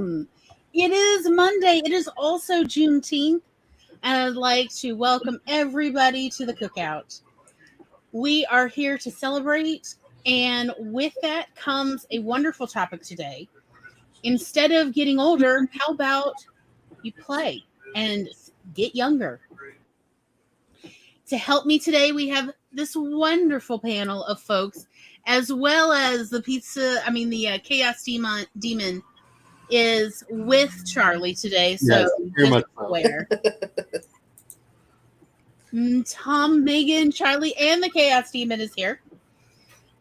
welcome. It is Monday. It is also Juneteenth, and I'd like to welcome everybody to the cookout. We are here to celebrate, and with that comes a wonderful topic today. Instead of getting older, how about you play and get younger? To help me today, we have this wonderful panel of folks, as well as the Chaos Demon is with Charlie today. So yes, very much so. Tom, Megan, Charlie, and the Chaos Demon is here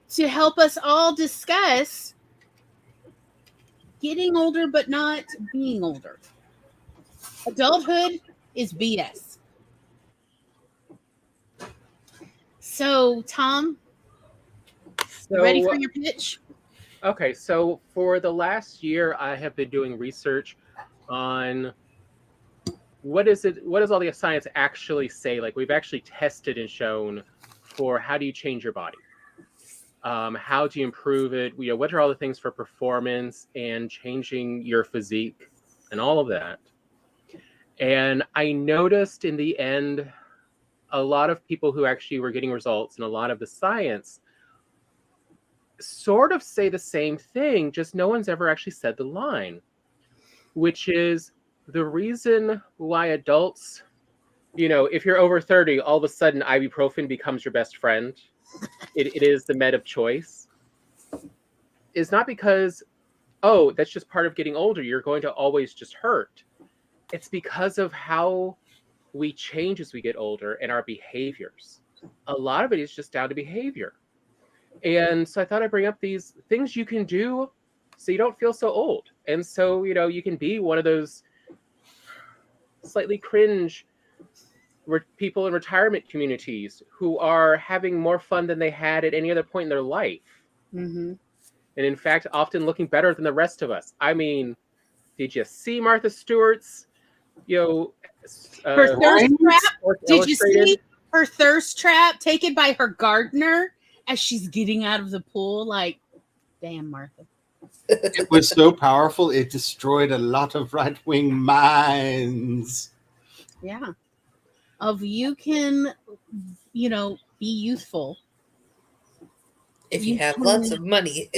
to help us all discuss getting older but not being older. Adulthood is BS. So, Tom, ready for your pitch? Okay, so for the last year, I have been doing research on what does all the science actually say? Like, we've actually tested and shown for how do you change your body? How do you improve it? What are all the things for performance and changing your physique and all of that? And I noticed in the end, a lot of people who actually were getting results and a lot of the science sort of say the same thing, just no one's ever actually said the line, which is the reason why adults, if you're over 30, all of a sudden ibuprofen becomes your best friend. It is the med of choice. Is not because, that's just part of getting older. You're going to always just hurt. It's because of how we change as we get older and our behaviors. A lot of it is just down to behavior. And so I thought I'd bring up these things you can do so you don't feel so old. And so, you can be one of those slightly cringe people in retirement communities who are having more fun than they had at any other point in their life. Mm-hmm. And in fact, often looking better than the rest of us. I mean, did you see Martha Stewart's, her thirst trap? Did you see her thirst trap taken by her gardener as she's getting out of the pool? Like, damn, Martha. It was so powerful, it destroyed a lot of right-wing minds. Yeah. You can, be youthful. If you have lots of money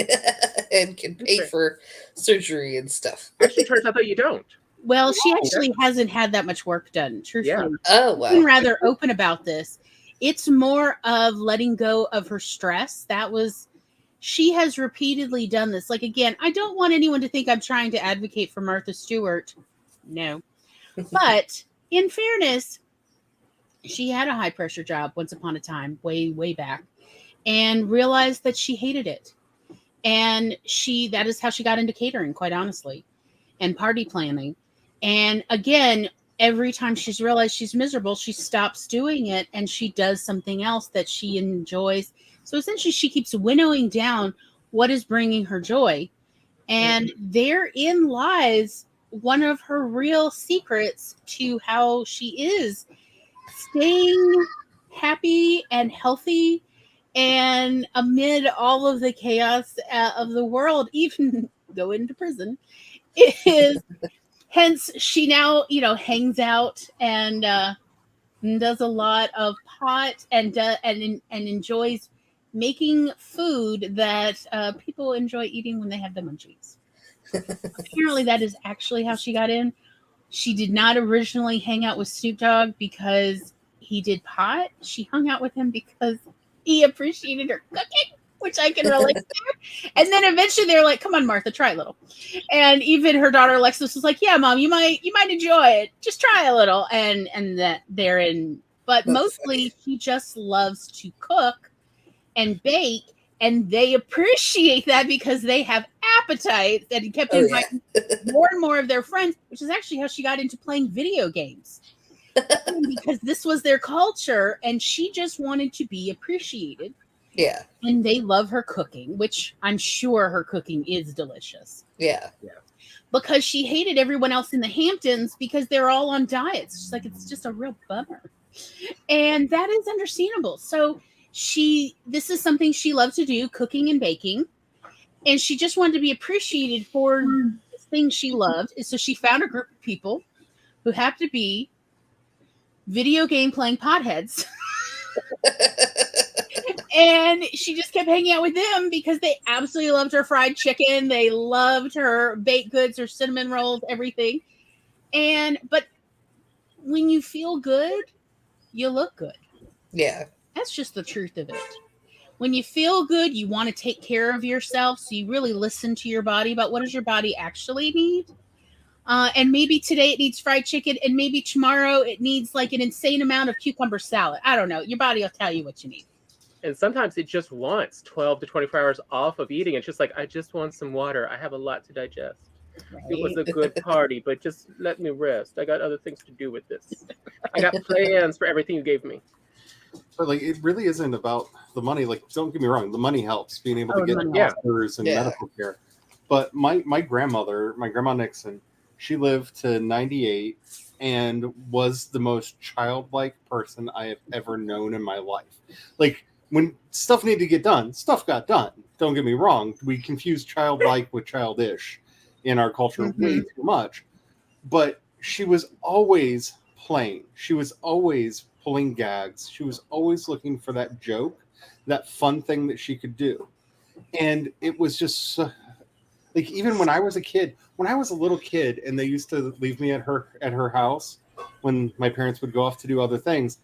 and can pay for surgery and stuff. Actually, turns out that you don't. Well, she actually hasn't had that much work done, truthfully. Yeah. Oh, wow. I'm rather open about this. It's more of letting go of her stress. She has repeatedly done this. Like, again, I don't want anyone to think I'm trying to advocate for Martha Stewart. No. But in fairness, she had a high-pressure job once upon a time, way, way back, and realized that she hated it. And that is how she got into catering, quite honestly, and party planning. And again, every time she's realized she's miserable, she stops doing it and she does something else that she enjoys. So essentially, she keeps winnowing down what is bringing her joy. And therein lies one of her real secrets to how she is staying happy and healthy and amid all of the chaos of the world, even going to prison, is hence she now, hangs out and does a lot of pot and enjoys making food that people enjoy eating when they have the munchies. Apparently, that is actually how she got in. She did not originally hang out with Snoop Dogg because he did pot. She hung out with him because he appreciated her cooking, which I can relate to. And then eventually they're like, "Come on, Martha, try a little." And even her daughter Alexis was like, "Yeah, Mom, you might enjoy it. Just try a little." And that they're in. But mostly she just loves to cook and bake, and they appreciate that because they have appetite, that he kept inviting more and more of their friends, which is actually how she got into playing video games. Because this was their culture, and she just wanted to be appreciated. Yeah. And they love her cooking, which I'm sure her cooking is delicious. Yeah. Because she hated everyone else in the Hamptons because they're all on diets. She's like, it's just a real bummer. And that is understandable. So this is something she loves to do, cooking and baking. And she just wanted to be appreciated for thing she loved is, so she found a group of people who happened to be video game playing potheads. And she just kept hanging out with them because they absolutely loved her fried chicken. They loved her baked goods, her cinnamon rolls, everything. But when you feel good, you look good. Yeah. That's just the truth of it. When you feel good, you want to take care of yourself. So you really listen to your body about what does your body actually need. And maybe today it needs fried chicken, and maybe tomorrow it needs like an insane amount of cucumber salad. I don't know. Your body will tell you what you need. And sometimes it just wants 12 to 24 hours off of eating. It's just like, I just want some water. I have a lot to digest. Right? It was a good party, but just let me rest. I got other things to do with this. I got plans for everything you gave me. But like, it really isn't about the money. Like, don't get me wrong, the money helps, being able to get money. doctors and medical care. But my grandmother, my grandma Nixon, she lived to 98 and was the most childlike person I have ever known in my life. Like, when stuff needed to get done, stuff got done. Don't get me wrong. We confuse childlike with childish in our culture way too much. But she was always playing. She was always pulling gags. She was always looking for that joke, that fun thing that she could do. And it was just so, like, even when I was a kid, when I was a little kid and they used to leave me at her house when my parents would go off to do other things,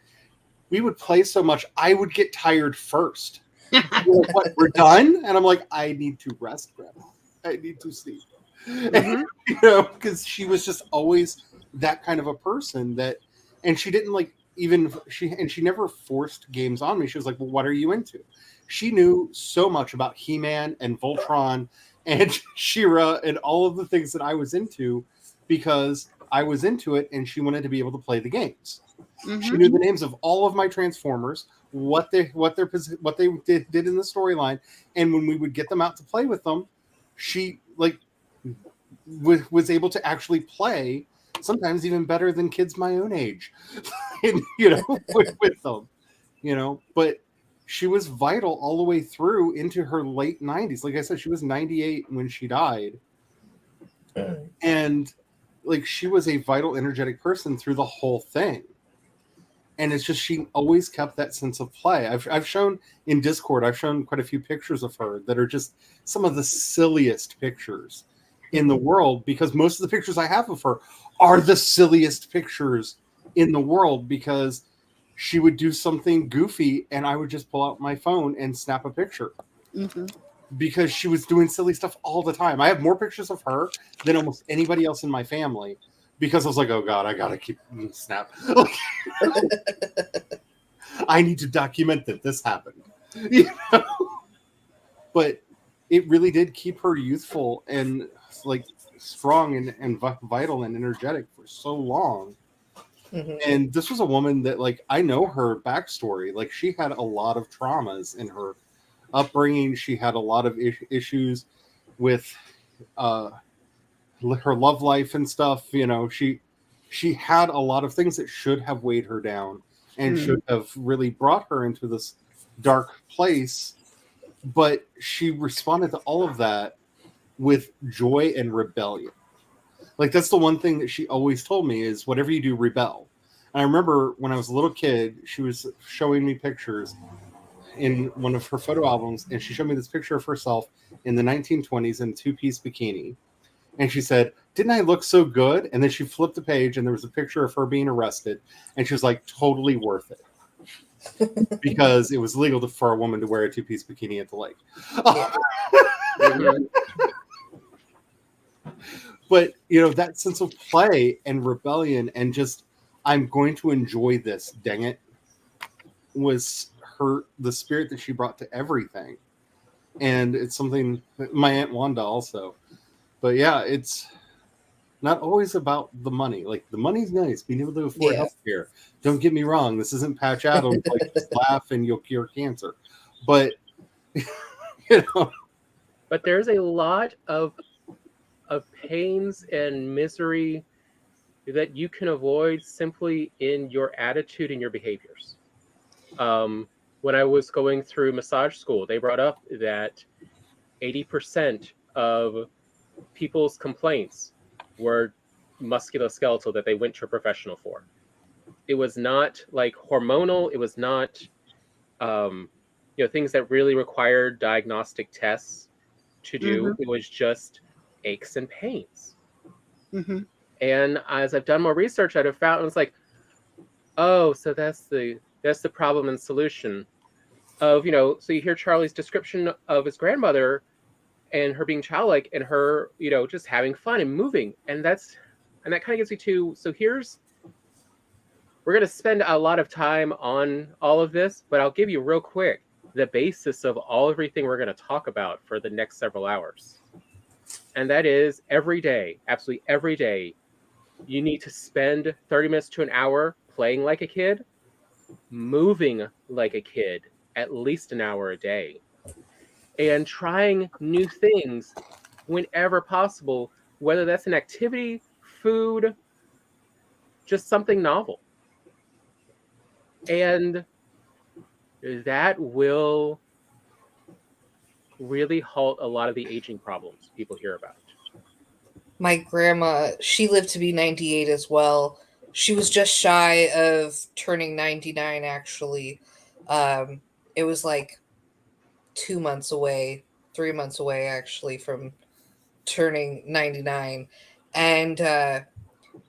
we would play so much, I would get tired first. Like, what, we're done? And I'm like, I need to rest, Grandma. I need to sleep. You know, because she was just always that kind of a person that, and she didn't like even, she never forced games on me. She was like, well, what are you into? She knew so much about He-Man and Voltron and She-Ra and all of the things that I was into because I was into it and she wanted to be able to play the games. She knew the names of all of my Transformers, what they did in the storyline, and when we would get them out to play with them, she like was able to actually play sometimes even better than kids my own age, and you know, with them, you know. But she was vital all the way through into her late 90s. Like I said, she was 98 when she died, and like she was a vital, energetic person through the whole thing. And it's just, she always kept that sense of play. I've shown in Discord, I've shown quite a few pictures of her that are just some of the silliest pictures in the world, because most of the pictures I have of her are the silliest pictures in the world, because she would do something goofy and I would just pull out my phone and snap a picture. Because she was doing silly stuff all the time. I have more pictures of her than almost anybody else in my family, because I was like, oh God, I gotta keep snap. I need to document that this happened. You know? But it really did keep her youthful and like strong and vital and energetic for so long. And this was a woman that, like, I know her backstory. Like, she had a lot of traumas in her upbringing. She had a lot of issues with her love life and stuff. You know, she had a lot of things that should have weighed her down and should have really brought her into this dark place, but she responded to all of that with joy and rebellion. Like, that's the one thing that she always told me is, whatever you do, rebel. And I remember when I was a little kid, she was showing me pictures in one of her photo albums, and she showed me this picture of herself in the 1920s in a two-piece bikini. And she said, didn't I look so good? And then she flipped the page and there was a picture of her being arrested. And she was like, totally worth it. Because it was legal for a woman to wear a two-piece bikini at the lake. But, you know, that sense of play and rebellion and just, I'm going to enjoy this, dang it, was the spirit that she brought to everything. And it's something that my Aunt Wanda also. But yeah, it's not always about the money. Like, the money's nice, being able to afford healthcare. Don't get me wrong. This isn't Patch Adams, like, just laugh and you'll cure cancer. But, you know. But there's a lot of pains and misery that you can avoid simply in your attitude and your behaviors. When I was going through massage school, they brought up that 80% of people's complaints were musculoskeletal that they went to a professional for. It was not like hormonal. It was not, things that really required diagnostic tests to do. It was just aches and pains. Mm-hmm. And as I've done more research, I've found it's like, oh, so that's the problem and solution of, so you hear Charlie's description of his grandmother and her being childlike and her, just having fun and moving. And that kind of gets me to, so we're going to spend a lot of time on all of this, but I'll give you real quick the basis of everything we're going to talk about for the next several hours. And that is every day, absolutely every day, you need to spend 30 minutes to an hour playing like a kid, moving like a kid, at least an hour a day, and trying new things whenever possible, whether that's an activity, food, just something novel. And that will really halt a lot of the aging problems people hear about. My grandma, she lived to be 98 as well. She was just shy of turning 99, actually. It was like 2 months away, 3 months away, actually, from turning 99. And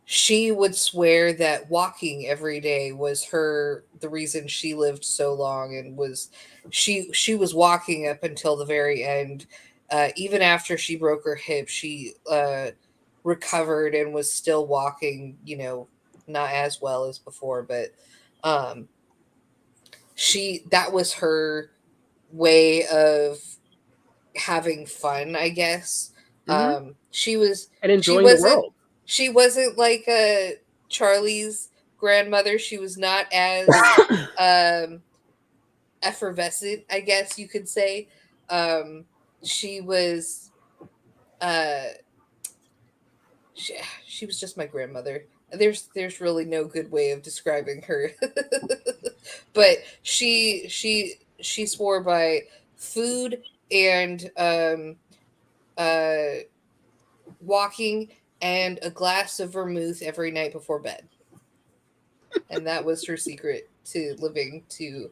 she would swear that walking every day was the reason she lived so long, and she was walking up until the very end. Even after she broke her hip, she recovered and was still walking, not as well as before, but that was her way of having fun, I guess. Mm-hmm. She was and enjoying the world. She wasn't like Charlie's grandmother. She was not as effervescent, I guess you could say. She was she was just my grandmother. There's really no good way of describing her. But she swore by food and walking and a glass of vermouth every night before bed. And that was her secret to living to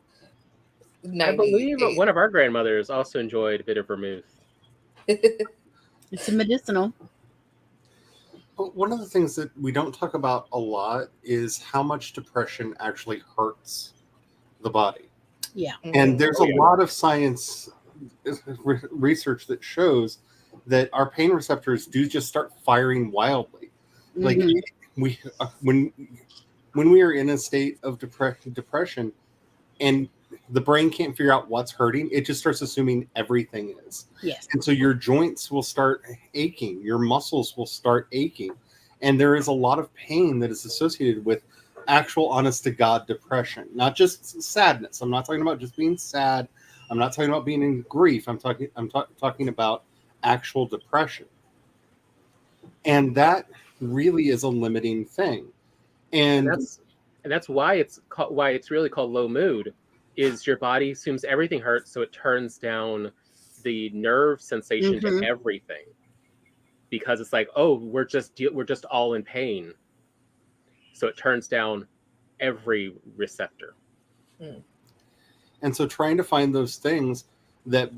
98. I believe one of our grandmothers also enjoyed a bit of vermouth. It's medicinal. But one of the things that we don't talk about a lot is how much depression actually hurts the body. Yeah. And there's a lot of science research that shows that our pain receptors do just start firing wildly. Like when we are in a state of depression and the brain can't figure out what's hurting, it just starts assuming everything is. Yes. And so your joints will start aching, your muscles will start aching, and there is a lot of pain that is associated with actual honest to God depression, not just sadness. I'm not talking about just being sad. I'm not talking about being in grief. I'm talking about actual depression. And that really is a limiting thing. And that's why it's really called low mood, is your body assumes everything hurts, so it turns down the nerve sensation to everything, because it's like, oh, we're just all in pain, so it turns down every receptor. And so trying to find those things that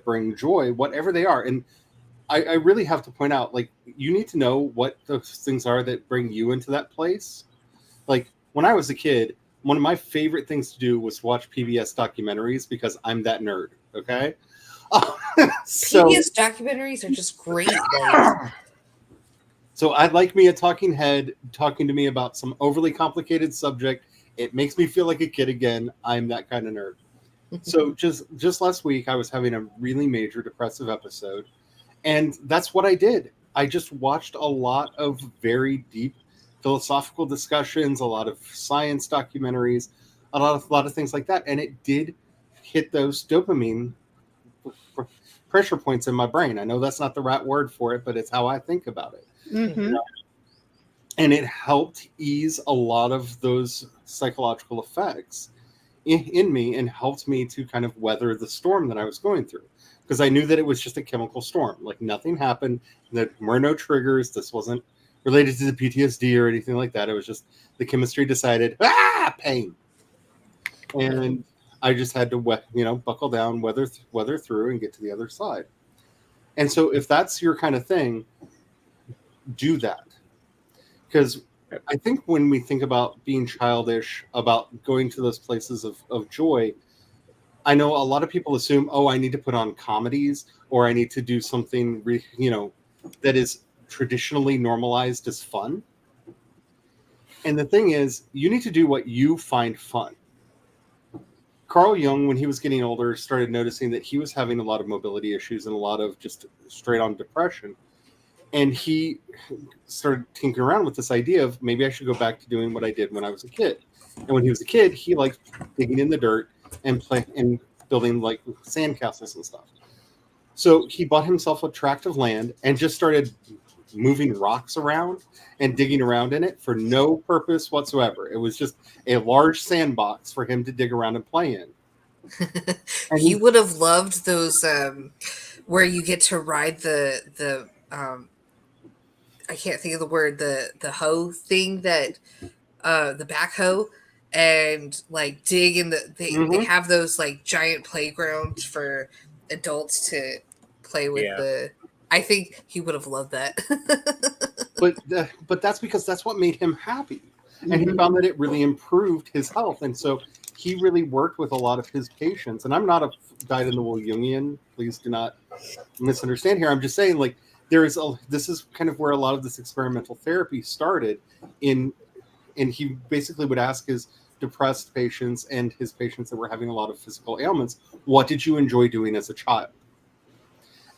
bring joy, whatever they are. And I really have to point out, like, you need to know what those things are that bring you into that place. Like, when I was a kid, one of my favorite things to do was watch PBS documentaries because I'm that nerd, okay? PBS documentaries are just great. So I'd like me a talking head talking to me about some overly complicated subject. It makes me feel like a kid again. I'm that kind of nerd. So just last week, I was having a really major depressive episode. And that's what I did. I just watched a lot of very deep philosophical discussions, a lot of science documentaries, a lot of things like that. And it did hit those dopamine pressure points in my brain. I know that's not the right word for it, but it's how I think about it. And it helped ease a lot of those psychological effects in me and helped me to kind of weather the storm that I was going through. because I knew that it was just a chemical storm. Like nothing happened. There were no triggers. This wasn't related to the PTSD or anything like that. It was just the chemistry decided, pain. And I just had to, buckle down, weather through, and get to the other side. And so if that's your kind of thing, do that. Because I think when we think about being childish, about going to those places of joy, I know a lot of people assume, oh, I need to put on comedies or I need to do something, that is traditionally normalized as fun. And the thing is, you need to do what you find fun. Carl Jung, when he was getting older, started noticing that he was having a lot of mobility issues and a lot of just straight on depression. And he started tinkering around with this idea of maybe I should go back to doing what I did when I was a kid. And when he was a kid, he liked digging in the dirt and building like sandcastles and stuff. So he bought himself a tract of land and just started moving rocks around and digging around in it for no purpose whatsoever. It was just a large sandbox for him to dig around and play in. And he would have loved those where you get to ride the I can't think of the word, the hoe thing, that the backhoe, and like dig in they have those like giant playgrounds for adults to play with. I think he would have loved that. but that's because that's what made him happy. And he found that it really improved his health. And so he really worked with a lot of his patients. And I'm not a dyed-in-the-wool Jungian. Please do not misunderstand here. I'm just saying, like, this is kind of where a lot of this experimental therapy started. And he basically would ask his depressed patients and his patients that were having a lot of physical ailments, what did you enjoy doing as a child?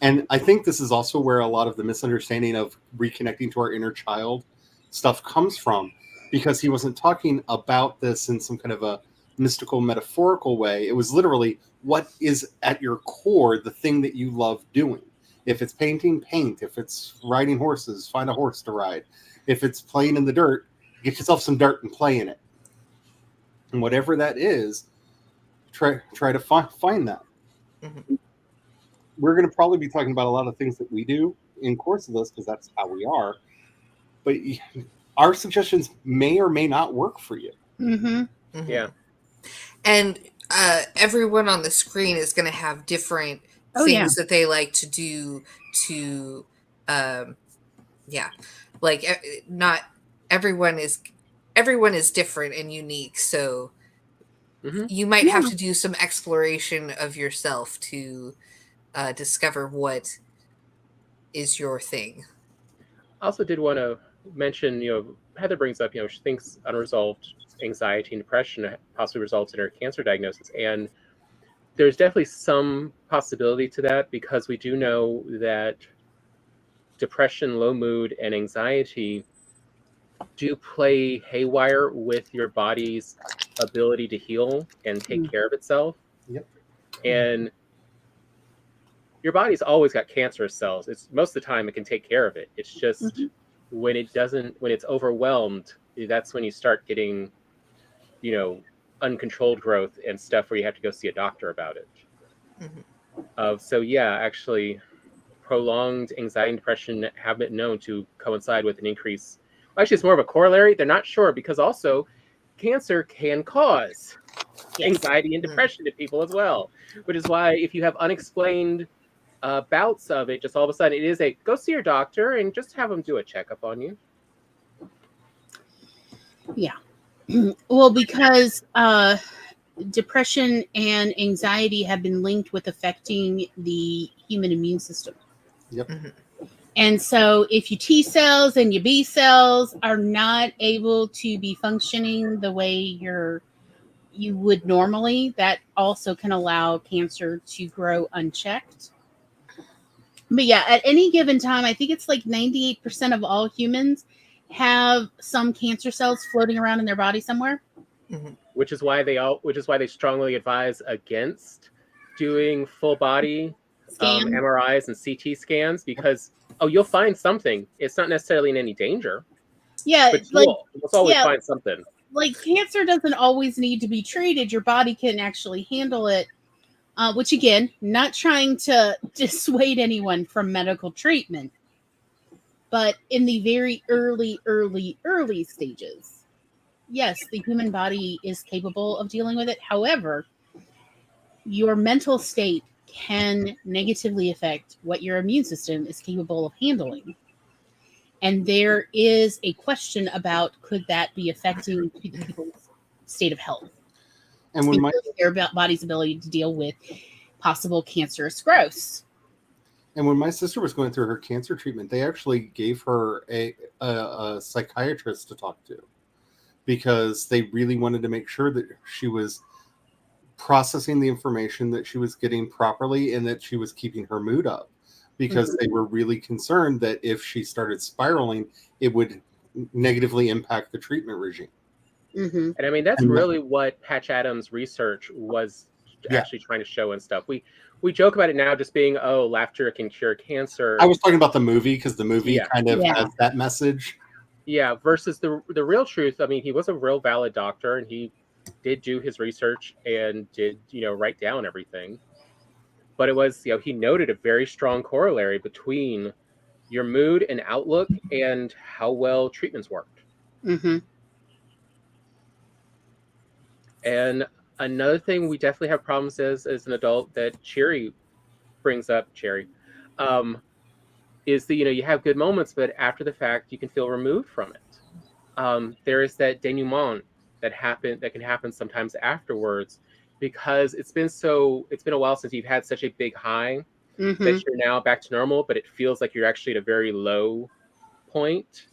And I think this is also where a lot of the misunderstanding of reconnecting to our inner child stuff comes from, because he wasn't talking about this in some kind of a mystical, metaphorical way. It was literally, what is at your core the thing that you love doing? If it's painting, paint. If it's riding horses, find a horse to ride. If it's playing in the dirt, get yourself some dirt and play in it. And whatever that is, try to find that. Mm-hmm. We're going to probably be talking about a lot of things that we do in course of this, because that's how we are. But our suggestions may or may not work for you. Mm-hmm. Mm-hmm. Yeah. And everyone on the screen is going to have different things that they like to do to, like not everyone is different and unique. So you might have to do some exploration of yourself to discover what is your thing. I also did want to mention, Heather brings up, she thinks unresolved anxiety and depression possibly results in her cancer diagnosis. And there's definitely some possibility to that, because we do know that depression, low mood, and anxiety do play haywire with your body's ability to heal and take care of itself. Yep. And your body's always got cancerous cells. It's most of the time it can take care of it. It's just when it's overwhelmed, that's when you start getting, uncontrolled growth and stuff where you have to go see a doctor about it. So actually, prolonged anxiety and depression have been known to coincide with an increase. Actually, it's more of a corollary. They're not sure, because also cancer can cause anxiety and depression to people as well, which is why if you have unexplained bouts of it, just all of a sudden, it is go see your doctor and just have them do a checkup on you. Yeah. Well, because depression and anxiety have been linked with affecting the human immune system. Yep. And so if your T cells and your B cells are not able to be functioning the way you would normally, that also can allow cancer to grow unchecked. But at any given time, I think it's like 98% of all humans have some cancer cells floating around in their body somewhere. Which is why they strongly advise against doing full body MRIs and CT scans, because you'll find something. It's not necessarily in any danger. Yeah, but you'll always find something. Like cancer doesn't always need to be treated. Your body can actually handle it which again, not trying to dissuade anyone from medical treatment, but in the very early stages, yes, the human body is capable of dealing with it. However, your mental state can negatively affect what your immune system is capable of handling. And there is a question about could that be affecting people's state of health, And when their body's ability to deal with possible cancerous growth. And when my sister was going through her cancer treatment, they actually gave her a psychiatrist to talk to because they really wanted to make sure that she was processing the information that she was getting properly and that she was keeping her mood up, because they were really concerned that if she started spiraling, it would negatively impact the treatment regime. Mm-hmm. And I mean, that's really what Patch Adams' research was actually trying to show and stuff. We joke about it now just being, oh, laughter can cure cancer. I was talking about the movie because the movie kind of has that message. Yeah, versus the real truth. I mean, he was a real valid doctor, and he did do his research and did, write down everything. But it was, he noted a very strong corollary between your mood and outlook and how well treatments worked. Mm-hmm. And another thing we definitely have problems as an adult that Cherry brings up, is that, you have good moments, but after the fact, you can feel removed from it. There is that denouement that can happen sometimes afterwards, because it's been a while since you've had such a big high that you're now back to normal, but it feels like you're actually at a very low point.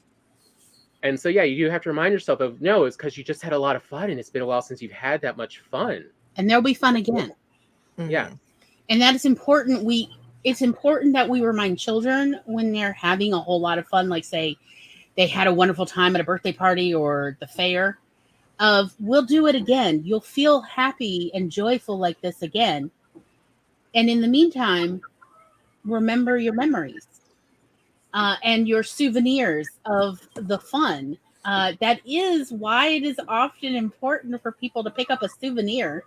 And so, you do have to remind yourself of, no, it's because you just had a lot of fun, and it's been a while since you've had that much fun. And there'll be fun again. Yeah. And that is important. It's important that we remind children when they're having a whole lot of fun, like say they had a wonderful time at a birthday party or the fair, of we'll do it again. You'll feel happy and joyful like this again. And in the meantime, remember your memories and your souvenirs of the fun. That is why it is often important for people to pick up a souvenir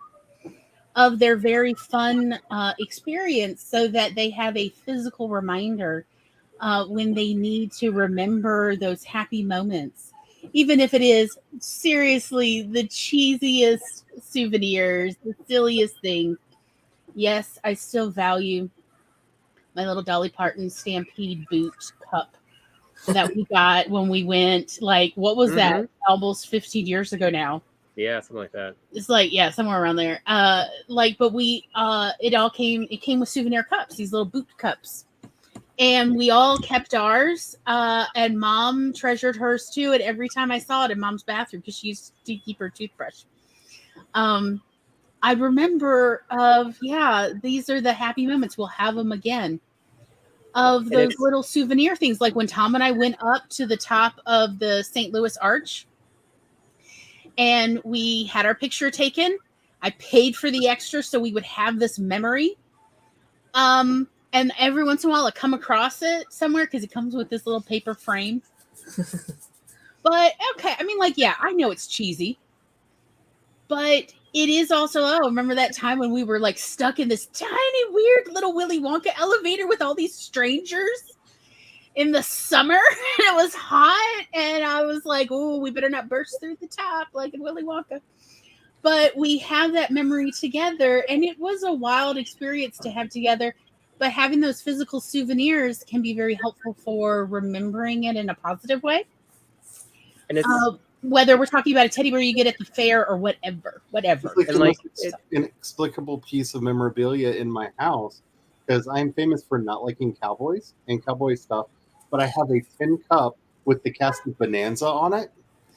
of their very fun experience so that they have a physical reminder when they need to remember those happy moments. Even if it is seriously the cheesiest souvenirs, the silliest things. Yes, I still value my little Dolly Parton Stampede boot cup that we got when we went, like, what was that? Almost 15 years ago now. Yeah, something like that. It's like, somewhere around there. But we, it came with souvenir cups, these little boot cups. And we all kept ours, and Mom treasured hers too. And every time I saw it in Mom's bathroom, because she used to keep her toothbrush, I remember these are the happy moments. We'll have them again. Of those little souvenir things, like when Tom and I went up to the top of the St. Louis Arch, and we had our picture taken. I paid for the extra so we would have this memory. And every once in a while I come across it somewhere because it comes with this little paper frame. But okay, I mean, I know it's cheesy, but it is also, remember that time when we were like stuck in this tiny, weird little Willy Wonka elevator with all these strangers in the summer, and it was hot, and I was like, oh, we better not burst through the top like in Willy Wonka. But we have that memory together, and it was a wild experience to have together. But having those physical souvenirs can be very helpful for remembering it in a positive way. And it's whether we're talking about a teddy bear you get at the fair or whatever. It's like the most inexplicable piece of memorabilia in my house, because I'm famous for not liking cowboys and cowboy stuff. But I have a tin cup with the cast of Bonanza on it,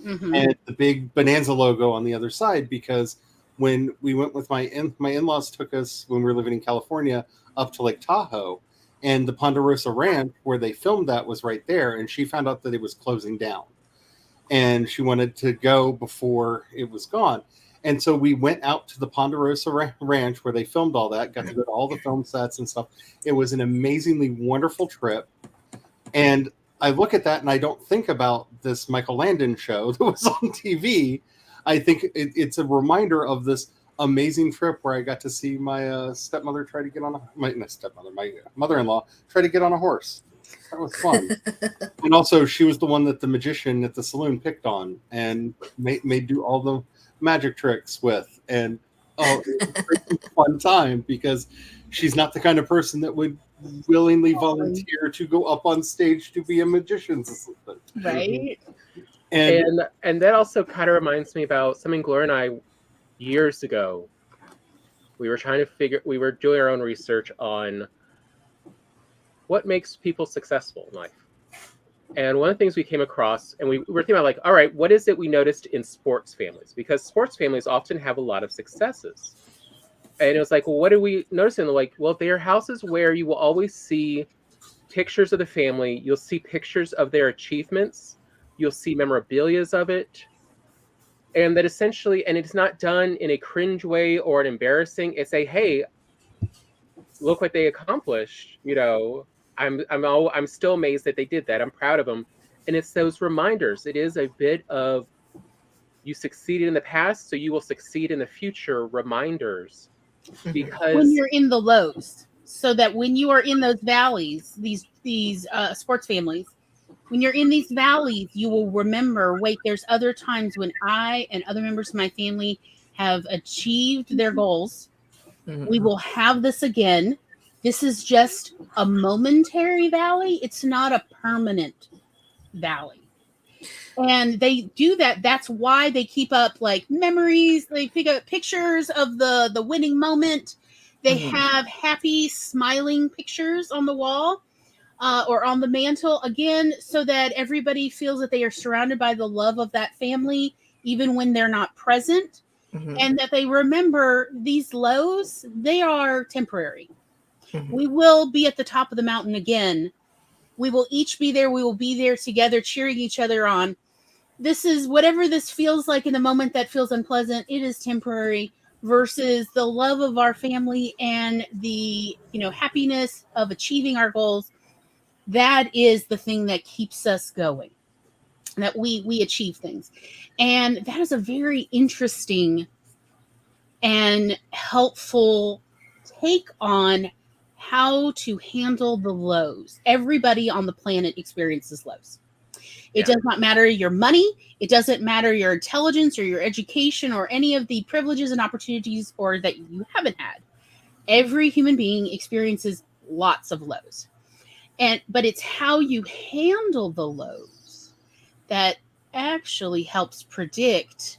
and the big Bonanza logo on the other side, because when we went with my in-laws took us when we were living in California up to Lake Tahoe, and the Ponderosa Ranch where they filmed that was right there, and she found out that it was closing down, and she wanted to go before it was gone. And so we went out to the Ponderosa Ranch where they filmed all that, got to go to all the film sets and stuff. It was an amazingly wonderful trip. And I look at that and I don't think about this Michael Landon show that was on TV. I think it's a reminder of this amazing trip where I got to see my stepmother try to get on my mother-in-law try to get on a horse. That was fun. And also, she was the one that the magician at the saloon picked on and made do all the magic tricks with. And oh, it was a fun time because she's not the kind of person that would willingly volunteer to go up on stage to be a magician's assistant. Right. And that also kind of reminds me about something Gloria and I years ago. We were doing our own research on what makes people successful in life. And one of the things we came across, and we were thinking about, like, all right, what is it we noticed in sports families? Because sports families often have a lot of successes. And it was like, well, what did we notice? And like, well, they are houses where you will always see pictures of the family. You'll see pictures of their achievements. You'll see memorabilias of it. And that essentially, and it's not done in a cringe way or an embarrassing. It's a, hey, look what they accomplished. You know, I'm still amazed that they did that. I'm proud of them. And it's those reminders. It is a bit of you succeeded in the past, so you will succeed in the future reminders. Because when you're in the lows, so that when you are in those valleys, these sports families, when you're in these valleys, you will remember, wait, there's other times when I and other members of my family have achieved their goals. We will have this again. This is just a momentary valley. It's not a permanent valley. And they do that. That's why they keep up like memories. They pick up pictures of the winning moment. They have happy, smiling pictures on the wall or on the mantle, again, so that everybody feels that they are surrounded by the love of that family, even when they're not present. And that they remember these lows, they are temporary. We will be at the top of the mountain again. We will each be there. We will be there together, cheering each other on. This is whatever this feels like in the moment that feels unpleasant. It is temporary versus the love of our family and the, happiness of achieving our goals. That is the thing that keeps us going, that we achieve things. And that is a very interesting and helpful take on how to handle the lows. Everybody on the planet experiences lows. It does not matter your money. It doesn't matter your intelligence or your education or any of the privileges and opportunities or that you haven't had. Every human being experiences lots of lows. But it's how you handle the lows that actually helps predict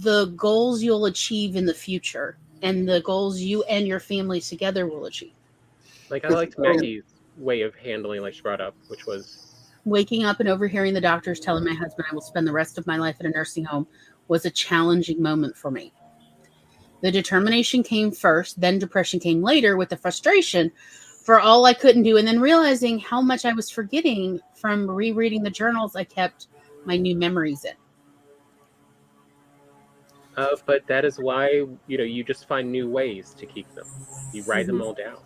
the goals you'll achieve in the future and the goals you and your family together will achieve. Like, I liked Maggie's way of handling, like she brought up, which was waking up and overhearing the doctors telling my husband I will spend the rest of my life in a nursing home was a challenging moment for me. The determination came first, then depression came later with the frustration for all I couldn't do, and then realizing how much I was forgetting from rereading the journals I kept my new memories in. But that is why, you just find new ways to keep them. You write them all down.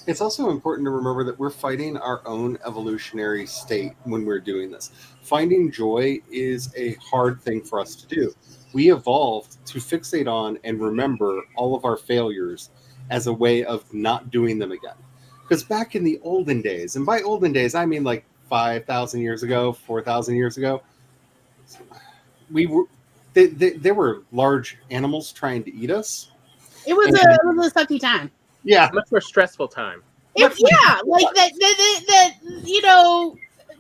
It's also important to remember that we're fighting our own evolutionary state when we're doing this. Finding joy is a hard thing for us to do. We evolved to fixate on and remember all of our failures as a way of not doing them again. Because back in the olden days, and by olden days, I mean like 5,000 years ago, 4,000 years ago, there were large animals trying to eat us. It was a sucky time. Yeah, much more stressful time. Like that,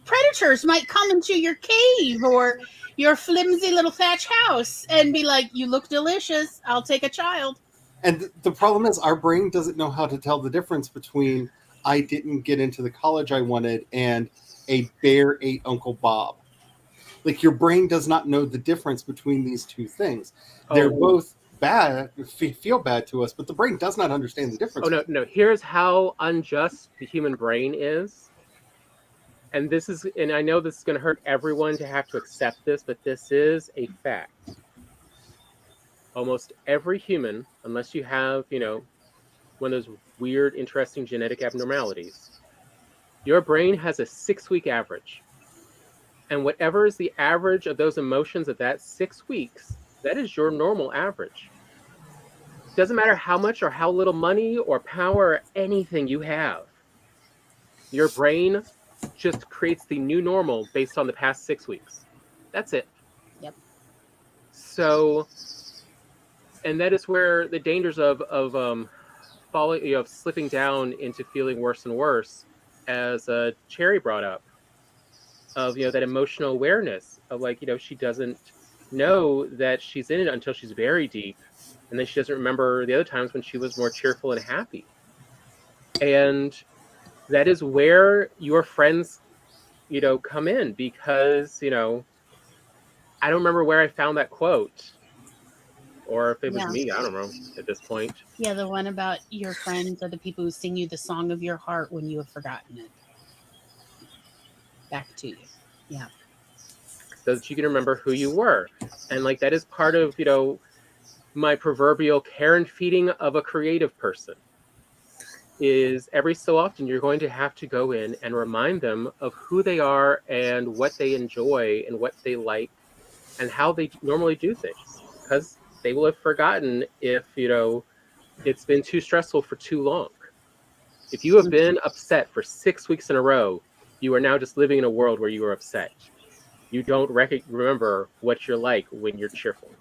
predators might come into your cave or your flimsy little thatch house and be like, "You look delicious. I'll take a child." And the problem is, our brain doesn't know how to tell the difference between I didn't get into the college I wanted and a bear ate Uncle Bob. Like, your brain does not know the difference between these two things. They're both bad, feel bad to us, but the brain does not understand the difference. Oh, no. Here's how unjust the human brain is. And I know this is going to hurt everyone to have to accept this, but this is a fact. Almost every human, unless you have, one of those weird, interesting genetic abnormalities, your brain has a 6-week average. And whatever is the average of those emotions of that 6 weeks That is your normal average. Doesn't matter how much or how little money or power or anything you have. Your brain just creates the new normal based on the past 6 weeks. That's it. Yep. So, and that is where the dangers of falling, of slipping down into feeling worse and worse, as Cherry brought up, of that emotional awareness of, like, she doesn't know that she's in it until she's very deep, and then she doesn't remember the other times when she was more cheerful and happy. And that is where your friends come in, because I don't remember where I found that quote, or if it was me, I don't know at this point. Yeah, the one about your friends are the people who sing you the song of your heart when you have forgotten it. Back to you. Yeah. So that you can remember who you were. And like, that is part of, my proverbial care and feeding of a creative person, is every so often you're going to have to go in and remind them of who they are and what they enjoy and what they like and how they normally do things, because they will have forgotten if it's been too stressful for too long. If you have been upset for 6 weeks in a row, you are now just living in a world where you are upset. You don't remember what you're like when you're cheerful.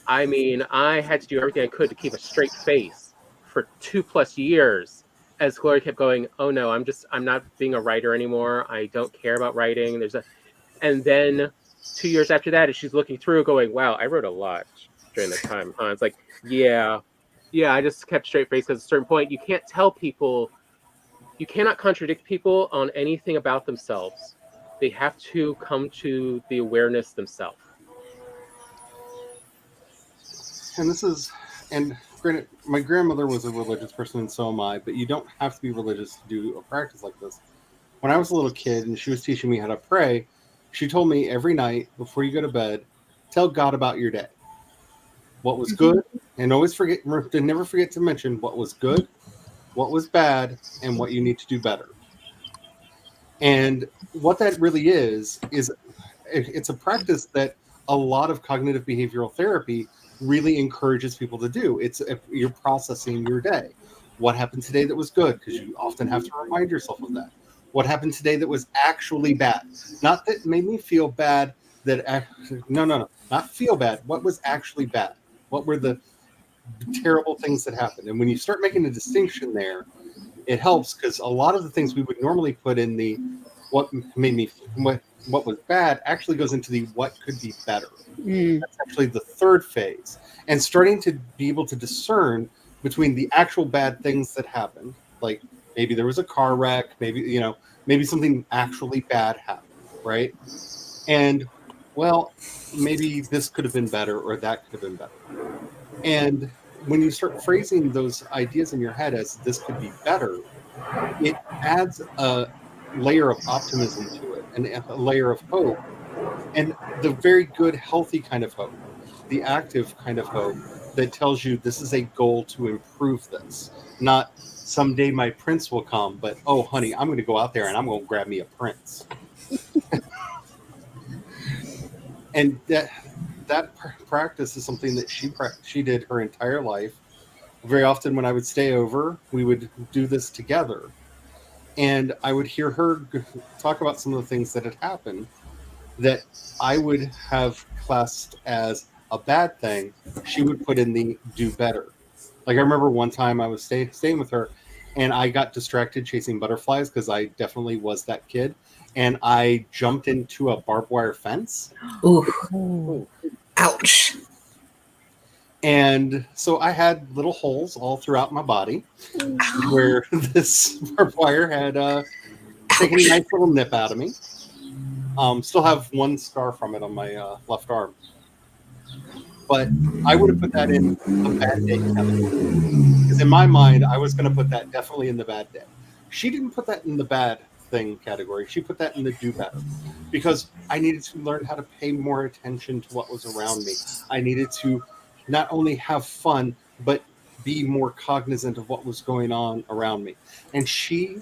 I mean, I had to do everything I could to keep a straight face for 2+ years, as Gloria kept going, oh no, I'm not being a writer anymore. I don't care about writing. And then 2 years after that, as she's looking through going, wow, I wrote a lot during that time. It's like, yeah, I just kept straight face, because at a certain point, you can't tell people, you cannot contradict people on anything about themselves. They have to come to the awareness themselves. And granted, my grandmother was a religious person, and so am I, but you don't have to be religious to do a practice like this. When I was a little kid and she was teaching me how to pray, she told me every night before you go to bed, tell God about your day. What was good, and never forget to mention what was good, what was bad, and what you need to do better. And what that really is it's a practice that a lot of cognitive behavioral therapy really encourages people to do. You're processing your day. What happened today that was good? Because you often have to remind yourself of that. What happened today that was actually bad? Not that made me feel bad. No. Not feel bad. What was actually bad? What were the terrible things that happened? And when you start making a distinction there, it helps, because a lot of the things we would normally put in the what was bad actually goes into the what could be better. That's actually the third phase. And starting to be able to discern between the actual bad things that happened, like maybe there was a car wreck, maybe something actually bad happened, right? And, well, maybe this could have been better, or that could have been better. And when you start phrasing those ideas in your head as this could be better, it adds a layer of optimism to it, and a layer of hope, and the very good, healthy kind of hope, the active kind of hope that tells you this is a goal to improve this, not someday my prince will come, but, oh, honey, I'm going to go out there and I'm going to grab me a prince. And that practice is something that she did her entire life. Very often when I would stay over, we would do this together. And I would hear her talk about some of the things that had happened that I would have classed as a bad thing. She would put in the do better. Like, I remember one time I was staying with her, and I got distracted chasing butterflies, because I definitely was that kid. And I jumped into a barbed wire fence. Ooh. Ouch. And so I had little holes all throughout my body where this barbed wire had taken a nice little nip out of me. Still have one scar from it on my left arm. But I would have put that in the bad day category. Because in my mind, I was going to put that definitely in the bad day. She didn't put that in the bad thing category. She put that in the do better. Because I needed to learn how to pay more attention to what was around me. I needed to not only have fun, but be more cognizant of what was going on around me. And she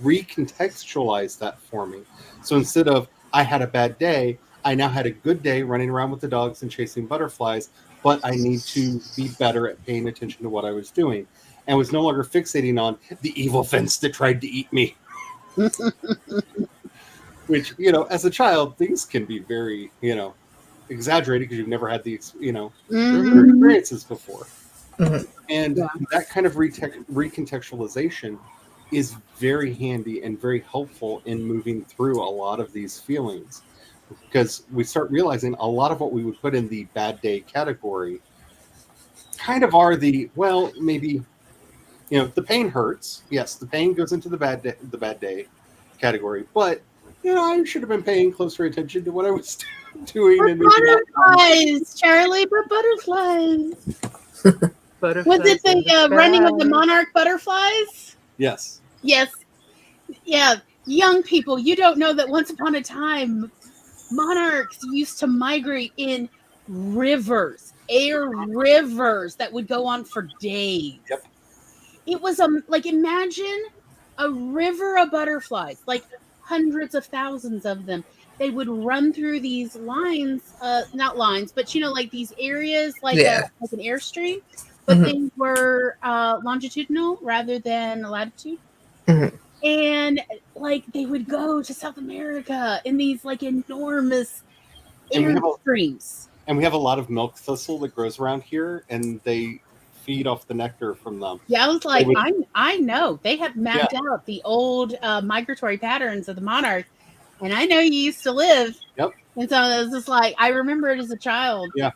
recontextualized that for me. So instead of I had a bad day, I now had a good day running around with the dogs and chasing butterflies, but I need to be better at paying attention to what I was doing, and was no longer fixating on the evil fence that tried to eat me. Which, as a child, things can be very, exaggerated because you've never had the, experiences before. Mhm. And Yeah. that kind of recontextualization is very handy and very helpful in moving through a lot of these feelings, because we start realizing a lot of what we would put in the bad day category kind of are maybe, the pain hurts. Yes, the pain goes into the bad day category, but I should have been paying closer attention to what I was doing. But And maybe not. butterflies, Charlie, but butterflies. Was it the running of the monarch butterflies? Yes. Yes. Yeah. Young people, you don't know that once upon a time, monarchs used to migrate in rivers, air rivers that would go on for days. Yep. It was like, imagine a river of butterflies, like hundreds of thousands of them. They would run through these lines, not lines, but like these areas, like like an airstream, but they were longitudinal rather than latitude. And like they would go to South America in these like enormous airstreams. And we have a lot of milk thistle that grows around here, and they feed off the nectar from them. Yeah, I was like, I know they have mapped out the old migratory patterns of the monarchs, and I know you used to live. Yep. And so it was just like, I remember it as a child. Yeah.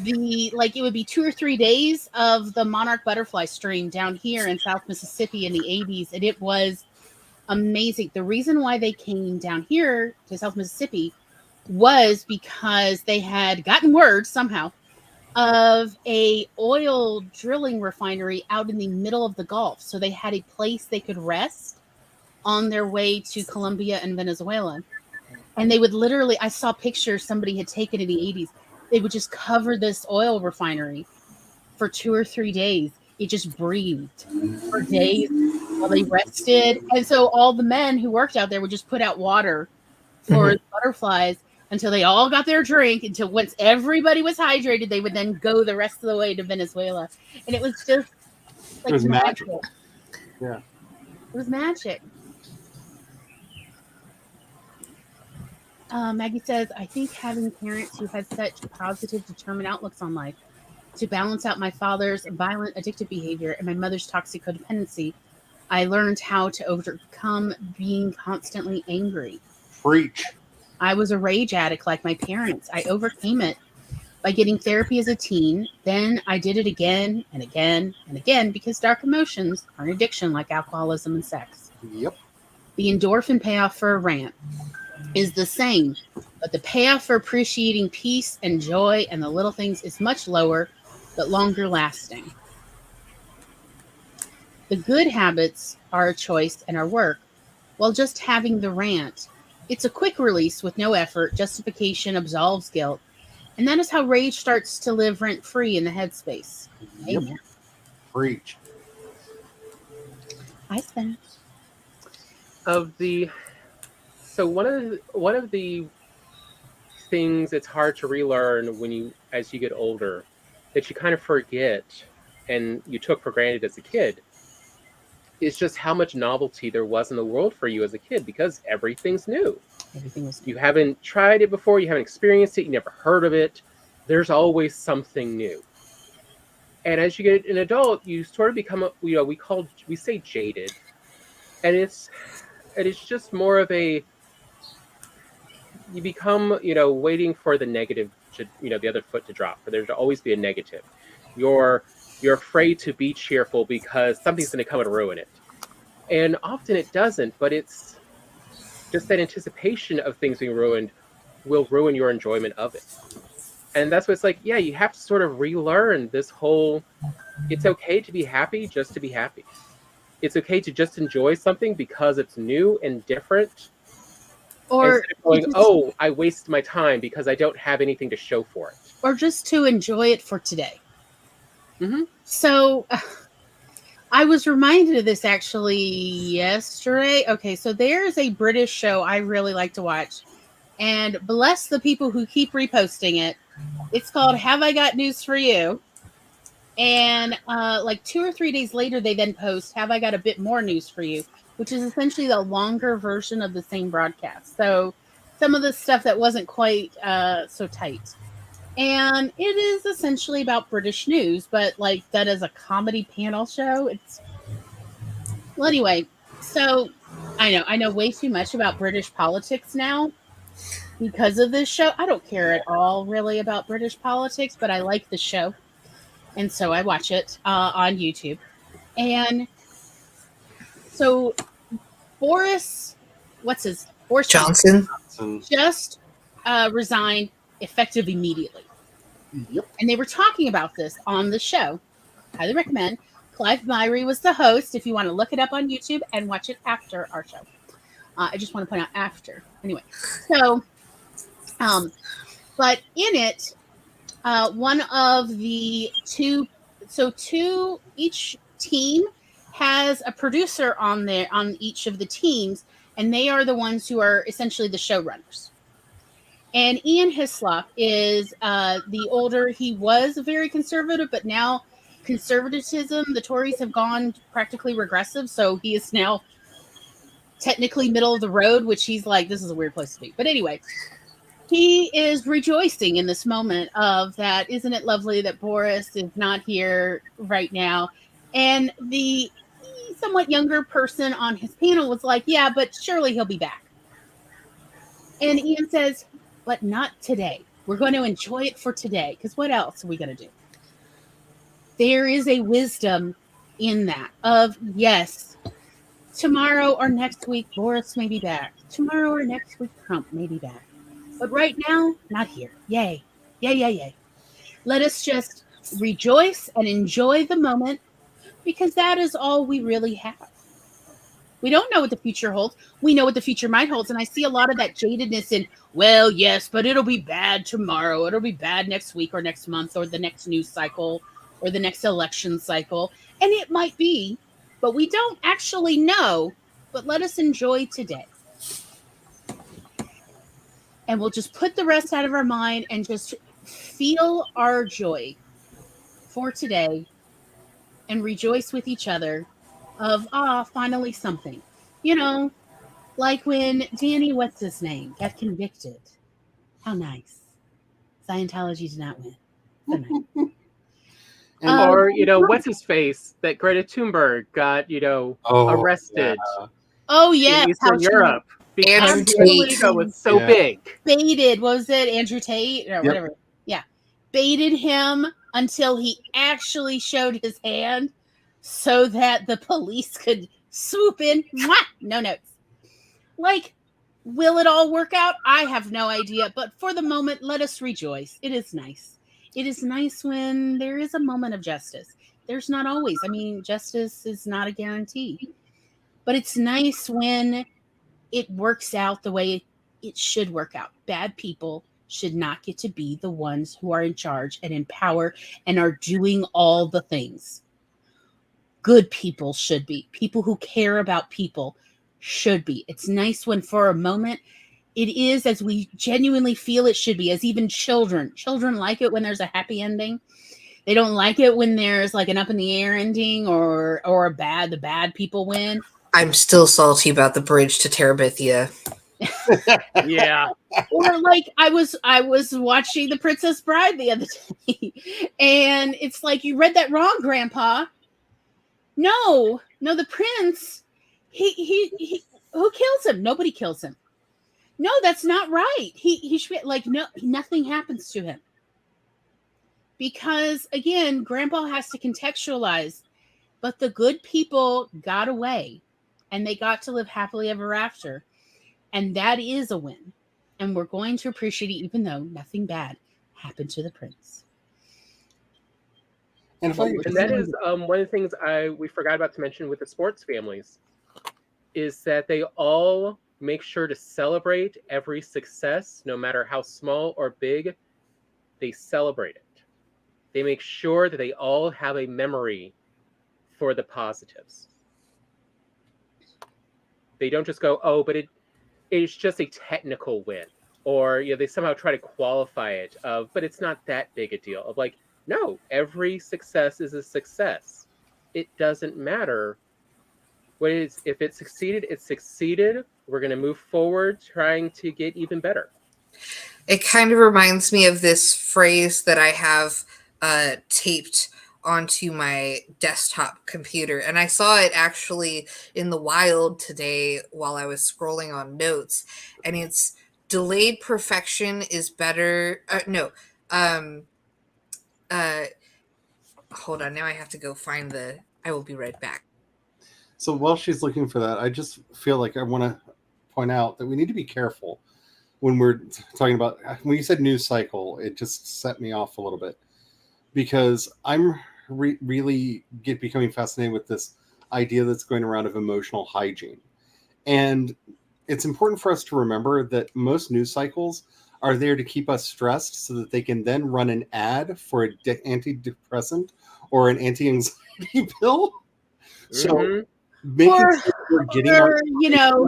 It would be 2 or 3 days of the monarch butterfly stream down here in South Mississippi in the 80s, and it was amazing. The reason why they came down here to South Mississippi was because they had gotten word somehow of a oil drilling refinery out in the middle of the Gulf. So they had a place they could rest on their way to Colombia and Venezuela. And they would literally, I saw pictures somebody had taken in the 80s. They would just cover this oil refinery for 2 or 3 days. It just breathed for days while they rested. And so all the men who worked out there would just put out water for the butterflies until they all got their drink, until once everybody was hydrated, they would then go the rest of the way to Venezuela. And it was just like, it was magic. Yeah. It was magic. Maggie says, I think having parents who had such positive, determined outlooks on life to balance out my father's violent, addictive behavior and my mother's toxic codependency, I learned how to overcome being constantly angry. Preach. I was a rage addict like my parents. I overcame it by getting therapy as a teen. Then I did it again and again and again because dark emotions are an addiction like alcoholism and sex. Yep. The endorphin payoff for a rant is the same, but the payoff for appreciating peace and joy and the little things is much lower, but longer lasting. The good habits are a choice and our work, while just having the rant, it's a quick release with no effort. Justification absolves guilt. And that is how rage starts to live rent-free in the headspace. Yep. Amen. Preach. I spent. So one of the things it's hard to relearn as you get older, that you kind of forget and you took for granted as a kid, is just how much novelty there was in the world for you as a kid, because everything's new. You haven't tried it before, you haven't experienced it, you never heard of it. There's always something new. And as you get an adult, you sort of become, we say jaded. And it's just more of you become, waiting for the negative to, the other foot to drop, for there to always be a negative. You're afraid to be cheerful because something's going to come and ruin it. And often it doesn't, but it's just that anticipation of things being ruined will ruin your enjoyment of it. And that's what it's like, you have to sort of relearn this whole, it's okay to be happy just to be happy. It's okay to just enjoy something because it's new and different. Or instead of going, I wasted my time because I don't have anything to show for it. Or just to enjoy it for today. Mm-hmm. So I was reminded of this actually yesterday. Okay, so there's a British show I really like to watch. And bless the people who keep reposting it. It's called Have I Got News for You? And like 2 or 3 days later, they then post Have I Got a Bit More News for You? Which is essentially the longer version of the same broadcast. So some of the stuff that wasn't quite so tight. And it is essentially about British news, but like done as a comedy panel show. It's well, anyway. So I know way too much about British politics now because of this show. I don't care at all really about British politics, but I like the show, and so I watch it on YouTube. And so Boris Johnson. just resigned effective immediately. Yep. And they were talking about this on the show. Highly recommend. Clive Myrie was the host. If you want to look it up on YouTube and watch it after our show, I just want to point out after. Anyway, so, but in it, one of the each team has a producer on each of the teams, and they are the ones who are essentially the showrunners. And Ian Hislop is the older. He was very conservative, but now conservatism, the Tories have gone practically regressive. So he is now technically middle of the road, which he's like, this is a weird place to be. But anyway, he is rejoicing in this moment of that. Isn't it lovely that Boris is not here right now? And the somewhat younger person on his panel was like, yeah, but surely he'll be back. And Ian says, but not today. We're going to enjoy it for today. Because what else are we going to do? There is a wisdom in that of, yes, tomorrow or next week, Boris may be back. Tomorrow or next week, Trump may be back. But right now, not here. Yay. Yay, yay, yay. Let us just rejoice and enjoy the moment because that is all we really have. We don't know what the future holds. We know what the future might hold. And I see a lot of that jadedness in, well, yes, but it'll be bad tomorrow. It'll be bad next week or next month or the next news cycle or the next election cycle. And it might be, but we don't actually know. But let us enjoy today. And we'll just put the rest out of our mind and just feel our joy for today and rejoice with each other of, finally something. You know, like when Danny, what's his name, got convicted. How nice. Scientology did not win. So nice. Or, what's his face? That Greta Thunberg got, arrested. Yeah. Oh, yes. In Eastern Europe. Because Andrew the Tate. ego was so big. Baited, what was it? Andrew Tate or whatever. Yeah. Baited him until he actually showed his hand so that the police could swoop in. Mwah! No notes. Like, will it all work out? I have no idea. But for the moment, let us rejoice. It is nice. It is nice when there is a moment of justice. There's not always. I mean, justice is not a guarantee. But it's nice when it works out the way it should work out. Bad people should not get to be the ones who are in charge and in power and are doing all the things. Good people should be. People who care about people should be. It's nice when for a moment it is as we genuinely feel it should be, as even children. Children like it when there's a happy ending. They don't like it when there's like an up in the air ending or the bad people win. I'm still salty about the bridge to Terabithia. Yeah. Or like I was watching The Princess Bride the other day, and it's like, you read that wrong, Grandpa. No, the prince, he who kills him? Nobody kills him. No, that's not right. He should be like, no, nothing happens to him. Because again, Grandpa has to contextualize, but the good people got away and they got to live happily ever after. And that is a win. And we're going to appreciate it, even though nothing bad happened to the prince. And that is one of the things we forgot about to mention with the sports families is that they all make sure to celebrate every success, no matter how small or big. They celebrate it. They make sure that they all have a memory for the positives. They don't just go, oh, but it's just a technical win. or they somehow try to qualify it but it's not that big a deal. Of like, no, every success is a success. It doesn't matter what it is. If it succeeded, it succeeded. We're going to move forward trying to get even better. It kind of reminds me of this phrase that I have taped onto my desktop computer. And I saw it actually in the wild today while I was scrolling on notes. And it's delayed perfection is better. No. Hold on. Now I have to go find I will be right back. So while she's looking for that, I just feel like I want to point out that we need to be careful when we're talking about, when you said news cycle, it just set me off a little bit, because I'm really becoming fascinated with this idea that's going around of emotional hygiene. And it's important for us to remember that most news cycles are there to keep us stressed so that they can then run an ad for an antidepressant or an anti-anxiety pill. So making sure we're getting or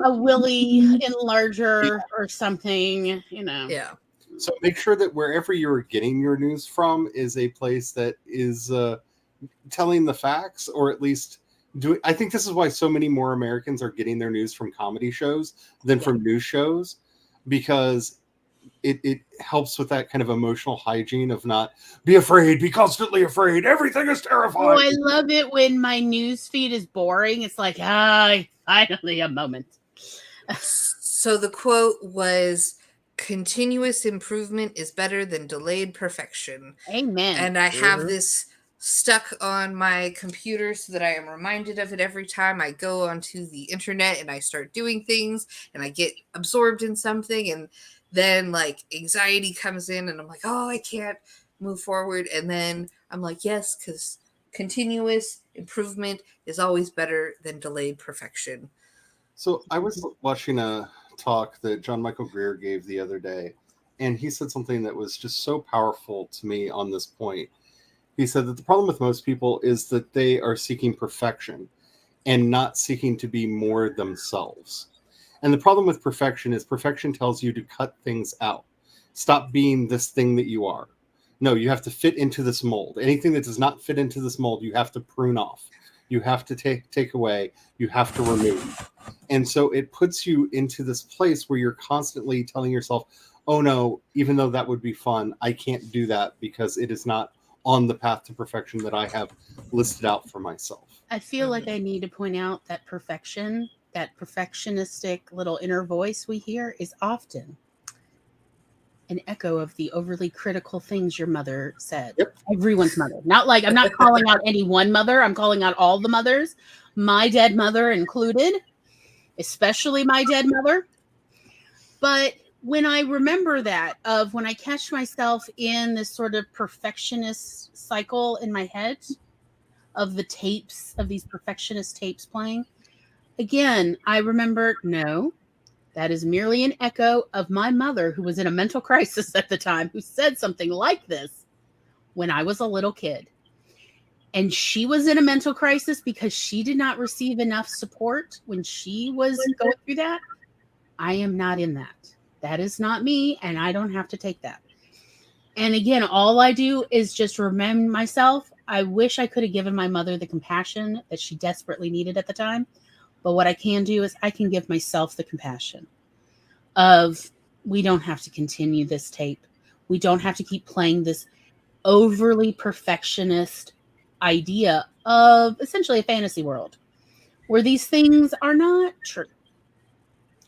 a willy enlarger or something, Yeah. So make sure that wherever you're getting your news from is a place that is telling the facts, or at least I think this is why so many more Americans are getting their news from comedy shows than from news shows, because it helps with that kind of emotional hygiene of not be afraid, be constantly afraid. Everything is terrifying. Oh, I love it when my news feed is boring. It's like, finally a moment. So the quote was, continuous improvement is better than delayed perfection. Amen. And I have this stuck on my computer so that I am reminded of it every time I go onto the internet and I start doing things and I get absorbed in something, and then like anxiety comes in and I'm like, oh, I can't move forward. And then I'm like, yes, because continuous improvement is always better than delayed perfection. So I was watching a talk that John Michael Greer gave the other day, and he said something that was just so powerful to me on this point. He said that the problem with most people is that they are seeking perfection and not seeking to be more themselves. And the problem with perfection is perfection tells you to cut things out. Stop being this thing that you are. No, you have to fit into this mold. Anything that does not fit into this mold, you have to prune off. You have to take away. You have to remove. And so it puts you into this place where you're constantly telling yourself, oh no, even though that would be fun, I can't do that because it is not on the path to perfection that I have listed out for myself. I feel like I need to point out that perfection, that perfectionistic little inner voice we hear, is often an echo of the overly critical things your mother said. Yep. Everyone's mother. Not like, I'm not calling out any one mother. I'm calling out all the mothers, my dead mother included, especially my dead mother. But when I remember that, of when I catch myself in this sort of perfectionist cycle in my head of the tapes, of these perfectionist tapes playing, again, I remember, no, that is merely an echo of my mother, who was in a mental crisis at the time, who said something like this when I was a little kid. And she was in a mental crisis because she did not receive enough support when she was going through that. I am not in that. That is not me, and I don't have to take that. And again, all I do is just remind myself, I wish I could have given my mother the compassion that she desperately needed at the time. But what I can do is I can give myself the compassion of, we don't have to continue this tape. We don't have to keep playing this overly perfectionist idea of essentially a fantasy world where these things are not true.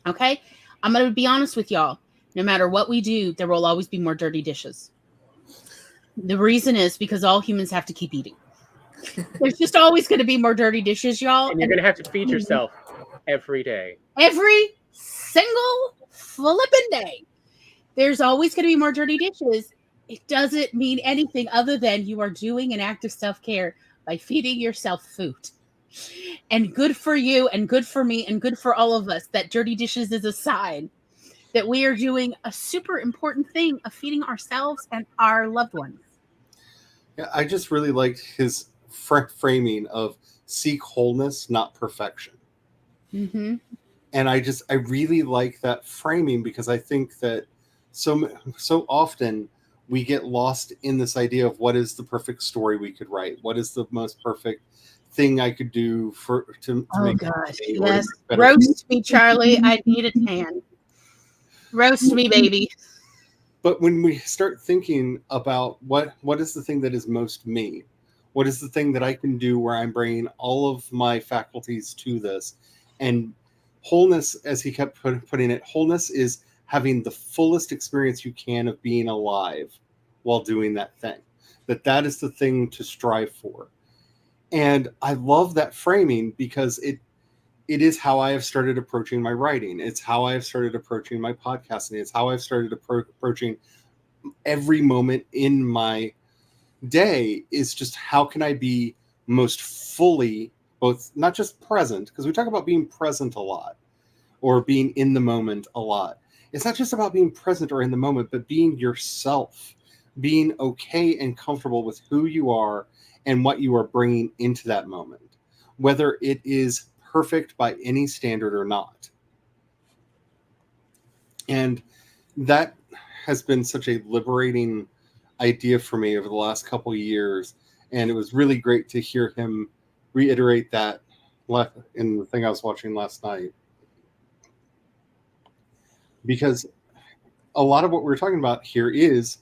Okay? I'm going to be honest with y'all. No matter what we do, there will always be more dirty dishes. The reason is because all humans have to keep eating. There's just always going to be more dirty dishes, y'all. And you're going to have to feed yourself every day. Every single flipping day. There's always going to be more dirty dishes. It doesn't mean anything other than you are doing an act of self-care by feeding yourself food. And good for you, and good for me, and good for all of us that dirty dishes is a sign that we are doing a super important thing of feeding ourselves and our loved ones. Yeah, I just really liked his framing of seek wholeness, not perfection. Mm-hmm. And I really like that framing, because I think that so often we get lost in this idea of what is the perfect story we could write, what is the most perfect thing I could do to Oh make gosh, it or to yes. make better. Roast me, Charlie. I need a tan. Roast me, baby. But when we start thinking about what is the thing that is most me, what is the thing that I can do where I'm bringing all of my faculties to this, and wholeness, as he kept putting it, wholeness is having the fullest experience you can of being alive while doing that thing. That is the thing to strive for. And I love that framing because it is how I have started approaching my writing. It's how I have started approaching my podcasting. It's how I've started approaching every moment in my day, is just how can I be most fully, both not just present, because we talk about being present a lot or being in the moment a lot. It's not just about being present or in the moment, but being yourself, being okay and comfortable with who you are and what you are bringing into that moment, whether it is perfect by any standard or not. And that has been such a liberating idea for me over the last couple of years. And it was really great to hear him reiterate that in the thing I was watching last night. Because a lot of what we're talking about here is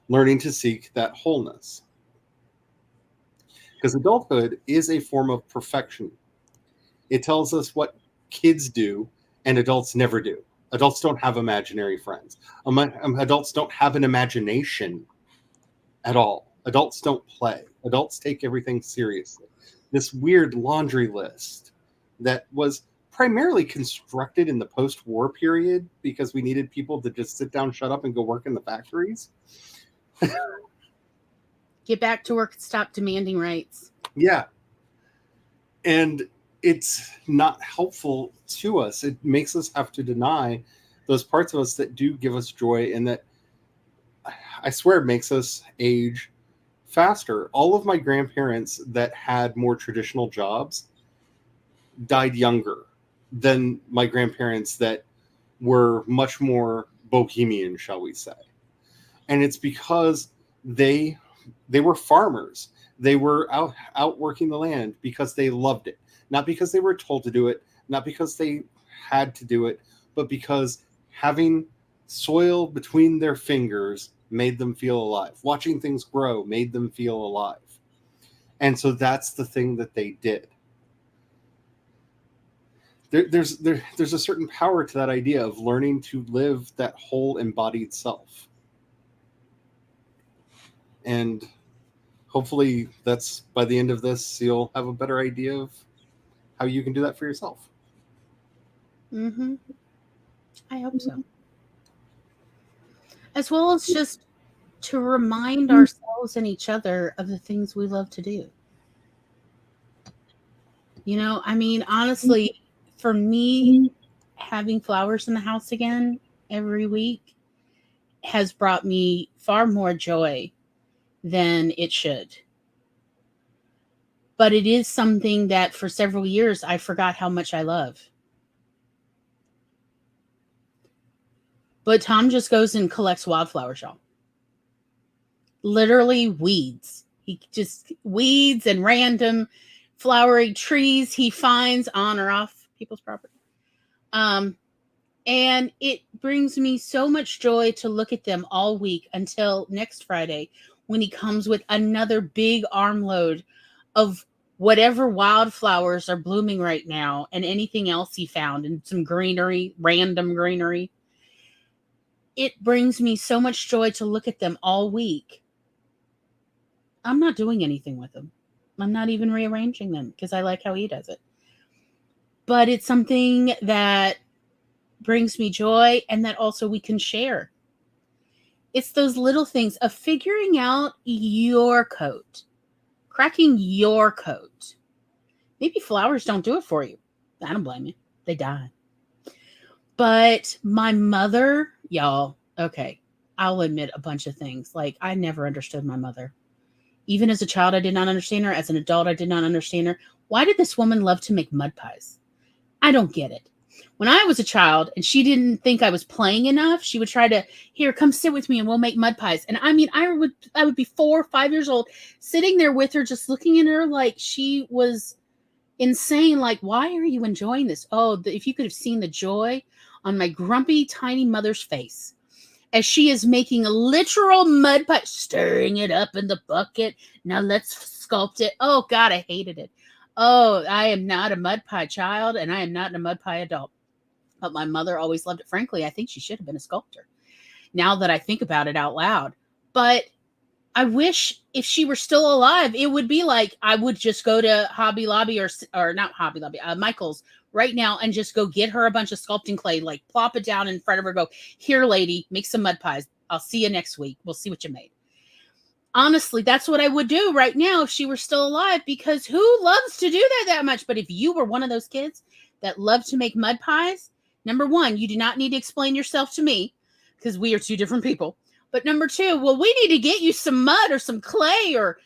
learning to seek that wholeness. Because adulthood is a form of perfection. It tells us what kids do and adults never do. Adults don't have imaginary friends. Adults don't have an imagination at all. Adults don't play. Adults take everything seriously. This weird laundry list that was primarily constructed in the post-war period because we needed people to just sit down, shut up, and go work in the factories. Get back to work and stop demanding rights. Yeah. And it's not helpful to us. It makes us have to deny those parts of us that do give us joy, and that, I swear, makes us age faster. All of my grandparents that had more traditional jobs died younger than my grandparents that were much more bohemian, shall we say. And it's because they were farmers. They were out working the land because they loved it. Not because they were told to do it, not because they had to do it, but because having soil between their fingers made them feel alive. Watching things grow made them feel alive. And so that's the thing that they did. There's a certain power to that idea of learning to live that whole embodied self. And hopefully that's, by the end of this, you'll have a better idea of how you can do that for yourself. Mm-hmm. I hope so. As well as just to remind ourselves and each other of the things we love to do. You know, I mean, honestly, for me, having flowers in the house again every week has brought me far more joy than it should. But it is something that for several years I forgot how much I love. But Tom just goes and collects wildflowers, y'all. Literally weeds. He just weeds and random flowery trees he finds on or off people's property. And it brings me so much joy to look at them all week until next Friday, when he comes with another big armload of whatever wildflowers are blooming right now and anything else he found, and some greenery, random greenery. It brings me so much joy to look at them all week. I'm not doing anything with them. I'm not even rearranging them because I like how he does it. But it's something that brings me joy, and that also we can share. It's those little things of figuring out your coat, cracking your coat. Maybe flowers don't do it for you. I don't blame you. They die. But my mother, y'all, okay, I'll admit a bunch of things. Like, I never understood my mother. Even as a child, I did not understand her. As an adult, I did not understand her. Why did this woman love to make mud pies? I don't get it. When I was a child and she didn't think I was playing enough, she would try to, here, come sit with me and we'll make mud pies. And I mean, I would be 4 or 5 years old sitting there with her, just looking at her like she was insane. Like, why are you enjoying this? Oh, if you could have seen the joy on my grumpy, tiny mother's face as she is making a literal mud pie, stirring it up in the bucket. Now let's sculpt it. Oh God, I hated it. Oh, I am not a mud pie child and I am not a mud pie adult. But my mother always loved it. Frankly, I think she should have been a sculptor now that I think about it out loud. But I wish if she were still alive, it would be like I would just go to Hobby Lobby or not Hobby Lobby, Michael's right now and just go get her a bunch of sculpting clay, like plop it down in front of her, go, here, lady, make some mud pies. I'll see you next week. We'll see what you made. Honestly, that's what I would do right now if she were still alive, because who loves to do that much? But if you were one of those kids that loved to make mud pies, number one, you do not need to explain yourself to me because we are two different people. But number two, well, we need to get you some mud or some clay or,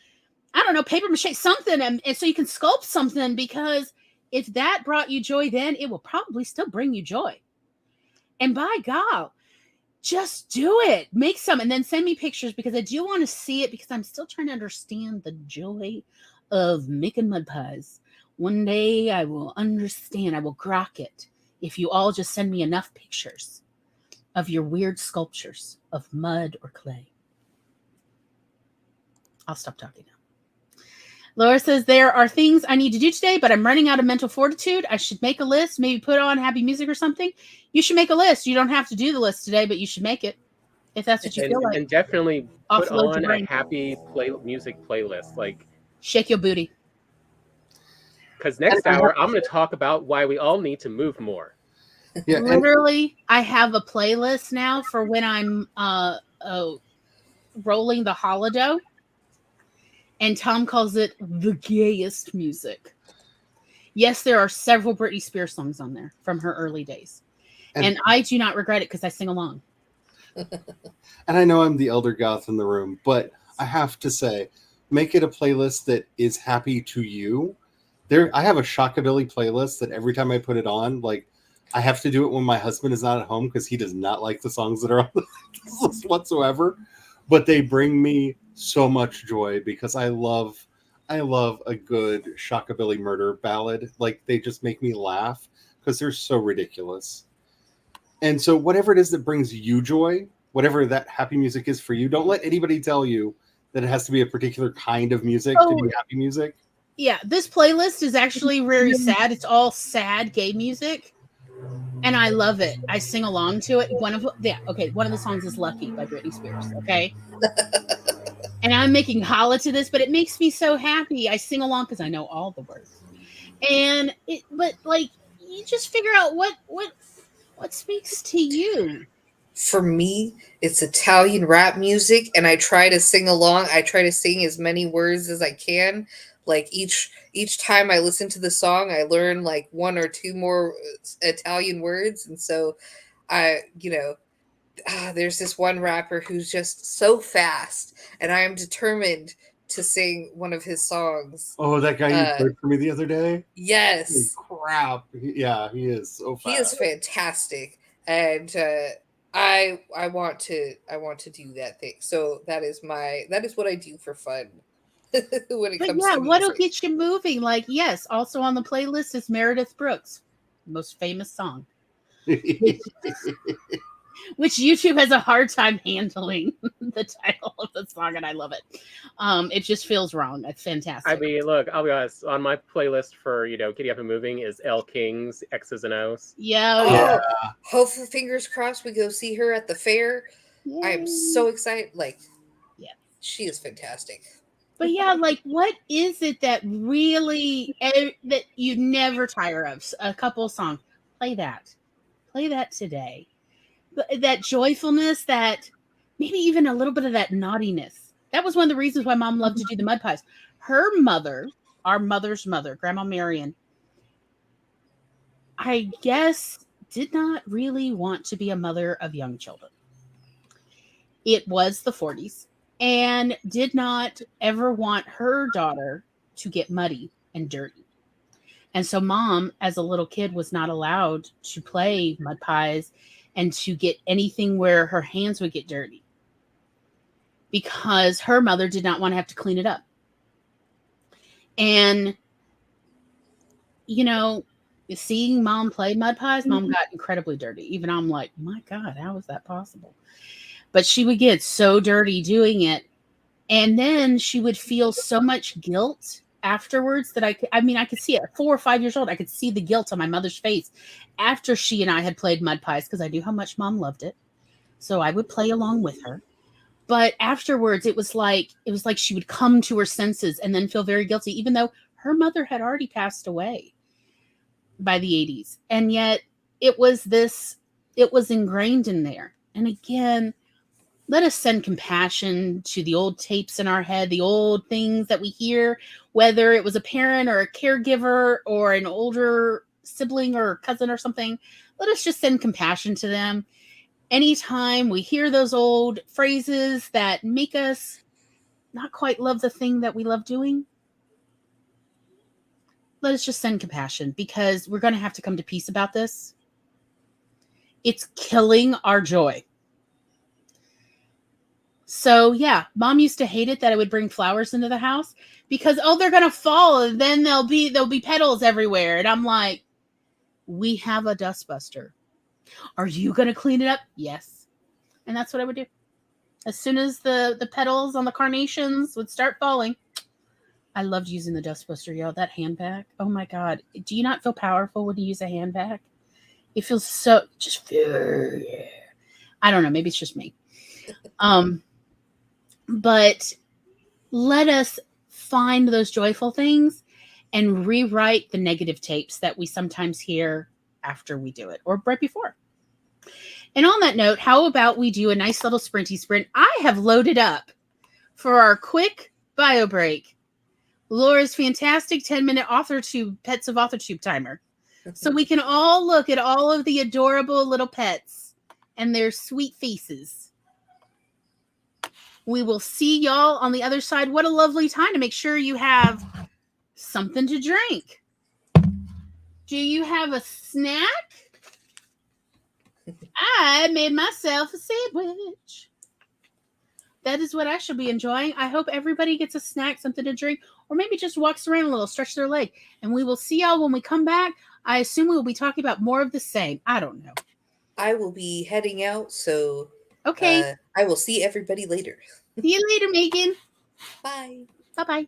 I don't know, paper mache, something, and so you can sculpt something, because if that brought you joy then, it will probably still bring you joy. And by God, just do it. Make some and then send me pictures, because I do want to see it, because I'm still trying to understand the joy of making mud pies. One day I will understand. I will grok it if you all just send me enough pictures of your weird sculptures of mud or clay. I'll stop talking now. Laura says, there are things I need to do today, but I'm running out of mental fortitude. I should make a list, maybe put on happy music or something. You should make a list. You don't have to do the list today, but you should make it if that's what you feel like. And definitely put Offload your on a brain. happy music playlist. Like, shake your booty. Because next hour, I'm going to talk about why we all need to move more. Yeah, literally, I have a playlist now for when I'm rolling the holodow, and Tom calls it the gayest music. Yes, there are several Britney Spears songs on there from her early days, and I do not regret it because I sing along. And I know I'm the elder goth in the room, but I have to say, make it a playlist that is happy to you. I have a Shockabilly playlist that every time I put it on, like, I have to do it when my husband is not at home because he does not like the songs that are on the list whatsoever. But they bring me so much joy because I love a good Shockabilly murder ballad. Like, they just make me laugh because they're so ridiculous. And so whatever it is that brings you joy, whatever that happy music is for you, don't let anybody tell you that it has to be a particular kind of music to be happy music. Yeah, this playlist is actually very sad. It's all sad gay music. And I love it. I sing along to it. One of the songs is Lucky by Britney Spears. Okay. And I'm making holla to this, but it makes me so happy. I sing along because I know all the words. And but like, you just figure out what speaks to you. For me, it's Italian rap music, and I try to sing along. I try to sing as many words as I can. Like, each time I listen to the song, I learn like one or two more Italian words. And so there's this one rapper who's just so fast, and I am determined to sing one of his songs. Oh, that guy you played for me the other day? Yes. Holy crap. Yeah, he is so fast. He is fantastic. And I want to do that thing. So that is what I do for fun. When it comes to what'll get you moving? Like, yes, also on the playlist is Meredith Brooks' most famous song, which YouTube has a hard time handling the title of the song, and I love it. It just feels wrong. It's fantastic. I mean, look, I'll be honest. On my playlist for Getting Up and Moving is Elle King's X's and O's. Yeah. Hopefully, fingers crossed, we go see her at the fair. Yay. I'm so excited. Like, yeah, she is fantastic. But yeah, like, what is it that really that you never tire of? A couple of songs. Play that today. That joyfulness, that maybe even a little bit of that naughtiness. That was one of the reasons why Mom loved to do the mud pies. Her mother, our mother's mother, Grandma Marion, I guess did not really want to be a mother of young children. It was the 40s. And did not ever want her daughter to get muddy and dirty. And so mom, as a little kid, was not allowed to play mud pies and to get anything where her hands would get dirty because her mother did not want to have to clean it up. And, you know, seeing mom play mud pies, mom got incredibly dirty. Even I'm like, my God, how is that possible? But she would get so dirty doing it. And then she would feel so much guilt afterwards that I could see it. 4 or 5 years old, I could see the guilt on my mother's face after she and I had played mud pies because I knew how much mom loved it. So I would play along with her. But afterwards, it was like she would come to her senses and then feel very guilty, even though her mother had already passed away by the 80s. And yet it was ingrained in there. And again, let us send compassion to the old tapes in our head, the old things that we hear, whether it was a parent or a caregiver or an older sibling or cousin or something. Let us just send compassion to them. Anytime we hear those old phrases that make us not quite love the thing that we love doing, let us just send compassion, because we're going to have to come to peace about this. It's killing our joy. So yeah, mom used to hate it that I would bring flowers into the house because, oh, they're going to fall and then there'll be petals everywhere. And I'm like, we have a dustbuster. Are you going to clean it up? Yes. And that's what I would do. As soon as the petals on the carnations would start falling, I loved using the dustbuster, y'all. That hand vac. Oh my God. Do you not feel powerful when you use a hand vac? It feels so I don't know. Maybe it's just me. But let us find those joyful things and rewrite the negative tapes that we sometimes hear after we do it or right before. And on that note, how about we do a nice little sprinty sprint? I have loaded up for our quick bio break Laura's fantastic 10-minute Pets of AuthorTube timer. So we can all look at all of the adorable little pets and their sweet faces. We will see y'all on the other side. What a lovely time to make sure you have something to drink. Do you have a snack? I made myself a sandwich. That is what I should be enjoying. I hope everybody gets a snack, something to drink, or maybe just walks around a little, stretch their leg. And we will see y'all when we come back. I assume we will be talking about more of the same. I don't know. I will be heading out, so okay. I will see everybody later. See you later, Megan. Bye. Bye-bye.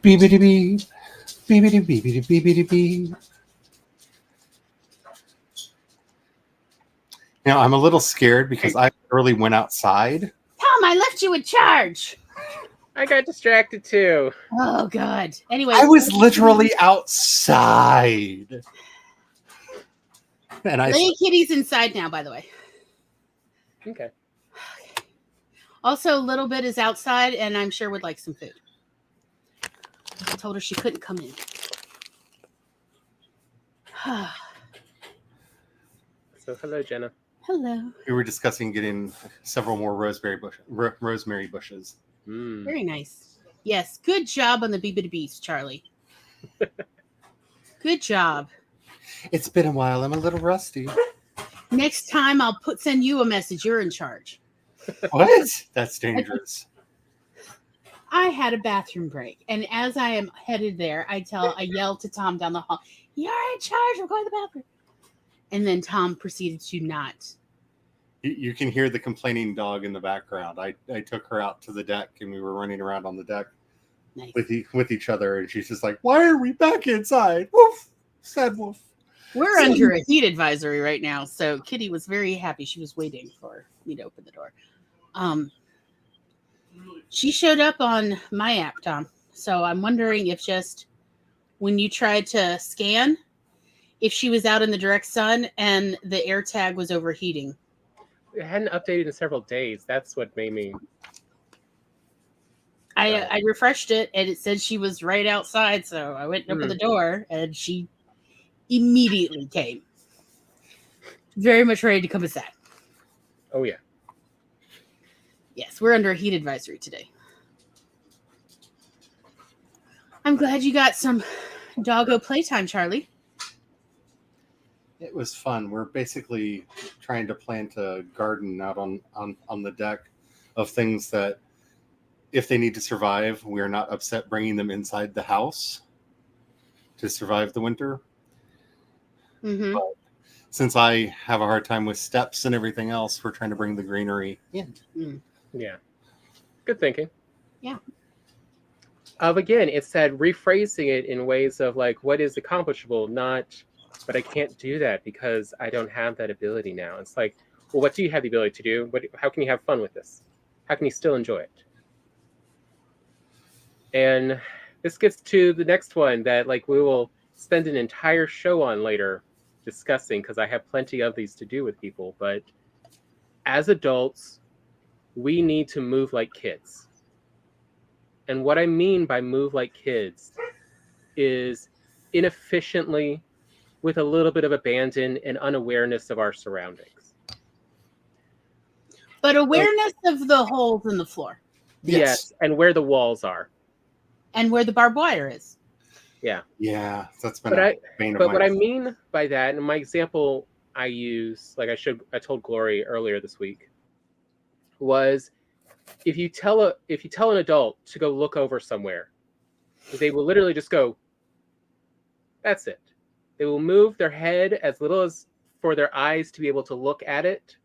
Beepity beep. Beepity beepity beepity beep. Now I'm a little scared because I literally went outside. Tom, I left you in charge. I got distracted too. Oh God. Anyway, I was literally outside. And Lady Kitty's inside now, by the way. Okay. Also, Little Bit is outside, and I'm sure would like some food. I told her she couldn't come in. So hello, Jenna. Hello. we were discussing getting several more rosemary bushes. Very nice. Yes, good job on the Beebity Beast, Charlie. Good job. It's been a while. I'm a little rusty. Next time I'll send you a message. You're in charge. What? That's dangerous. I had a bathroom break, and as I am headed there, I yell to Tom down the hall, "You're in charge. We're going to the bathroom." And then Tom proceeded to not. You can hear the complaining dog in the background. I took her out to the deck, and we were running around on the deck Nice. with each other, and she's just like, "Why are we back inside?" Woof, sad wolf. We're under a heat advisory right now, so Kitty was very happy. She was waiting for me to open the door. She showed up on my app, Tom. So I'm wondering if just when you tried to scan, if she was out in the direct sun and the air tag was overheating. It hadn't updated in several days. That's what made me. I refreshed it and it said she was right outside. So I went and opened the door and she immediately came. Very much ready to come inside. Oh, yeah. Yes, we're under a heat advisory today. I'm glad you got some doggo playtime, Charlie. It was fun. We're basically trying to plant a garden out on the deck of things that, if they need to survive, we're not upset bringing them inside the house to survive the winter. Mm-hmm. But since I have a hard time with steps and everything else, we're trying to bring the greenery in. Yeah. Good thinking. Yeah. Again, it said rephrasing it in ways of like, what is accomplishable, not, but I can't do that because I don't have that ability now. It's like, well, what do you have the ability to do? How can you have fun with this? How can you still enjoy it? And this gets to the next one that like we will spend an entire show on later discussing, because I have plenty of these to do with people. But as adults, we need to move like kids. And what I mean by move like kids is inefficiently, with a little bit of abandon and unawareness of our surroundings. But awareness of the holes in the floor. Yes, and where the walls are. And where the barbed wire is. Yeah. Yeah, that's been But bane of but mine. what I mean by that, and my example I use, like I told Glory earlier this week, was if you tell an adult to go look over somewhere, they will literally just go, that's it. They will move their head as little as for their eyes to be able to look at it.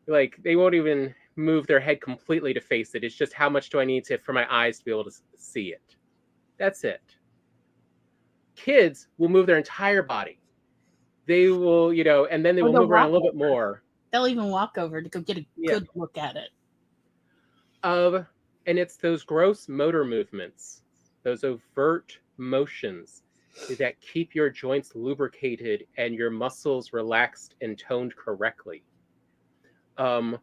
Like they won't even move their head completely to face it. It's just how much do I need for my eyes to be able to see it. That's it. Kids will move their entire body. They will, and then they will move around a little bit more. They'll even walk over to go get a good look at it. And it's those gross motor movements, those overt motions that keep your joints lubricated and your muscles relaxed and toned correctly. And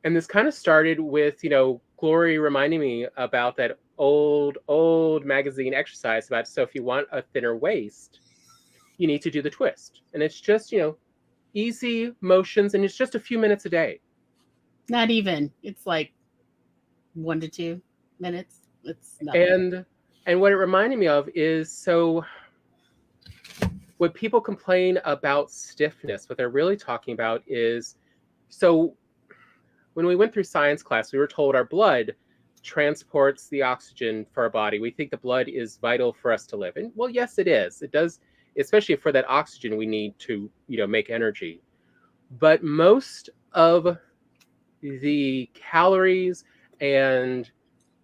this kind of started with, Glory reminding me about that old magazine exercise about, so if you want a thinner waist, you need to do the twist. And it's just, easy motions, and it's just a few minutes a day. Not even. It's like 1 to 2 minutes. It's nothing. And what it reminded me of is, so when people complain about stiffness, what they're really talking about is, so when we went through science class, we were told our blood transports the oxygen for our body. We think the blood is vital for us to live. And well, yes, it is. It does, especially for that oxygen we need to, make energy. But most of the calories and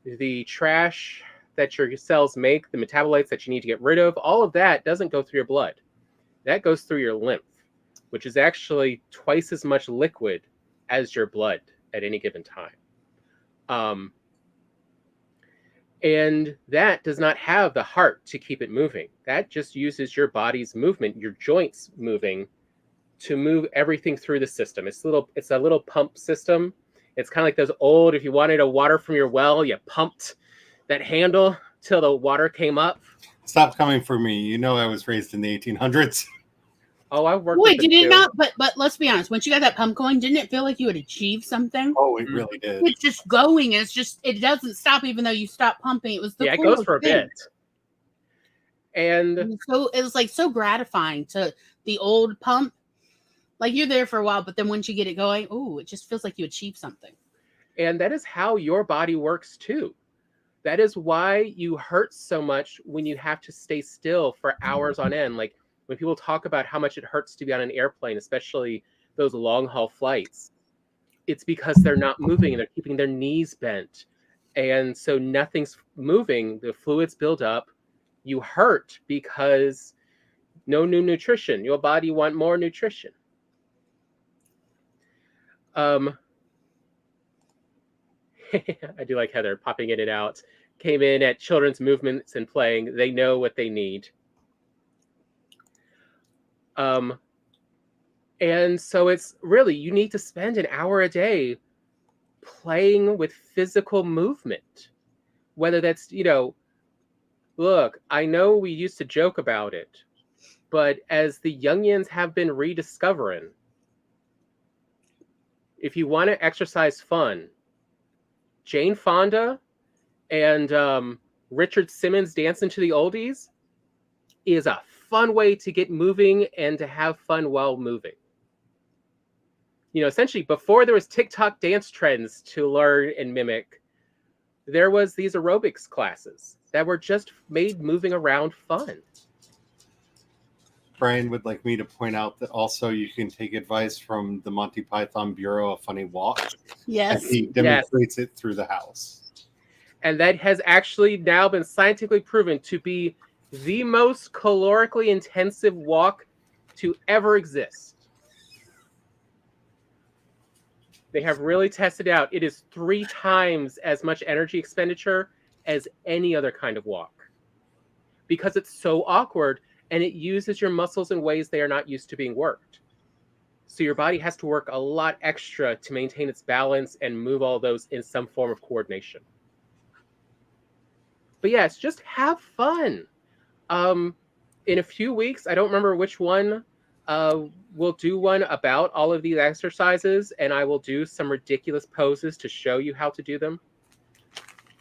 the trash that your cells make, the metabolites that you need to get rid of, all of that doesn't go through your blood. That goes through your lymph, which is actually twice as much liquid as your blood at any given time. And that does not have the heart to keep it moving. That just uses your body's movement, your joints moving, to move everything through the system. It's a little pump system. It's kind of like those old, if you wanted a water from your well, you pumped that handle till the water came up. Stop coming for me. You know I was raised in the 1800s. Oh, I worked Wait, with them did it too. not? But let's be honest. Once you got that pump going, didn't it feel like you had achieved something? Oh, it really did. It's just going, and it doesn't stop even though you stop pumping. It was the It coolest goes for a thing. bit. And It was like so gratifying to the old pump. Like you're there for a while, but then once you get it going, ooh, it just feels like you achieved something. And that is how your body works too. That is why you hurt so much when you have to stay still for hours on end. Like when people talk about how much it hurts to be on an airplane, especially those long haul flights, it's because they're not moving and they're keeping their knees bent. And so nothing's moving. The fluids build up. You hurt because no new nutrition. Your body want more nutrition. I do like Heather popping in and out. Came in at children's movements and playing. They know what they need. And so it's really, you need to spend an hour a day playing with physical movement. Whether that's, look, I know we used to joke about it, but as the youngins have been rediscovering, if you want to exercise fun, Jane Fonda and Richard Simmons dancing to the oldies is a fun way to get moving and to have fun while moving. Essentially, before there was TikTok dance trends to learn and mimic, there was these aerobics classes that were just made moving around fun. Brian would like me to point out that also you can take advice from the Monty Python Bureau of Funny Walk. Yes. And he demonstrates it through the house. And that has actually now been scientifically proven to be the most calorically intensive walk to ever exist. They have really tested out. It is 3 times as much energy expenditure as any other kind of walk because it's so awkward and it uses your muscles in ways they are not used to being worked. So your body has to work a lot extra to maintain its balance and move all those in some form of coordination. But yes, just have fun. In a few weeks, I don't remember which one, we'll do one about all of these exercises, and I will do some ridiculous poses to show you how to do them.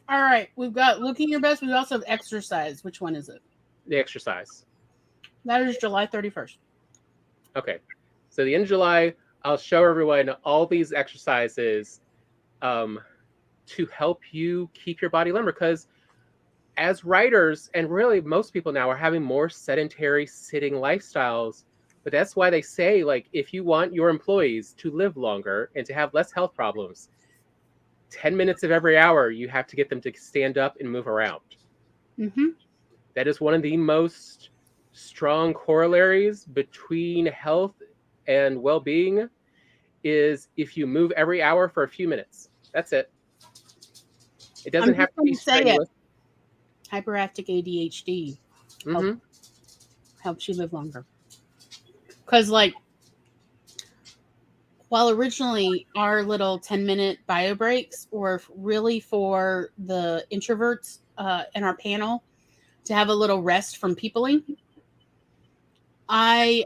All right, we've got looking your best. We also have exercise. Which one is it? The exercise. That is July 31st. Okay. So the end of July, I'll show everyone all these exercises to help you keep your body limber. Because as writers, and really most people now are having more sedentary sitting lifestyles. But that's why they say, like, if you want your employees to live longer and to have less health problems, 10 minutes of every hour, you have to get them to stand up and move around. Mm-hmm. That is one of the most strong corollaries between health and well-being is if you move every hour for a few minutes. That's it. It doesn't have to be strenuous. Hyperactive ADHD helps you live longer. Because, while originally our little 10-minute bio breaks were really for the introverts in our panel to have a little rest from peopling, I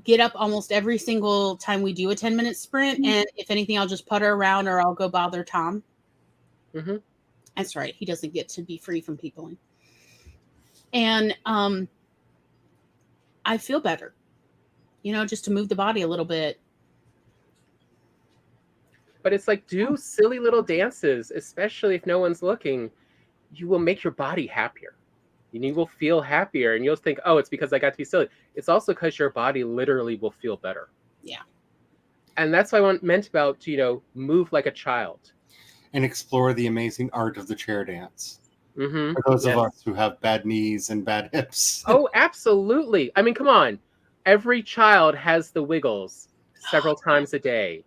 get up almost every single time we do a 10-minute sprint. And if anything, I'll just putter around or I'll go bother Tom. Mm-hmm. That's right. He doesn't get to be free from peopling. And I feel better, just to move the body a little bit. But it's like, do silly little dances, especially if no one's looking. You will make your body happier. And you will feel happier. And you'll think, oh, it's because I got to be silly. It's also because your body literally will feel better. Yeah. And that's what I meant about, move like a child. And explore the amazing art of the chair dance. Mm-hmm. For those Yes. of us who have bad knees and bad hips. Oh, absolutely. I mean, come on. Every child has the wiggles several times a day.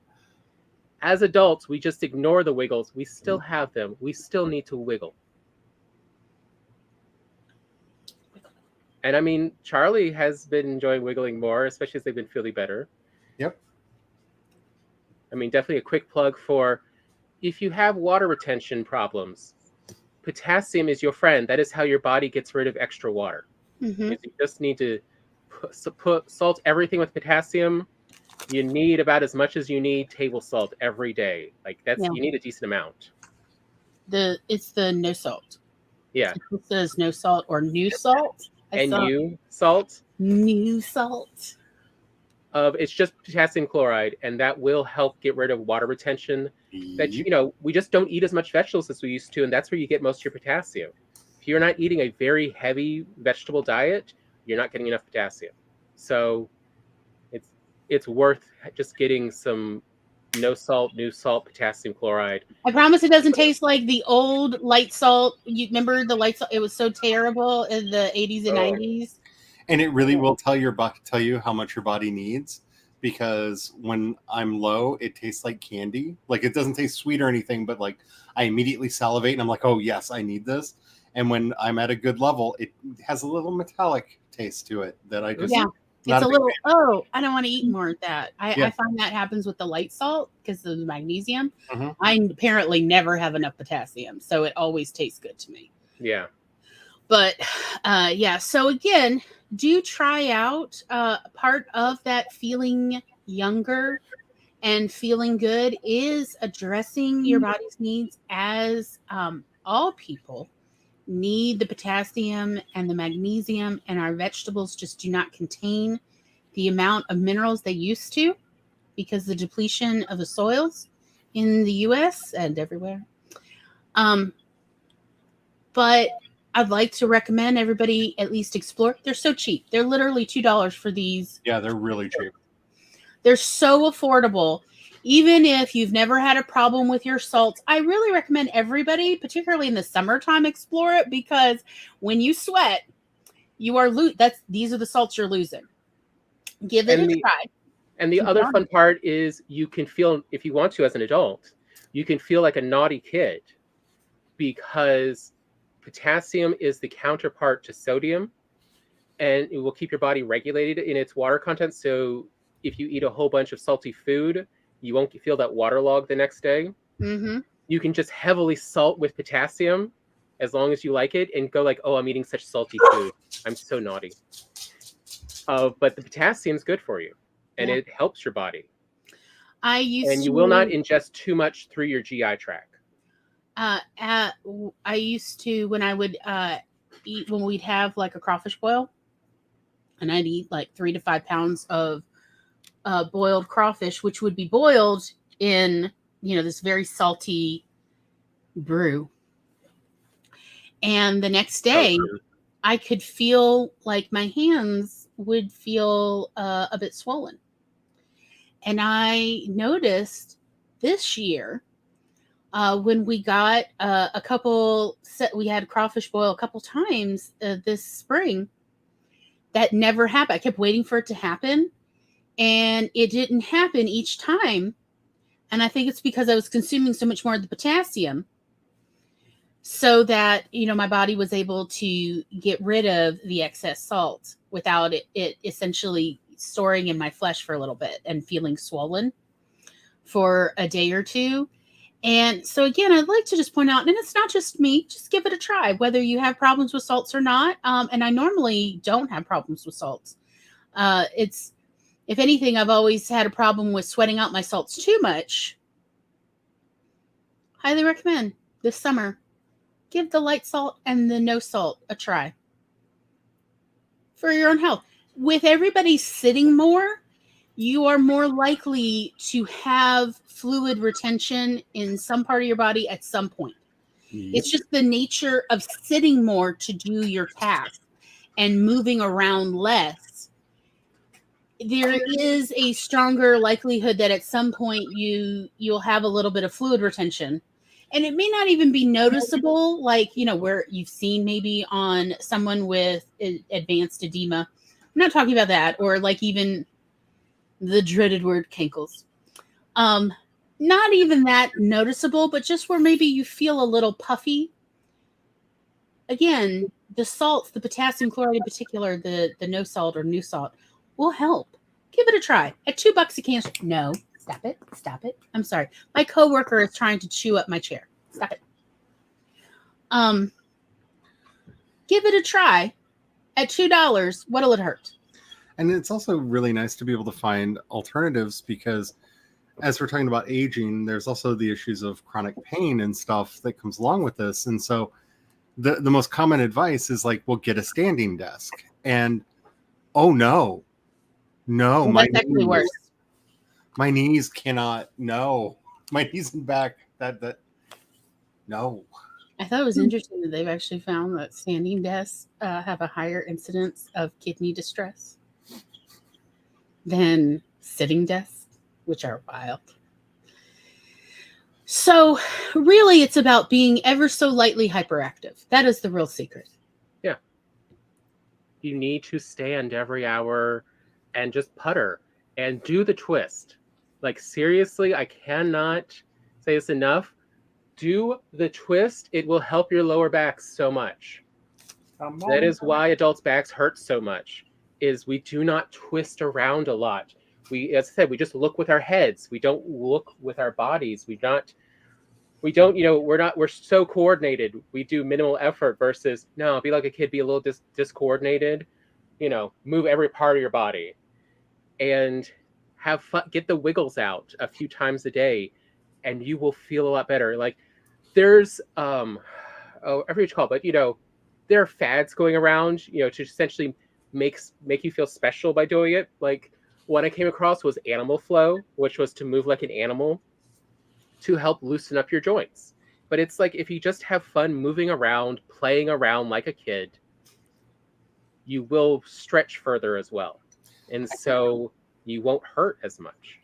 As adults, we just ignore the wiggles. We still have them. We still need to wiggle. And I mean, Charlie has been enjoying wiggling more, especially as they've been feeling better. Yep. I mean, definitely a quick plug for if you have water retention problems, potassium is your friend. That is how your body gets rid of extra water. Mm-hmm. You just need to put salt everything with potassium. You need about as much as you need table salt every day. Like you need a decent amount. It's the no salt. Yeah. It says no salt or new salt. New salt. New salt. It's just potassium chloride, and that will help get rid of water retention. That we just don't eat as much vegetables as we used to, and that's where you get most of your potassium. If you're not eating a very heavy vegetable diet, you're not getting enough potassium. So it's worth just getting some no salt, new salt, potassium chloride. I promise it doesn't taste like the old light salt. You remember the light salt? It was so terrible in the 80s and 90s. And it really will tell you how much your body needs, because when I'm low, it tastes like candy. Like, it doesn't taste sweet or anything, but like I immediately salivate and I'm like, oh yes, I need this. And when I'm at a good level, it has a little metallic taste to it that I just it's a little I don't want to eat more of that. I find that happens with the light salt because of the magnesium. Mm-hmm. I apparently never have enough potassium, so it always tastes good to me. Yeah. But so again, do try out part of that feeling younger and feeling good is addressing your body's needs, as all people need the potassium and the magnesium, and our vegetables just do not contain the amount of minerals they used to because of the depletion of the soils in the US and everywhere. But I'd like to recommend everybody at least explore. They're so cheap. They're literally $2 for these. Yeah, they're really cheap. They're so affordable. Even if you've never had a problem with your salts, I really recommend everybody, particularly in the summertime, explore it, because when you sweat, you are these are the salts you're losing. Give it a try. And the other fun part is you can feel, if you want to as an adult, you can feel like a naughty kid, because potassium is the counterpart to sodium, and it will keep your body regulated in its water content. So if you eat a whole bunch of salty food, you won't feel that waterlog the next day. Mm-hmm. You can just heavily salt with potassium as long as you like it and go like, oh, I'm eating such salty food. I'm so naughty. But the potassium's good for you, and it helps your body. You will not ingest too much through your GI tract. I used to, when I would eat, when we'd have like a crawfish boil, and I'd eat like 3 to 5 pounds of boiled crawfish, which would be boiled in, this very salty brew. And the next day, I could feel like my hands would feel a bit swollen. And I noticed this year, when we got we had crawfish boil a couple times this spring, that never happened. I kept waiting for it to happen, and it didn't happen each time. And I think it's because I was consuming so much more of the potassium, so that, my body was able to get rid of the excess salt without it essentially storing in my flesh for a little bit and feeling swollen for a day or two. And so again, I'd like to just point out, and it's not just me, just give it a try, whether you have problems with salts or not. And I normally don't have problems with salts. If anything, I've always had a problem with sweating out my salts too much. Highly recommend this summer. Give the light salt and the no salt a try for your own health. With everybody sitting more, you are more likely to have fluid retention in some part of your body at some point. Yep. It's just the nature of sitting more to do your task and moving around less. There is a stronger likelihood that at some point you'll have a little bit of fluid retention. And it may not even be noticeable, like, where you've seen maybe on someone with advanced edema. I'm not talking about that, or like even the dreaded word cankles. Not even that noticeable, but just where maybe you feel a little puffy. Again, the salts, the potassium chloride in particular, the no salt or new salt, will help. Give it a try. At $2 a can. No, stop it. Stop it. I'm sorry. My coworker is trying to chew up my chair. Stop it. Give it a try. At $2, what'll it hurt? And it's also really nice to be able to find alternatives, because as we're talking about aging, there's also the issues of chronic pain and stuff that comes along with this. And so the most common advice is like, well, get a standing desk. And oh no, Well, my that's actually worse. My knees cannot. No, my knees and back. That no. I thought it was interesting that they've actually found that standing desks have a higher incidence of kidney distress than sitting desks, which are wild. So really, it's about being ever so lightly hyperactive. That is the real secret. Yeah. You need to stand every hour and just putter and do the twist. Like, seriously, I cannot say this enough. Do the twist. It will help your lower back so much. That is why adults' backs hurt so much, is we do not twist around a lot. We, as I said, we just look with our heads. We don't look with our bodies. We don't, we're so coordinated. We do minimal effort versus, no, be like a kid, be a little discoordinated, move every part of your body and have fun, get the wiggles out a few times a day, and you will feel a lot better. Like, there's, I forget what you call it, but, there are fads going around, to essentially make you feel special by doing it. Like, one I came across was animal flow, which was to move like an animal to help loosen up your joints. But it's like, if you just have fun moving around, playing around like a kid, you will stretch further as well. And so you won't hurt as much.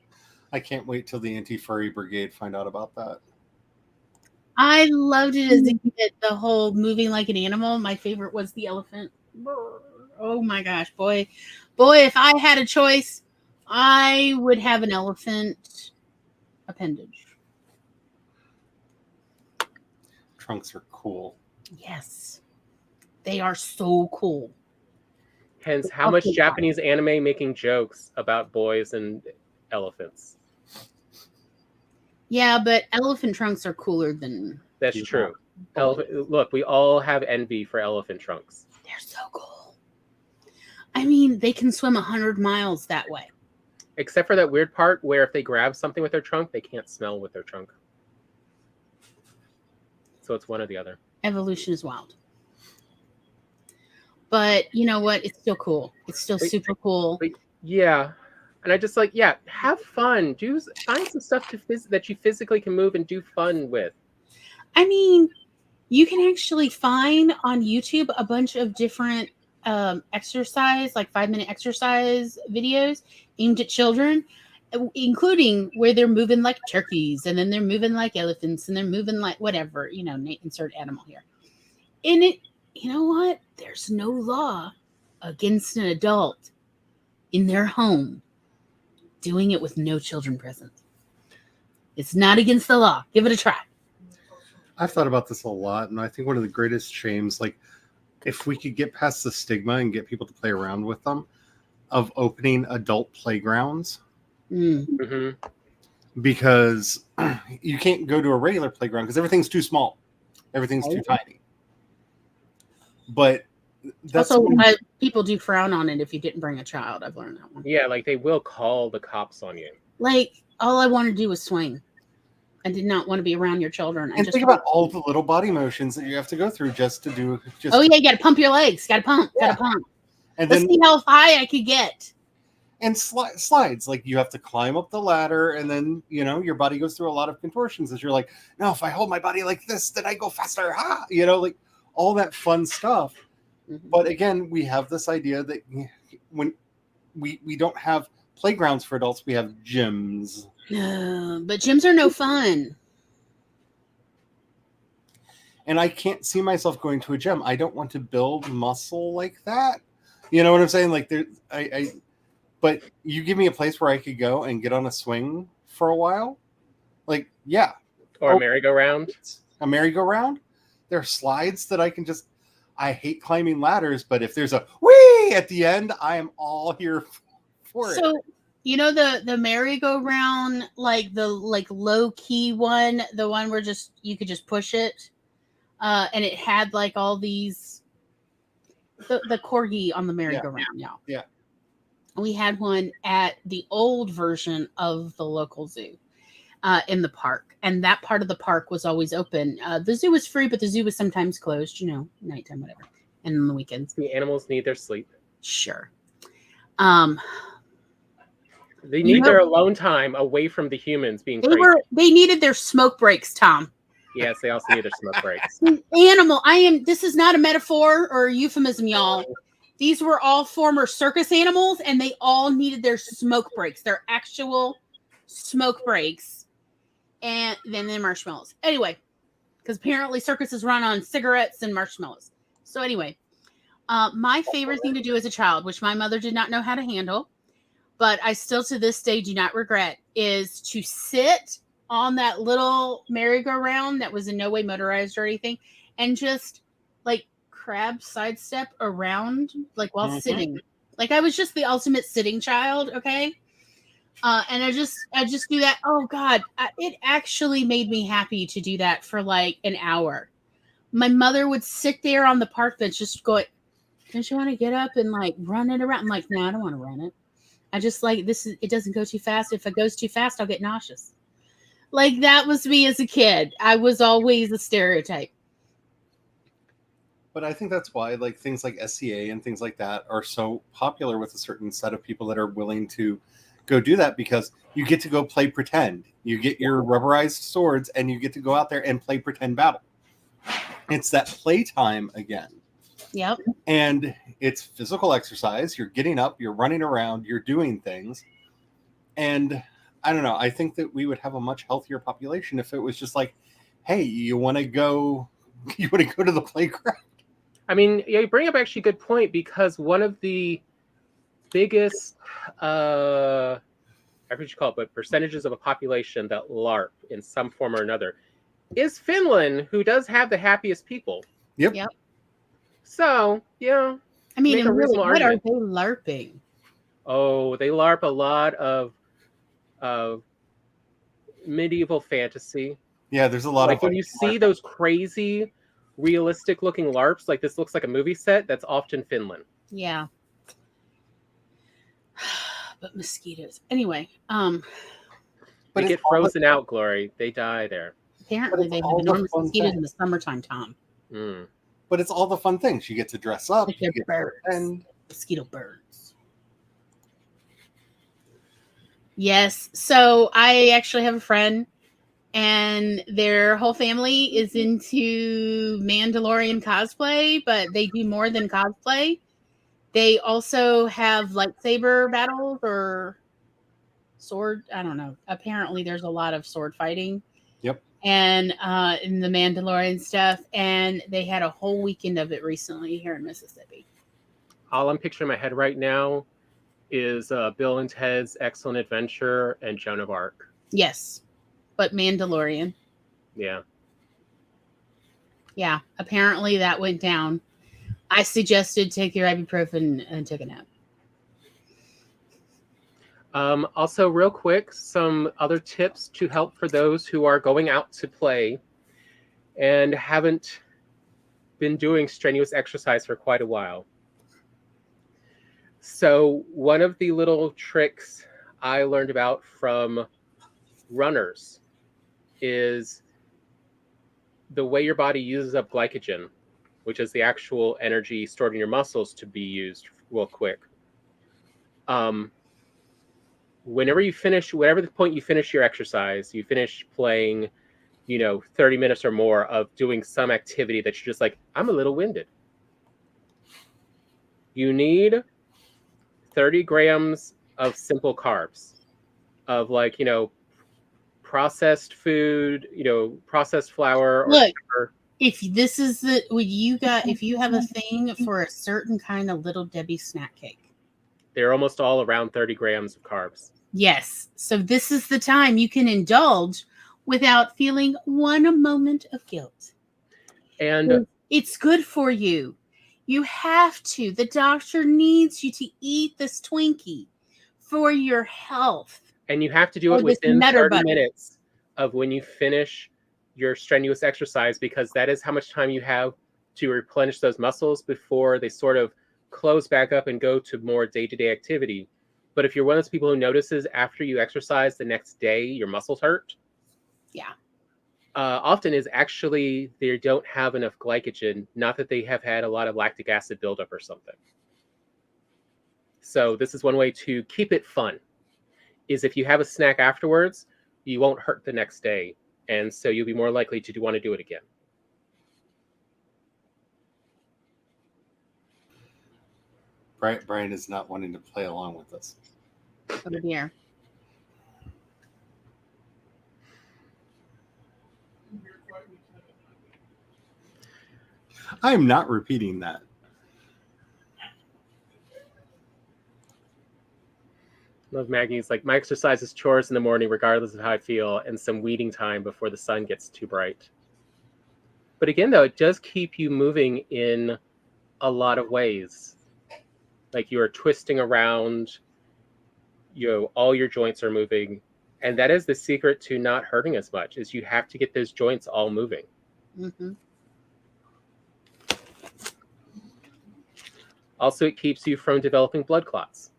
I can't wait till the anti-furry brigade find out about that. I loved it as a kid, the whole moving like an animal. My favorite was the elephant. Oh my gosh, boy, if I had a choice, I would have an elephant appendage. Trunks are cool. Yes, they are so cool. Hence, how much Japanese anime making jokes about boys and elephants. Yeah, but elephant trunks are cooler than... That's true. Look, we all have envy for elephant trunks. They're so cool. I mean, they can swim 100 miles that way. Except for that weird part where if they grab something with their trunk, they can't smell with their trunk. So it's one or the other. Evolution is wild. But you know what? It's still cool. It's still super cool. Yeah. And I just have fun. Find some stuff that you physically can move and do fun with. I mean, you can actually find on YouTube a bunch of different exercise, like 5-minute exercise videos aimed at children, including where they're moving like turkeys, and then they're moving like elephants, and they're moving like whatever, insert animal here. And you know what? There's no law against an adult in their home doing it with no children present. It's not against the law. Give it a try. I've thought about this a lot, and I think one of the greatest shames, like, if we could get past the stigma and get people to play around with them, of opening adult playgrounds. Mm-hmm. Because you can't go to a regular playground because everything's too small. Everything's too tiny. But that's also, people do frown on it if you didn't bring a child. I've learned that one. Yeah, like they will call the cops on you. Like, all I wanted to do was swing. I did not want to be around your children. And think about all the little body motions that you have to go through just to do. You got to pump your legs. Got to pump. Yeah. Got to pump. And Let's see how high I could get. And slides, like you have to climb up the ladder, and then your body goes through a lot of contortions as you're like, no, if I hold my body like this, then I go faster. Like all that fun stuff. Mm-hmm. But again, we have this idea that when we don't have playgrounds for adults, we have gyms. No, but gyms are no fun. And I can't see myself going to a gym. I don't want to build muscle like that. You know what I'm saying? Like but you give me a place where I could go and get on a swing for a while. Like, yeah. Or a merry-go-round. A merry-go-round. There are slides that I can just, I hate climbing ladders, but if there's a whee at the end, I am all here for it. So, you know, the merry-go-round, like the low key one, the one where just you could just push it, and it had like all these the corgi on the merry-go-round. Yeah. We had one at the old version of the local zoo in the park, and that part of the park was always open. The zoo was free, but the zoo was sometimes closed. You know, nighttime, whatever, and on the weekends. The animals need their sleep. Sure. They need their alone time away from the humans being crazy. They needed their smoke breaks, Tom. Yes, they also need their smoke breaks. This is not a metaphor or a euphemism, y'all. These were all former circus animals, and they all needed their smoke breaks, their actual smoke breaks, and then the marshmallows. Anyway, because apparently circuses run on cigarettes and marshmallows. So anyway, my favorite thing to do as a child, which my mother did not know how to handle, but I still to this day do not regret, is to sit on that little merry-go-round that was in no way motorized or anything, and just like crab sidestep around like while sitting. Like I was just the ultimate sitting child, okay? And I just do that. Oh God, it actually made me happy to do that for like an hour. My mother would sit there on the park bench just going, don't you want to get up and like run it around? I'm like, no, I don't want to run it. I just like it doesn't go too fast. If it goes too fast, I'll get nauseous. Like that was me as a kid. I was always a stereotype. But I think that's why like things like SCA and things like that are so popular with a certain set of people that are willing to go do that, because you get to go play pretend. You get your rubberized swords and you get to go out there and play pretend battle. It's that playtime again. Yep. And it's physical exercise. You're getting up, you're running around, you're doing things. And I don't know, I think that we would have a much healthier population if it was just like, hey, you want to go to the playground? I mean, yeah, you bring up actually a good point, because one of the biggest, I forget what you call it, but percentages of a population that LARP in some form or another is Finland, who does have the happiest people. Yep. So, yeah. I mean, really, what are they LARPing? Oh, they LARP a lot of medieval fantasy. Yeah, there's a lot like of when you see those crazy realistic looking LARPs, like this looks like a movie set, that's often Finland. Yeah. But mosquitoes. Anyway, they get frozen out, Glory. They die there. Apparently they have enormous mosquitoes in the summertime, Tom. But it's all the fun things. You get to dress up. Like you get birds. And mosquito birds. Yes. So I actually have a friend, and their whole family is into Mandalorian cosplay, but they do more than cosplay. They also have lightsaber battles or sword. I don't know. Apparently there's a lot of sword fighting. Yep. And in the Mandalorian stuff. And they had a whole weekend of it recently here in Mississippi. All I'm picturing in my head right now is Bill and Ted's Excellent Adventure and Joan of Arc. Yes. But Mandalorian. Yeah. Yeah. Apparently that went down. I suggested take your ibuprofen and took a nap. Also, real quick, some other tips to help for those who are going out to play and haven't been doing strenuous exercise for quite a while. So one of the little tricks I learned about from runners is the way your body uses up glycogen, which is the actual energy stored in your muscles to be used real quick. Whenever you finish, whatever the point you finish your exercise, you finish playing, 30 minutes or more of doing some activity that you're just like, I'm a little winded. You need 30 grams of simple carbs, of processed food, processed flour or sugar. If this is the what you got, if you have a thing for a certain kind of Little Debbie snack cake, They're almost all around 30 grams of carbs. yes. So this is the time you can indulge without feeling one moment of guilt. And It's good for you. You have to. The doctor needs you to eat this Twinkie for your health. and you have to do Or it this within Nutter 30 Butter. minutes of when you finish your strenuous exercise, because that is how much time you have to replenish those muscles before they sort of close back up and go to more day-to-day activity. But if you're one of those people who notices after you exercise the next day your muscles hurt, Yeah. often is actually they don't have enough glycogen, not that they have had a lot of lactic acid buildup or something. So this is one way to keep it fun, is if you have a snack afterwards, you won't hurt the next day. And so you'll be more likely to want to do it again. Brian is not wanting to play along with us. Oh dear. I am not repeating that. Love Maggie's like, my exercise is chores in the morning, regardless of how I feel, and some weeding time before the sun gets too bright. But again, though, it does keep you moving in a lot of ways. Like you are twisting around, all your joints are moving. And that is the secret to not hurting as much, is you have to get those joints all moving. Mm-hmm. Also, it keeps you from developing blood clots.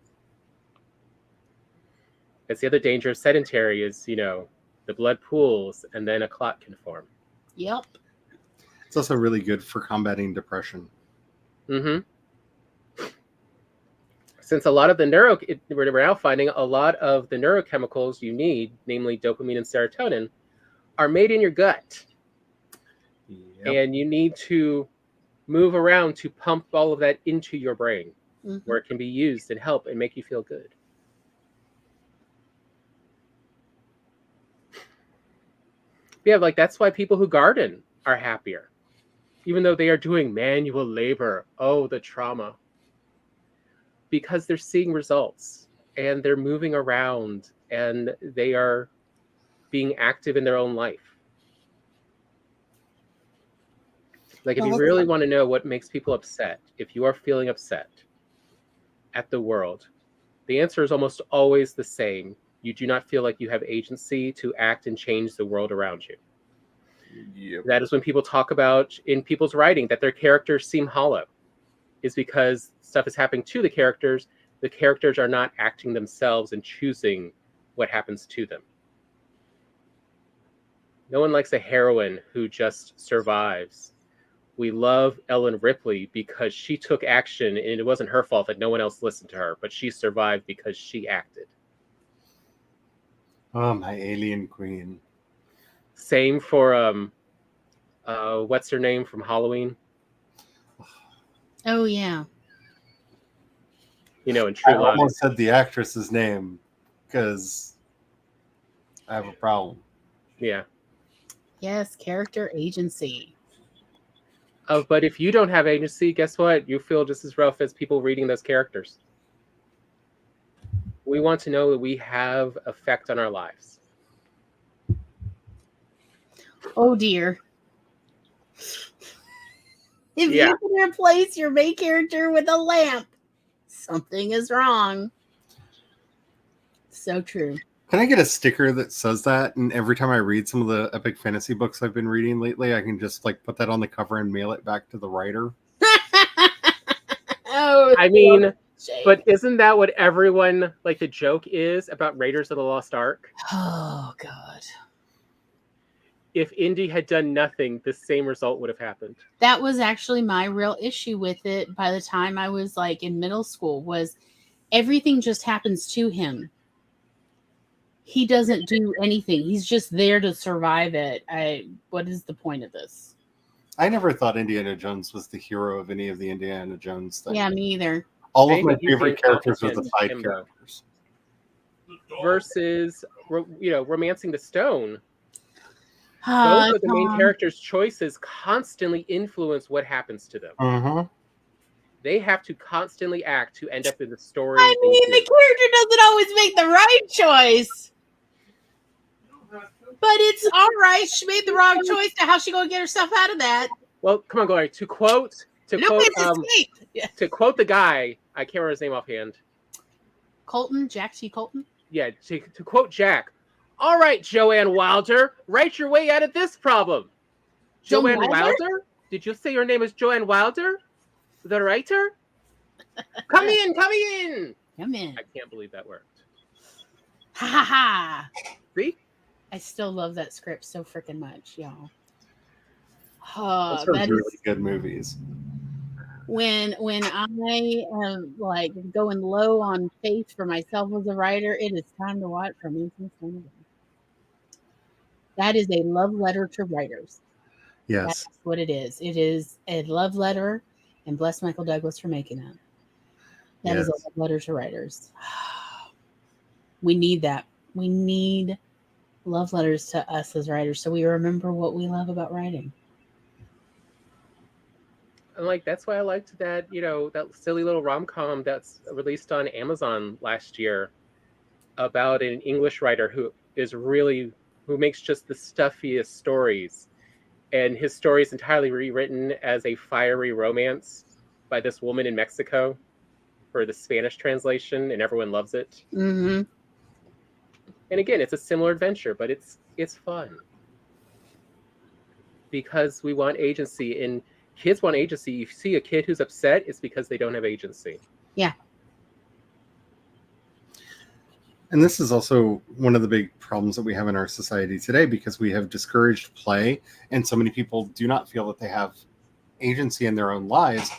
That's the other danger of sedentary is, the blood pools and then a clot can form. Yep. It's also really good for combating depression. Mm-hmm. Since a lot of we're now finding a lot of the neurochemicals you need, namely dopamine and serotonin, are made in your gut. Yep. And you need to move around to pump all of that into your brain, where it can be used and help and make you feel good. Yeah, like that's why people who garden are happier, even though they are doing manual labor. Oh, the trauma. Because they're seeing results and they're moving around and they are being active in their own life. Like if you really want to know what makes people upset, if you are feeling upset at the world, the answer is almost always the same. You do not feel like you have agency to act and change the world around you. Yep. That is when people talk about in people's writing that their characters seem hollow, is because stuff is happening to the characters. The characters are not acting themselves and choosing what happens to them. No one likes a heroine who just survives. We love Ellen Ripley because she took action and it wasn't her fault that no one else listened to her, but she survived because she acted. Oh, my alien queen. Same for what's her name from Halloween? Oh yeah. In True I Lies. almost said the actress's name because I have a problem. Yeah. Yes, character agency. But if you don't have agency, guess what? You feel just as rough as people reading those characters. We want to know that we have effect on our lives. Oh dear. If Yeah. you can replace your main character with a lamp, something is wrong. So true. Can I get a sticker that says that? And every time I read some of the epic fantasy books I've been reading lately, I can just put that on the cover and mail it back to the writer. Oh, I mean, shame. but isn't that what everyone, the joke is about Raiders of the Lost Ark? Oh God. If Indy had done nothing, the same result would have happened. That was actually my real issue with it by the time I was in middle school, was everything just happens to him. He doesn't do anything. He's just there to survive it. What is the point of this? I never thought Indiana Jones was the hero of any of the Indiana Jones things. Yeah, me either. All of my favorite characters were the side characters. Versus, Romancing the Stone. Both of the main Tom. characters' choices constantly influence what happens to them. Uh-huh. They have to constantly act to end up in the story. I mean, the character doesn't always make the right choice. But it's all right. She made the wrong choice. Now how's she gonna get herself out of that? Well, come on, Glory. To quote Lupus escaped. Yeah. to quote the guy, I can't remember his name offhand. Colton, Jack C. Colton. Yeah, to quote Jack. All right, Joanne Wilder, write your way out of this problem. Joanne Wilder? Did you say your name is Joanne Wilder? The writer? Come in, come in. Come in. I can't believe that worked. Ha ha ha. See? I still love that script so freaking much, y'all. Those are really good movies. When I am like going low on faith for myself as a writer, it is time to watch From Infinite Away. That is a love letter to writers. Yes. That's what it is. It is a love letter, and bless Michael Douglas for making it. That is a love letter to writers. We need that. We need love letters to us as writers so we remember what we love about writing. And like that's why I liked that, that silly little rom-com that's released on Amazon last year about an English writer who makes just the stuffiest stories. And his story is entirely rewritten as a fiery romance by this woman in Mexico for the Spanish translation, and everyone loves it. Mm-hmm. And again, it's a similar adventure, but it's fun. Because we want agency, and kids want agency. You see a kid who's upset, it's because they don't have agency. Yeah. And this is also one of the big problems that we have in our society today, because we have discouraged play, and so many people do not feel that they have agency in their own lives.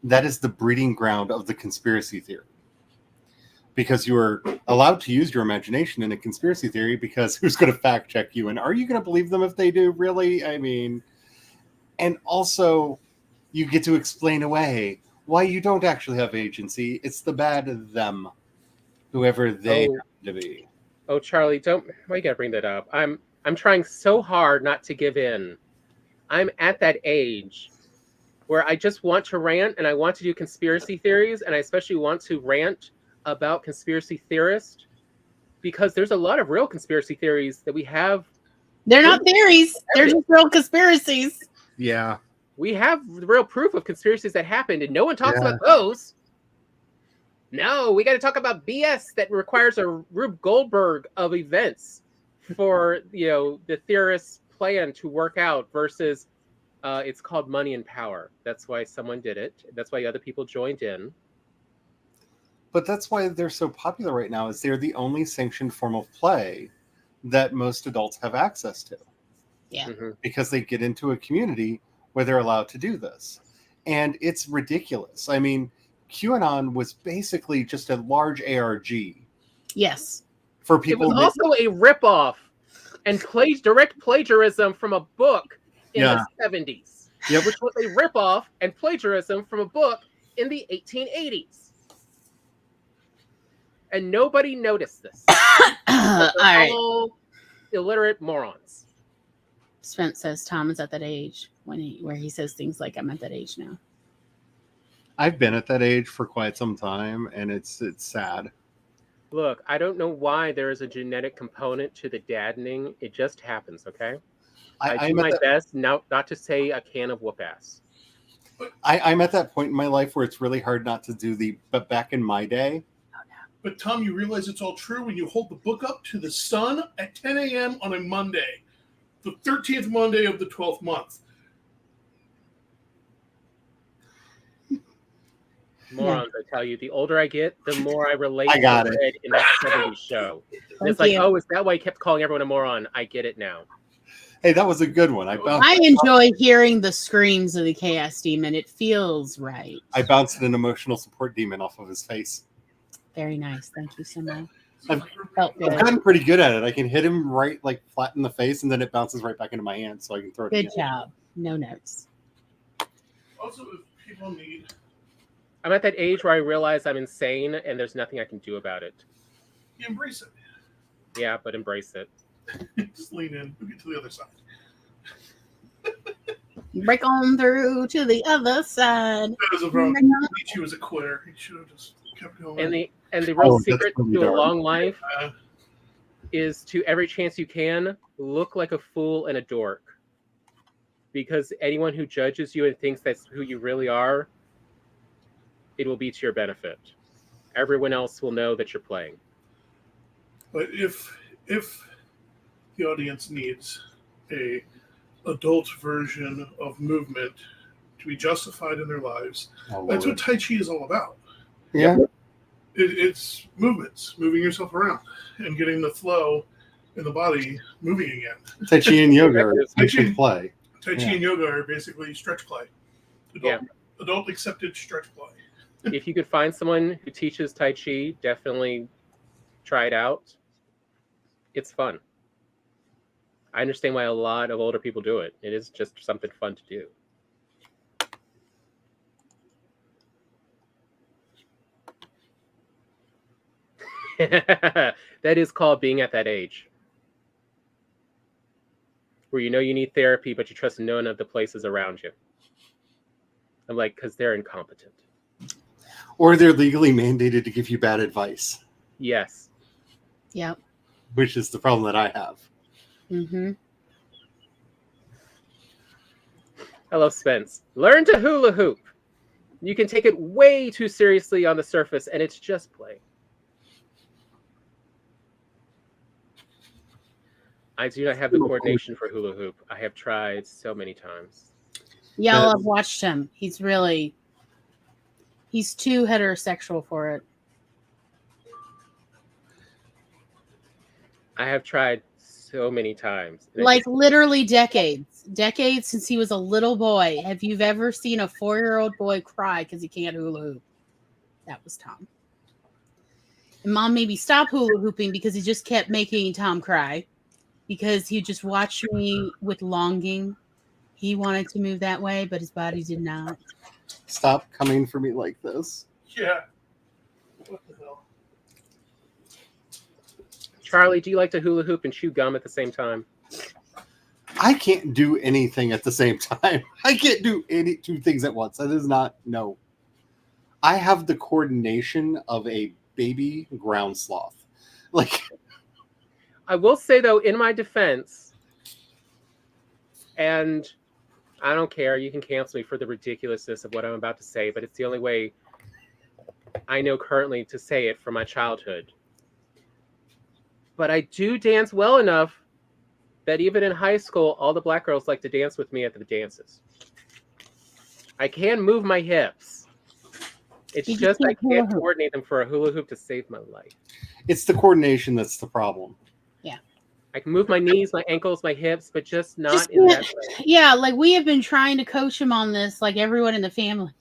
That is the breeding ground of the conspiracy theory. Because you are allowed to use your imagination in a conspiracy theory, because who's going to fact check you? And are you going to believe them if they do? Really? I mean, and also you get to explain away why you don't actually have agency. It's the bad them, whoever they happen to be. Oh, Charlie, why you gotta bring that up? I'm trying so hard not to give in. I'm at that age where I just want to rant, and I want to do conspiracy theories, and I especially want to rant about conspiracy theorists, because there's a lot of real conspiracy theories that we have. They're not theories. They're just real conspiracies. Yeah. We have real proof of conspiracies that happened, and no one talks about those. No, we got to talk about BS that requires a Rube Goldberg of events for, the theorist's plan to work out versus it's called money and power. That's why someone did it. That's why other people joined in. But that's why they're so popular right now, is they're the only sanctioned form of play that most adults have access to. Yeah. Mm-hmm. Because they get into a community where they're allowed to do this. And it's ridiculous. I mean, QAnon was basically just a large ARG. Yes. For people. It was also a ripoff and direct plagiarism from a book in the 70s. Yep. Which was a ripoff and plagiarism from a book in the 1880s. And nobody noticed this. All right. All illiterate morons. Spence says Tom is at that age where he says things like, I'm at that age now. I've been at that age for quite some time, and it's sad. Look, I don't know why there is a genetic component to the daddening. It just happens, okay? I do my best not to say a can of whoop ass. I'm at that point in my life where it's really hard not to but back in my day. But Tom, you realize it's all true when you hold the book up to the sun at 10 a.m. on a Monday, the 13th Monday of the 12th month. Morons, I tell you, the older I get, the more I relate I got to it. Red in that 70s show. It's like, oh, is that why he kept calling everyone a moron? I get it now. Hey, that was a good one. I enjoy hearing the screams of the Chaos Demon. It feels right. I bounced an emotional support demon off of his face. Very nice. Thank you so much. I've good. gotten pretty good at it. I can hit him right, flat in the face, and then it bounces right back into my hand, so I can throw it. Good job. No notes. Also, if people need... I'm at that age where I realize I'm insane, and there's nothing I can do about it. You embrace it. Yeah, but embrace it. Just lean in. We'll get to the other side. Break on through to the other side. That was a problem. Nietzsche was a quitter. He should have just kept going. And the real Oh, that's secret really to a dark. long life Uh, is to every chance you can look like a fool and a dork. Because anyone who judges you and thinks that's who you really are, it will be to your benefit. Everyone else will know that you're playing. but if the audience needs a adult version of movement to be justified in their lives, Oh, that's Lord. what Tai Chi is all about. Yeah. It's movements, moving yourself around and getting the flow in the body moving again. Tai Chi and yoga are Tai Chi. actually play. Tai Chi Yeah. and yoga are basically stretch play. Adult accepted stretch play. If you could find someone who teaches Tai Chi, definitely try it out. It's fun. I understand why a lot of older people do it. It is just something fun to do. That is called being at that age. Where you know you need therapy, but you trust none of the places around you. I'm like, because they're incompetent. Or they're legally mandated to give you bad advice, Yes. Yep. which is the problem that I have. Mm-hmm. Hello, Spence. Learn to hula hoop. You can take it way too seriously on the surface, and it's just play. I do not have the coordination for hula hoop. I have tried so many times. Y'all have watched him. He's too heterosexual for it. I have tried so many times. Like literally decades since he was a little boy. Have you ever seen a 4-year-old boy cry because he can't hula hoop? That was Tom. And Mom made me stop hula hooping because he just kept making Tom cry because he just watched me with longing. He wanted to move that way, but his body did not. Stop coming for me like this. Yeah. What the hell? Charlie, do you like to hula hoop and chew gum at the same time? I can't do anything at the same time. I can't do any two things at once. That is not, no. I have the coordination of a baby ground sloth. Like, I will say, though, in my defense, and I don't care, you can cancel me for the ridiculousness of what I'm about to say, but it's the only way I know currently to say it from my childhood. But I do dance well enough that even in high school, all the black girls like to dance with me at the dances. I can move my hips. It's just I can't coordinate them for a hula hoop to save my life. it's the coordination that's the problem. Yeah. I can move my knees, my ankles, my hips, but just not in that way. Yeah, like we have been trying to coach him on this, like everyone in the family,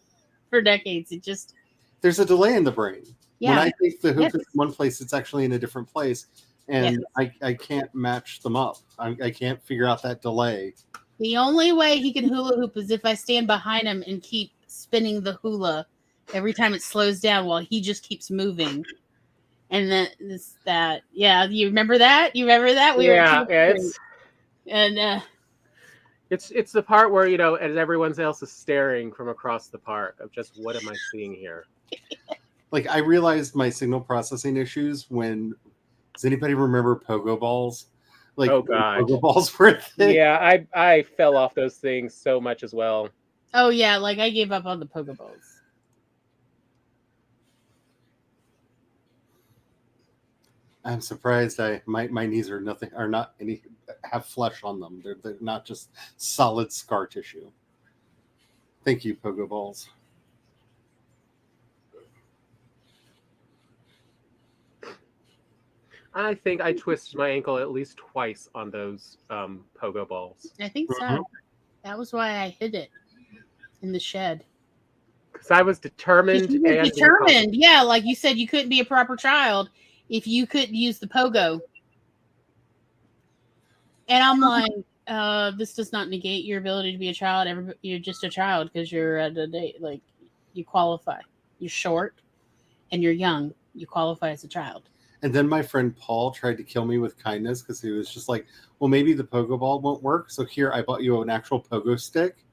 for decades. It just There's a delay in the brain. Yeah. When I think the hoop Yes. is in one place, it's actually in a different place. And Yes. I can't match them up. I can't figure out that delay. The only way he can hula hoop is if I stand behind him and keep spinning the hula every time it slows down while he just keeps moving. And then you remember that? You remember that? It's the part where, as everyone else is staring from across the park of just, what am I seeing here? Like, I realized my signal processing issues when, does anybody remember pogo balls? Like, Oh, God. pogo balls were a thing. Yeah, I fell off those things so much as well. Oh yeah, like I gave up on the Pokeballs. I'm surprised my knees are not any have flesh on them. They're not just solid scar tissue. Thank you, pogo balls. I think I twisted my ankle at least twice on those pogo balls. I think so. Mhm. That was why I hid it in the shed. Because I was determined. You were determined, yeah. Like you said, you couldn't be a proper child if you couldn't use the pogo. And I'm like, this does not negate your ability to be a child. You're just a child because you're at a date. Like you qualify. You're short and you're young. You qualify as a child. And then my friend Paul tried to kill me with kindness because he was just like, well, maybe the pogo ball won't work. So here, I bought you an actual pogo stick.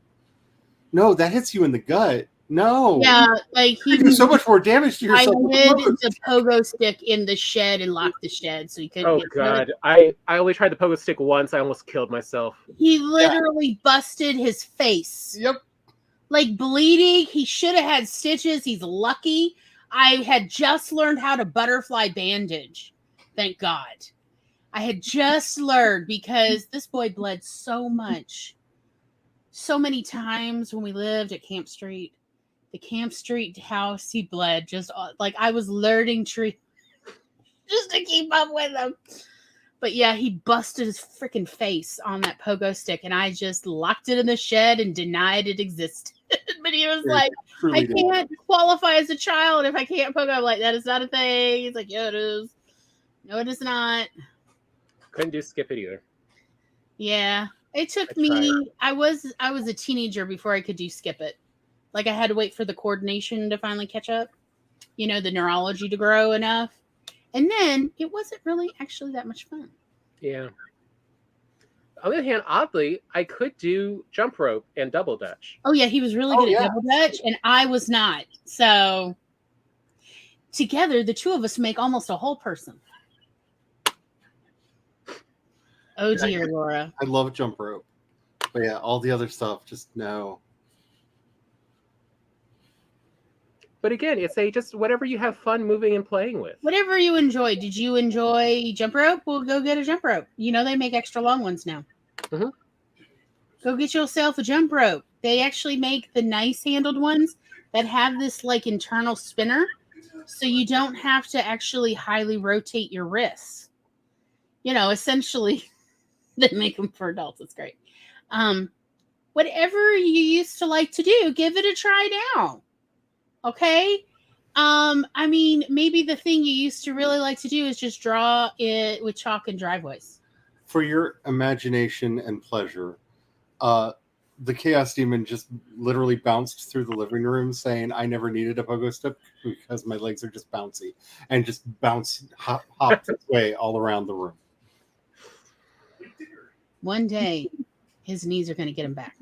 No, that hits you in the gut. No. Yeah, like You do so much more damage to I yourself. hid the pogo stick in the shed and locked the shed so he couldn't Oh get another. god, I only tried the pogo stick once. I almost killed myself. He literally busted his face. Yep. Like bleeding. He should have had stitches. He's lucky. I had just learned how to butterfly bandage. Thank God. I had just learned because this boy bled so much. So many times when we lived at Camp Street. The Camp Street house, he bled just like I was learning tree just to keep up with him. But yeah, he busted his freaking face on that pogo stick, and I just locked it in the shed and denied it existed. But he was like, I can't qualify as a child if I can't pogo. I'm like, that is not a thing. He's like, yeah, it is. No, it is not. Couldn't do skip it either. Yeah. It took me, I was a teenager before I could do skip it. Like I had to wait for the coordination to finally catch up, the neurology to grow enough. And then it wasn't really actually that much fun. Yeah. On the other hand, oddly, I could do jump rope and double dutch. Oh, yeah, he was really good at double dutch, and I was not. So together, the two of us make almost a whole person. Oh, dear, Laura. I love jump rope. But yeah, all the other stuff, just no. But again, it's just whatever you have fun moving and playing with. Whatever you enjoy. Did you enjoy jump rope? Well, go get a jump rope. They make extra long ones now. Mm-hmm. Go get yourself a jump rope. They actually make the nice handled ones that have this like internal spinner, so you don't have to actually highly rotate your wrists. Essentially, they make them for adults. It's great. Whatever you used to like to do, give it a try now. Okay. Maybe the thing you used to really like to do is just draw it with chalk and driveways. For your imagination and pleasure, the Chaos Demon just literally bounced through the living room saying, I never needed a pogo stick because my legs are just bouncy, and just hopped its way all around the room. One day, his knees are going to get him back.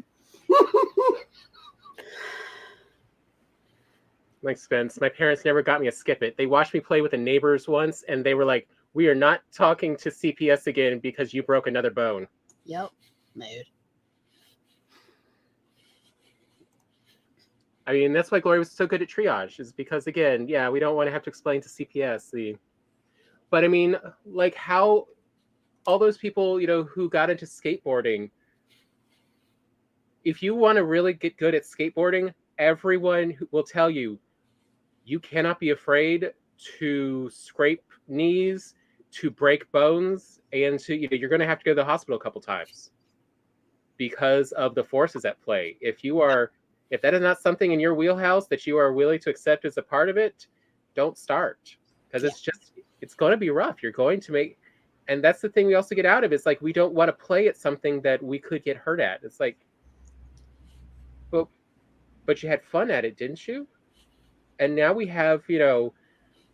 Like Spence, my parents never got me a skip it. They watched me play with the neighbors once, and they were like, we are not talking to CPS again because you broke another bone. Yep. Mood. I mean, that's why Glory was so good at triage, is because, again, we don't want to have to explain to CPS. But I mean, like how all those people, who got into skateboarding, if you want to really get good at skateboarding, everyone will tell you, you cannot be afraid to scrape knees, to break bones, and to you're going to have to go to the hospital a couple times because of the forces at play. If that is not something in your wheelhouse that you are willing to accept as a part of it, don't start, because it's going to be rough. You're going to make, and that's the thing we also get out of. It's like we don't want to play at something that we could get hurt at. It's like, but you had fun at it, didn't you? And now we have,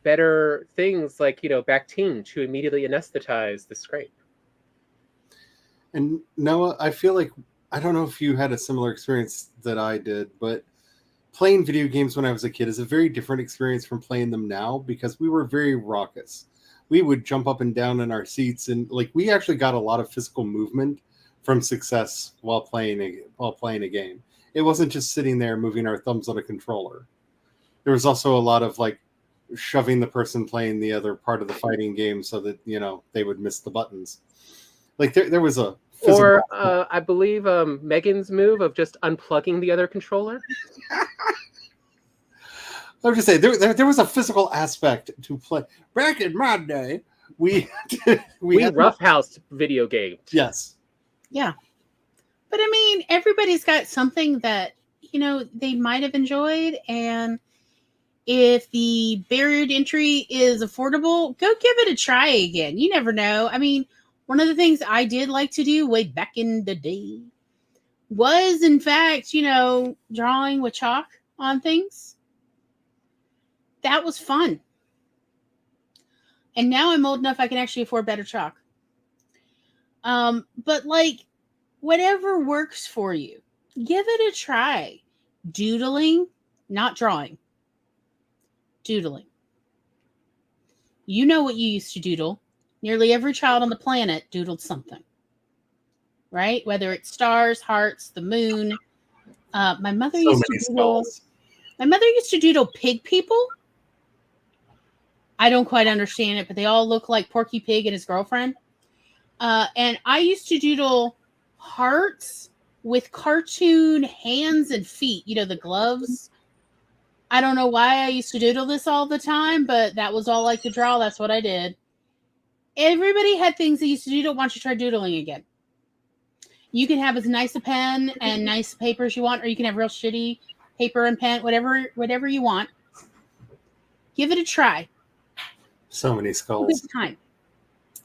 better things like, Bactine to immediately anesthetize the scrape. And Noah, I feel like, I don't know if you had a similar experience that I did, but playing video games when I was a kid is a very different experience from playing them now, because we were very raucous. We would jump up and down in our seats, and we actually got a lot of physical movement from success while playing a game. It wasn't just sitting there moving our thumbs on a controller. There was also a lot of shoving the person playing the other part of the fighting game so that, they would miss the buttons. There was a physical... Or I believe Megan's move of just unplugging the other controller. I'm just saying, there was a physical aspect to play. Back in my day, we roughhoused video games. Yes. Yeah. But I mean, everybody's got something that, they might have enjoyed. And if the barrier to entry is affordable, go give it a try again. You never know. I mean, one of the things I did like to do way back in the day was, in fact, drawing with chalk on things. That was fun. And now I'm old enough I can actually afford better chalk. But whatever works for you. Give it a try. Doodling, not drawing. Doodling. You know what you used to doodle. Nearly every child on the planet doodled something, right? Whether it's stars, hearts, the moon. My mother So used to many doodle. skulls. My mother used to doodle pig people. I don't quite understand it, but they all look like Porky Pig and his girlfriend. And I used to doodle hearts with cartoon hands and feet. You know, the gloves. I don't know why I used to doodle this all the time, but that was all I could draw. That's what I did. Everybody had things they used to doodle. Why don't you try doodling again? You can have as nice a pen and nice paper as you want, or you can have real shitty paper and pen, whatever you want. Give it a try. So many A skulls. good time.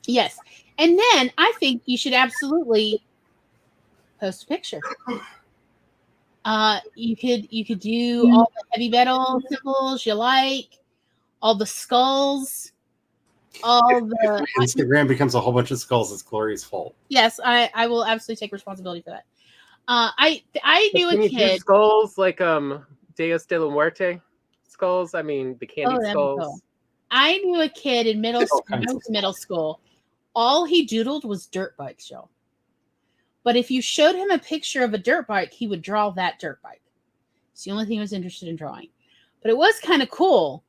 Yes. And then I think you should absolutely post a picture. You could do all the heavy metal symbols you like, all the skulls, all If the my Instagram becomes a whole bunch of skulls, it's Glory's fault. yes, I will absolutely take responsibility for that. I knew Can a you do kid. skulls like Deus de la Muerte skulls? I mean, the candied That'd be skulls. cool. I knew a kid in middle school. When I was in middle school, all he doodled was dirt bikes, y'all. But if you showed him a picture of a dirt bike, he would draw that dirt bike. It's the only thing he was interested in drawing. But it was kind of cool.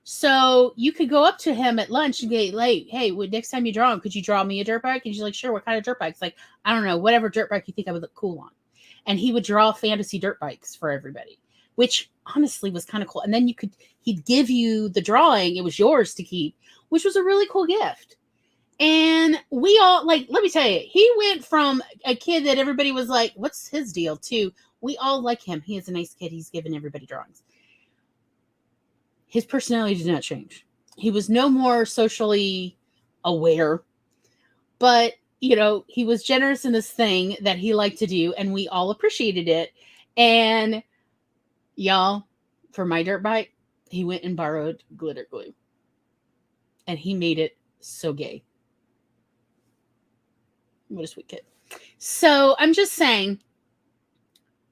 So you could go up to him at lunch and be like, hey, next time you draw him, could you draw me a dirt bike? And she's like, sure, what kind of dirt bikes? Like, I don't know, whatever dirt bike you think I would look cool on. And he would draw fantasy dirt bikes for everybody, which honestly was kind of cool. And then he'd give you the drawing. It was yours to keep, which was a really cool gift. And we all, like, let me tell you, he went from a kid that everybody was like, what's his deal, to we all like him. He is a nice kid. He's giving everybody drawings. His personality did not change. He was no more socially aware, but, you know, he was generous in this thing that he liked to do, and we all appreciated it. And y'all, for my dirt bike, he went and borrowed glitter glue. And he made it so gay. What a sweet kid. So I'm just saying,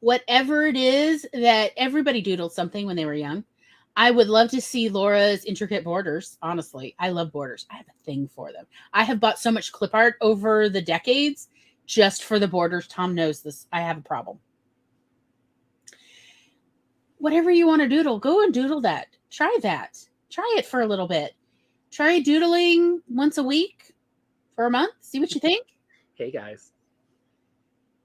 whatever it is that everybody doodled something when they were young. I would love to see Laura's intricate borders. Honestly, I love borders. I have a thing for them. I have bought so much clip art over the decades just for the borders. Tom knows this. I have a problem. Whatever you want to doodle, go and doodle that. Try that. Try it for a little bit. Try doodling once a week for a month. See what you think. Hey, guys.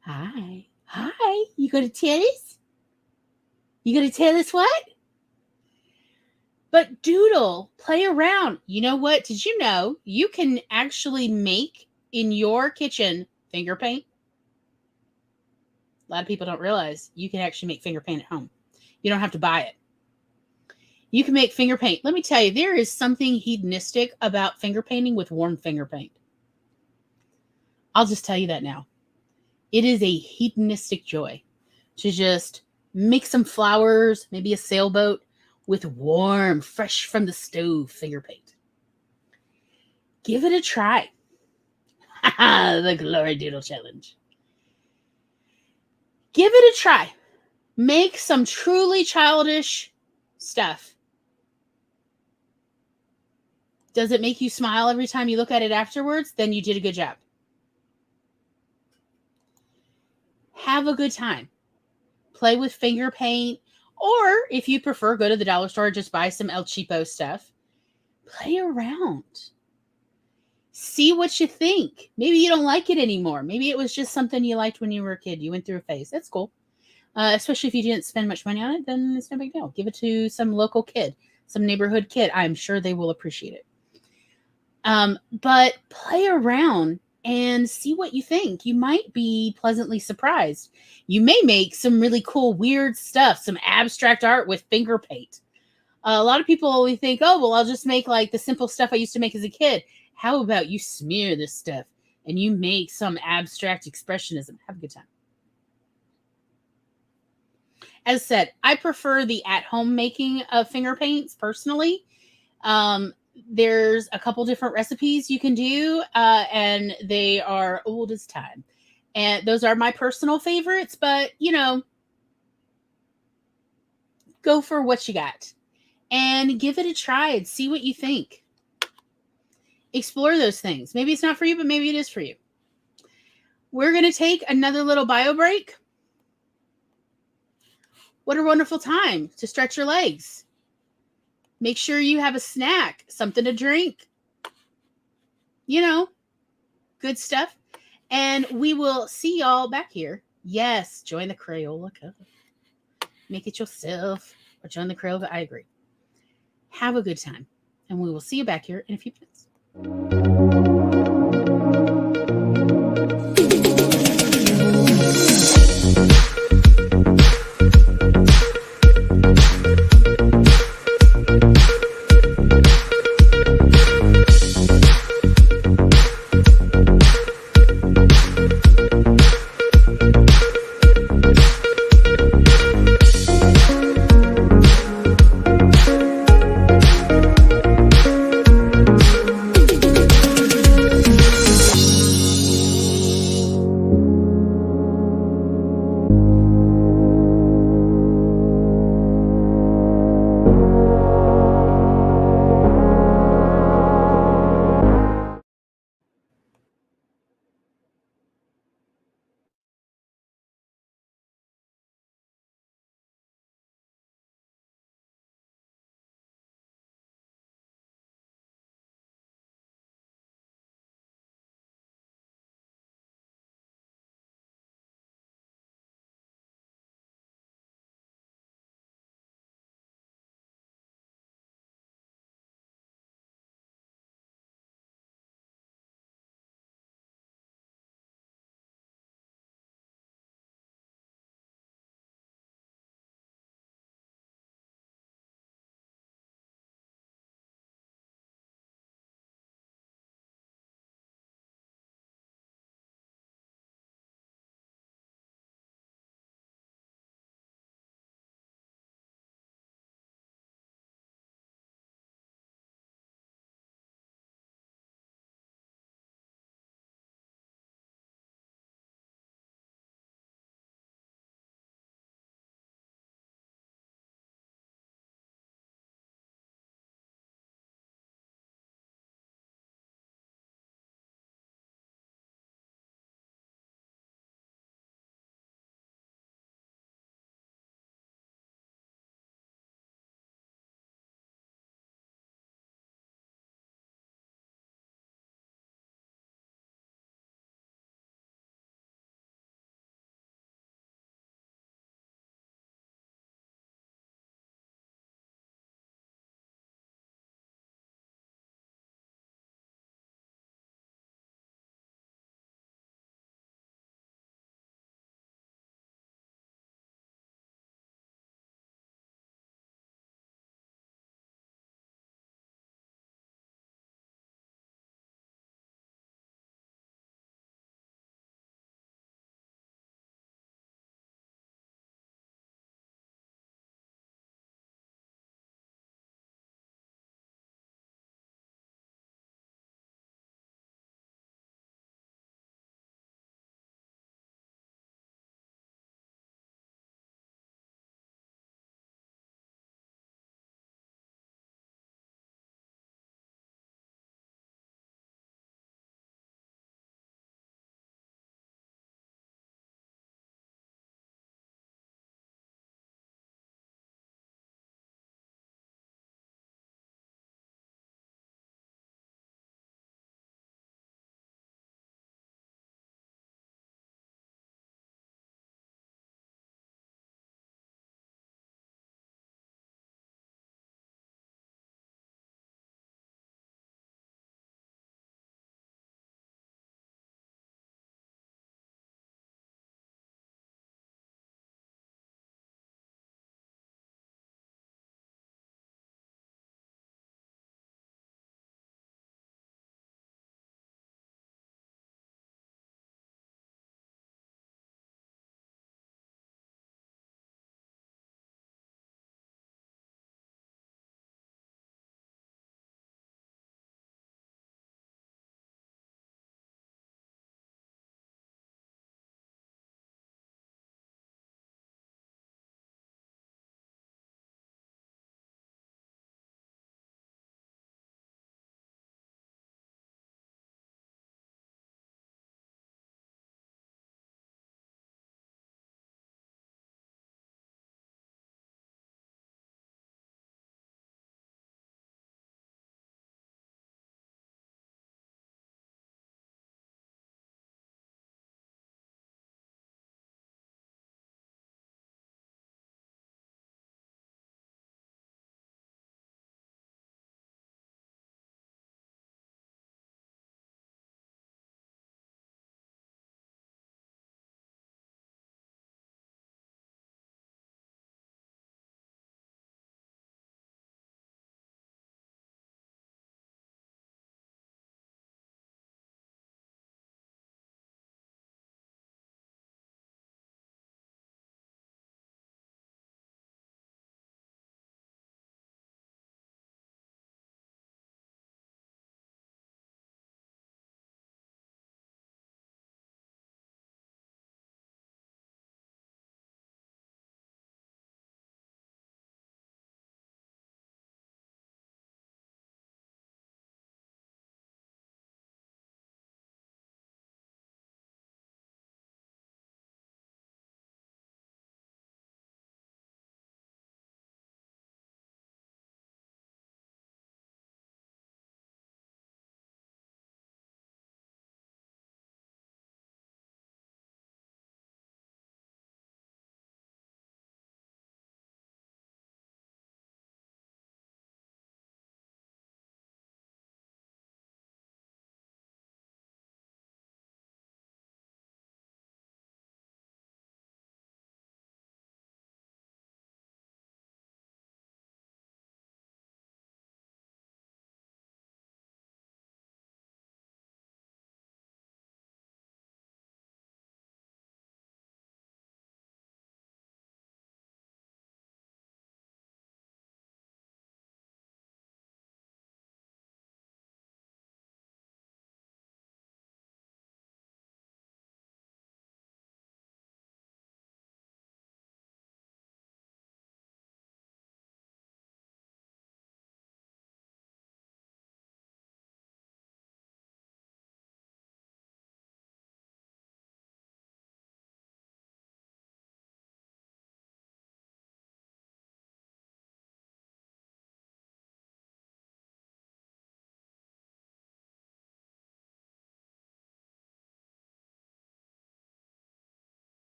Hi. Hi. You go to tennis? You go to tennis what? But doodle, play around. You know what? Did you know you can actually make in your kitchen finger paint? A lot of people don't realize you can actually make finger paint at home. You don't have to buy it. You can make finger paint. Let me tell you, there is something hedonistic about finger painting with warm finger paint. I'll just tell you that now. It is a hedonistic joy to just make some flowers, maybe a sailboat, with warm, fresh from the stove finger paint. Give it a try. The Glory Doodle Challenge. Give it a try. Make some truly childish stuff. Does it make you smile every time you look at it afterwards? Then you did a good job. Have a good time. Play with finger paint. Or if you prefer, go to the dollar store, just buy some El Cheapo stuff. Play around. See what you think. Maybe you don't like it anymore. Maybe it was just something you liked when you were a kid. You went through a phase. That's cool. Especially if you didn't spend much money on it, then it's no big deal. Give it to some local kid, some neighborhood kid. I'm sure they will appreciate it. But play around and see what you think. You might be pleasantly surprised. You may make some really cool, weird stuff, some abstract art with finger paint. A lot of people only think, oh, well, I'll just make like the simple stuff I used to make as a kid. How about you smear this stuff and you make some abstract expressionism? Have a good time. As said, I prefer the at-home making of finger paints personally. There's a couple different recipes you can do, and they are old as time. And those are my personal favorites, but go for what you got and give it a try and see what you think. Explore those things. Maybe it's not for you, but maybe it is for you. We're going to take another little bio break. What a wonderful time to stretch your legs. Make sure you have a snack, something to drink. Good stuff. And we will see y'all back here. Yes, join the Crayola Club. Make it yourself or join the Crayola. I agree. Have a good time. And we will see you back here in a few minutes.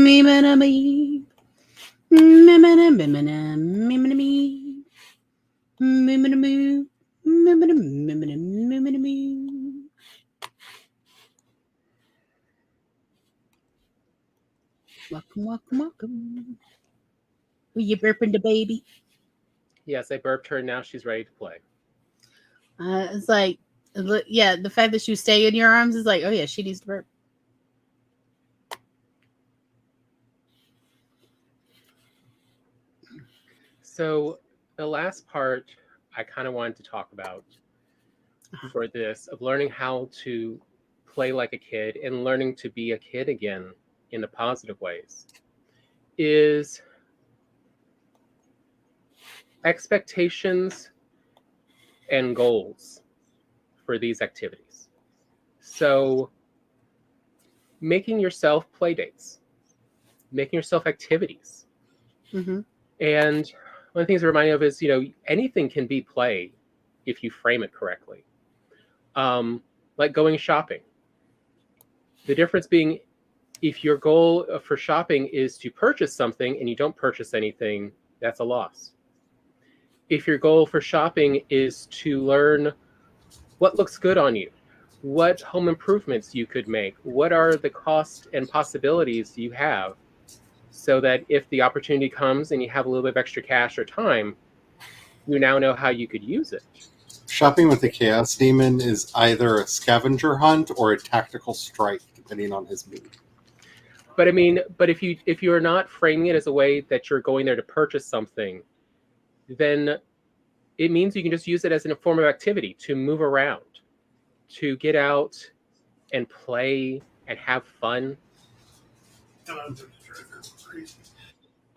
Me, me, me. Me, me, me, me, me, me, me, me. Me, me, me. Me, me, me, me, me, me, me. Welcome, welcome, welcome. Were you burping the baby? Yes, I burped her, and now she's ready to play. It's like, yeah, the fact that she was staying in your arms is like, oh yeah, she needs to burp. So the last part I kind of wanted to talk about for this of learning how to play like a kid and learning to be a kid again in the positive ways is expectations and goals for these activities. So making yourself play dates, making yourself activities. Mm-hmm. And one of the things I remind me of is, anything can be play if you frame it correctly. Like going shopping. The difference being, if your goal for shopping is to purchase something and you don't purchase anything, that's a loss. If your goal for shopping is to learn what looks good on you, what home improvements you could make, what are the costs and possibilities you have, so that if the opportunity comes and you have a little bit of extra cash or time, you now know how you could use it. Shopping with the Chaos Demon is either a scavenger hunt or a tactical strike, depending on his mood. But I mean, if you are not framing it as a way that you're going there to purchase something, then it means you can just use it as a form of activity to move around, to get out and play and have fun.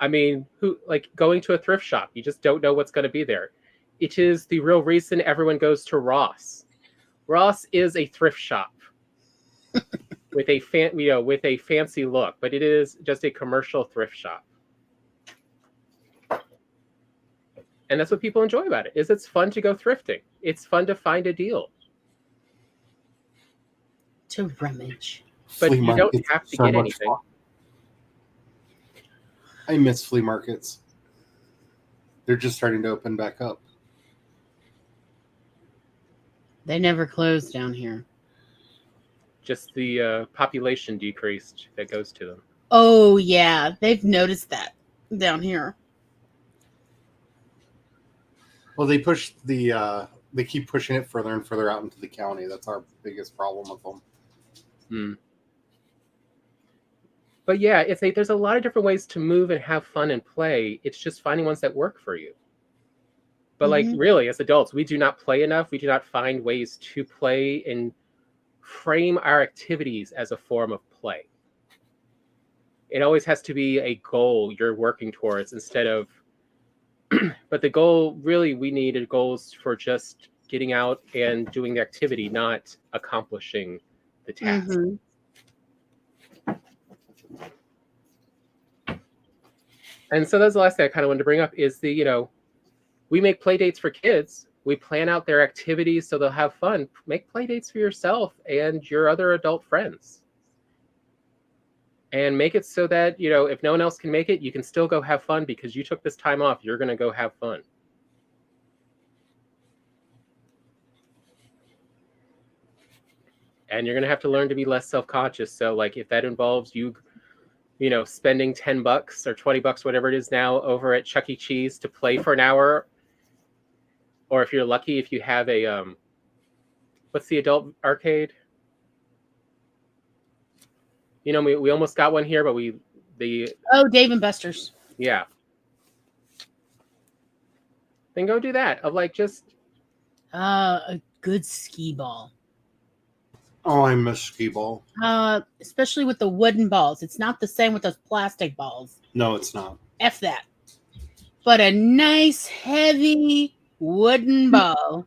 I mean, going to a thrift shop, you just don't know what's going to be there. It is the real reason everyone goes to Ross. Ross is a thrift shop with a fancy look, but it is just a commercial thrift shop. And that's what people enjoy about it. It's fun to go thrifting. It's fun to find a deal. To rummage. But you don't have to get anything. Fun. I miss flea markets. They're just starting to open back up. They never closed down here. Just the population decreased that goes to them. Oh, yeah. They've noticed that down here. Well, they keep pushing it further and further out into the county. That's our biggest problem with them. But yeah, there's a lot of different ways to move and have fun and play. It's just finding ones that work for you. But really, as adults, we do not play enough. We do not find ways to play and frame our activities as a form of play. It always has to be a goal you're working towards instead of, but the goal, really, we need goals for just getting out and doing the activity, not accomplishing the task. Mm-hmm. And so that's the last thing I kind of wanted to bring up is we make play dates for kids. We plan out their activities so they'll have fun. Make play dates for yourself and your other adult friends. And make it so that, if no one else can make it, you can still go have fun because you took this time off. You're going to go have fun. And you're going to have to learn to be less self-conscious. So if that involves you spending $10 or $20, whatever it is now, over at Chuck E. Cheese to play for an hour, or if you're lucky, if you have a what's the adult arcade? We almost got one here, but Dave and Buster's. Yeah. Then go do that. A good skee ball. Oh, I miss skee ball. Especially with the wooden balls. It's not the same with those plastic balls. No, it's not. F that. But a nice, heavy wooden ball.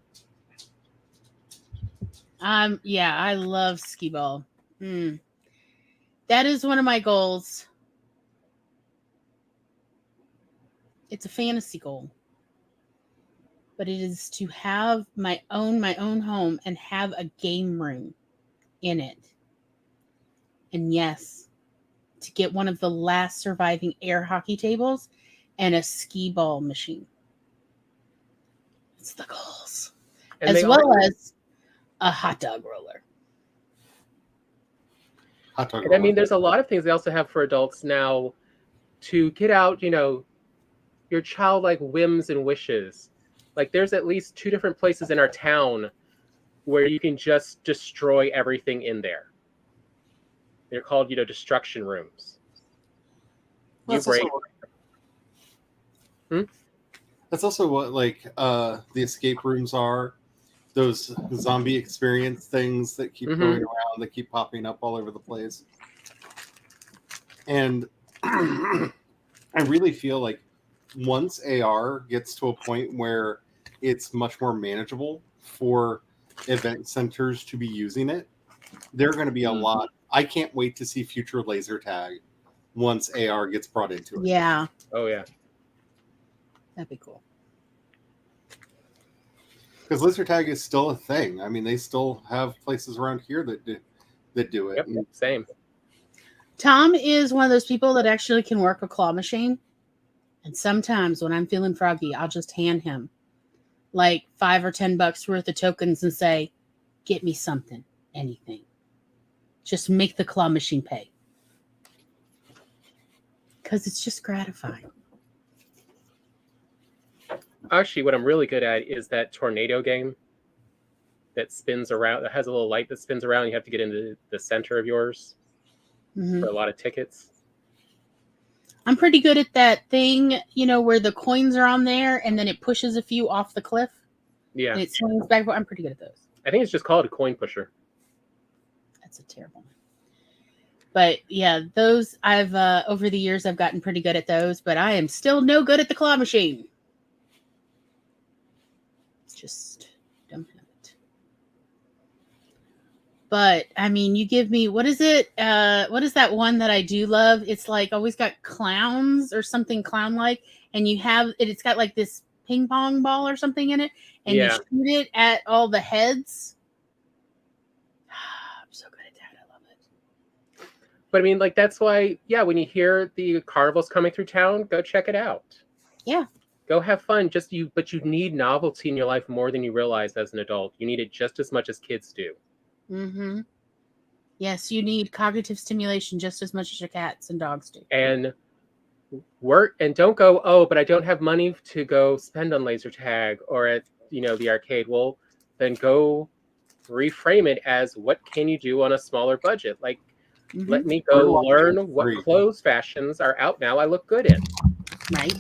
Yeah, I love skee ball. That is one of my goals. It's a fantasy goal. But it is to have my own home and have a game room in it. And yes, to get one of the last surviving air hockey tables and a skee ball machine. It's the goals. And as well as a hot dog roller. Hot dog And I roller. mean, there's a lot of things they also have for adults now to get out, your childlike whims and wishes. Like there's at least 2 different places in our town where you can just destroy everything in there. They're called, destruction rooms. That's also what like the escape rooms are. Those zombie experience things that keep going around, that keep popping up all over the place. And I really feel like once AR gets to a point where it's much more manageable for event centers to be using it, they're going to be a lot. I can't wait to see future laser tag once AR gets brought into it. Yeah. Oh, yeah. That'd be cool. Because laser tag is still a thing. I mean, they still have places around here that do it. Yep, same. Tom is one of those people that actually can work a claw machine. And sometimes when I'm feeling froggy, I'll just hand him like $5 or $10 worth of tokens and say, get me something, anything. Just make the claw machine pay. Because it's just gratifying. Actually, what I'm really good at is that tornado game that spins around. That has a little light that spins around. You have to get into the center of yours for a lot of tickets. I'm pretty good at that thing, where the coins are on there and then it pushes a few off the cliff. Yeah. And it swings back. I'm pretty good at those. I think it's just called a coin pusher. That's a terrible one. But yeah, those I've over the years I've gotten pretty good at those, but I am still no good at the claw machine. Just don't have it. But I mean, you give me what is it? What is that one that I do love? It's like always got clowns or something clown-like, and you have it. It's got like this ping pong ball or something in it, and you shoot it at all the heads. I'm so good at that. I love it. But I mean, like that's why, when you hear the carnival's coming through town, go check it out. Yeah. Go have fun. But you need novelty in your life more than you realize as an adult. You need it just as much as kids do. Mm-hmm. Yes, you need cognitive stimulation just as much as your cats and dogs do. And work, and don't go, but I don't have money to go spend on laser tag or at the arcade. Well, then go reframe it as what can you do on a smaller budget? Like, let me go learn what clothes fashions are out now I look good in. Right.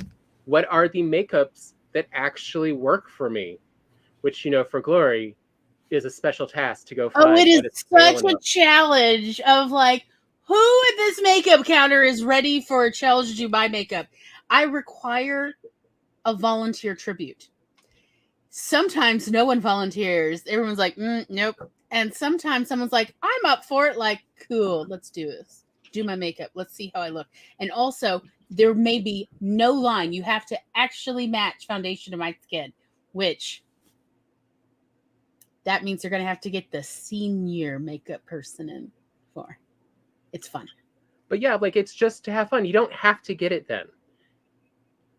What are the makeups that actually work for me? Which, for Glory is a special task to go find. Oh, it is such a challenge of like, who at this makeup counter is ready for a challenge to do my makeup? I require a volunteer tribute. Sometimes no one volunteers. Everyone's like, nope. And sometimes someone's like, I'm up for it. Like, cool, let's do this. Do my makeup. Let's see how I look. And also, there may be no line. You have to actually match foundation to my skin, which that means you're going to have to get the senior makeup person in for. It's fun. But yeah, like it's just to have fun. You don't have to get it then.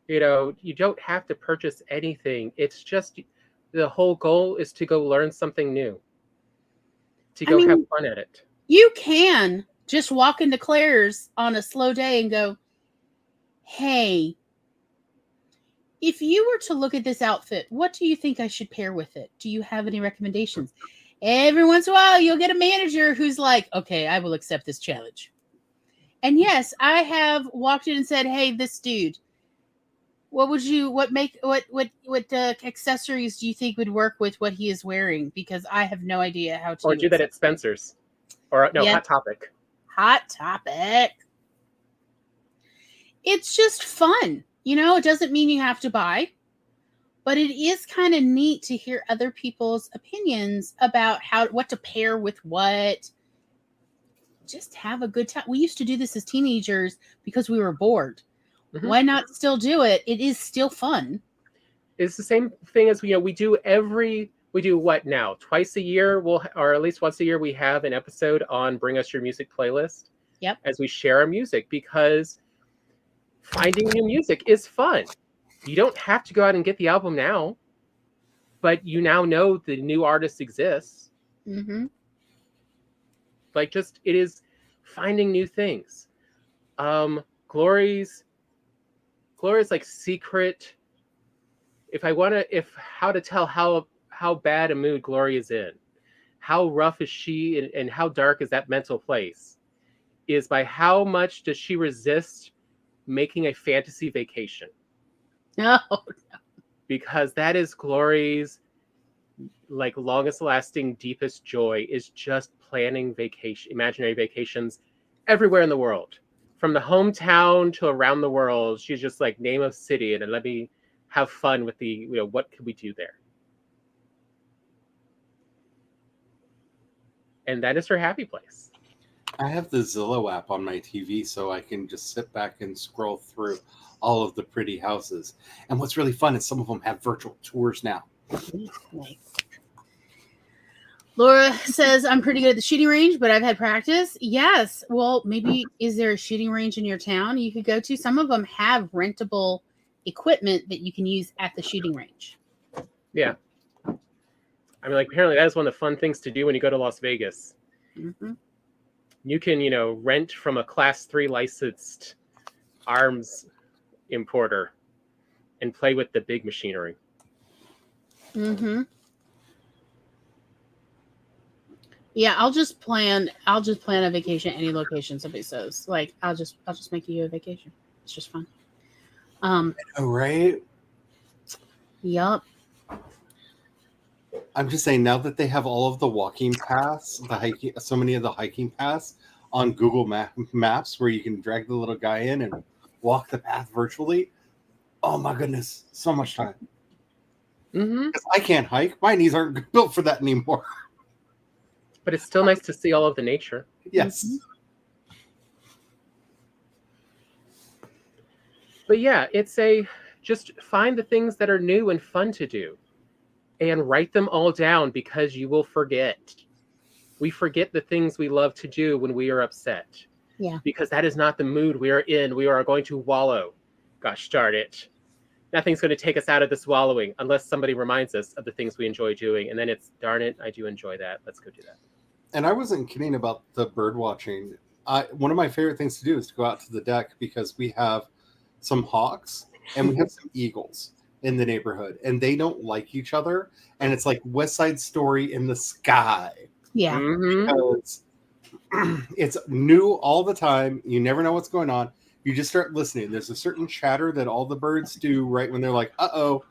You don't have to purchase anything. It's just the whole goal is to go learn something new. To go have fun at it. You can just walk into Claire's on a slow day and go, hey, if you were to look at this outfit, what do you think I should pair with it? Do you have any recommendations? Every once in a while, you'll get a manager who's like, okay, I will accept this challenge. And yes, I have walked in and said, hey, this dude, what accessories do you think would work with what he is wearing? Because I have no idea how to. Or do that at Spencer's. Or no, Hot Topic. Hot Topic. It's just fun. It doesn't mean you have to buy, but it is kind of neat to hear other people's opinions about what to pair with what. Just have a good time. We used to do this as teenagers because we were bored. Mm-hmm. Why not still do it? It is still fun. It's the same thing as we do what now? Twice a year, or at least once a year, we have an episode on Bring Us Your Music playlist. Yep. as we share our music, because finding new music is fun. You don't have to go out and get the album now, but you now know the new artist exists. Mm-hmm. Like, just, it is finding new things. Glory's like secret. If how to tell how bad a mood Glory is in, how rough is she, and how dark is that mental place, is by how much does she resist making a fantasy vacation. No. Because that is Glory's like longest lasting, deepest joy, is just planning imaginary vacations everywhere in the world. From the hometown to around the world, she's just like, name a city and let me have fun with the, what could we do there? And that is her happy place. I have the Zillow app on my TV, so I can just sit back and scroll through all of the pretty houses. And what's really fun is some of them have virtual tours now. Nice. Laura says, I'm pretty good at the shooting range, but I've had practice. Yes. Well, maybe, is there a shooting range in your town you could go to? Some of them have rentable equipment that you can use at the shooting range. Yeah. I mean, like, apparently that is one of the fun things to do when you go to Las Vegas. Mm-hmm. You can, rent from a Class 3 licensed arms importer and play with the big machinery. Mm-hmm. Yeah, I'll just plan a vacation any location somebody says. Like, I'll just make you a vacation. It's just fun. Oh, right. Yup. I'm just saying, now that they have all of the walking paths, so many of the hiking paths on Google Maps, where you can drag the little guy in and walk the path virtually. Oh my goodness, so much time. Mm-hmm. I can't hike. My knees aren't built for that anymore. But it's still nice to see all of the nature. Yes. Mm-hmm. But yeah, it's just find the things that are new and fun to do and write them all down, because you will forget. We forget the things we love to do when we are upset. Yeah. Because that is not the mood we are in. We are going to wallow. Gosh darn it. Nothing's going to take us out of this wallowing unless somebody reminds us of the things we enjoy doing. And then it's, darn it, I do enjoy that. Let's go do that. And I wasn't kidding about the bird watching. One of my favorite things to do is to go out to the deck, because we have some hawks and we have some eagles in the neighborhood, and they don't like each other. And it's like West Side Story in the sky. Yeah. Mm-hmm. Because it's new all the time. You never know what's going on. You just start listening. There's a certain chatter that all the birds do right when they're like, uh-oh,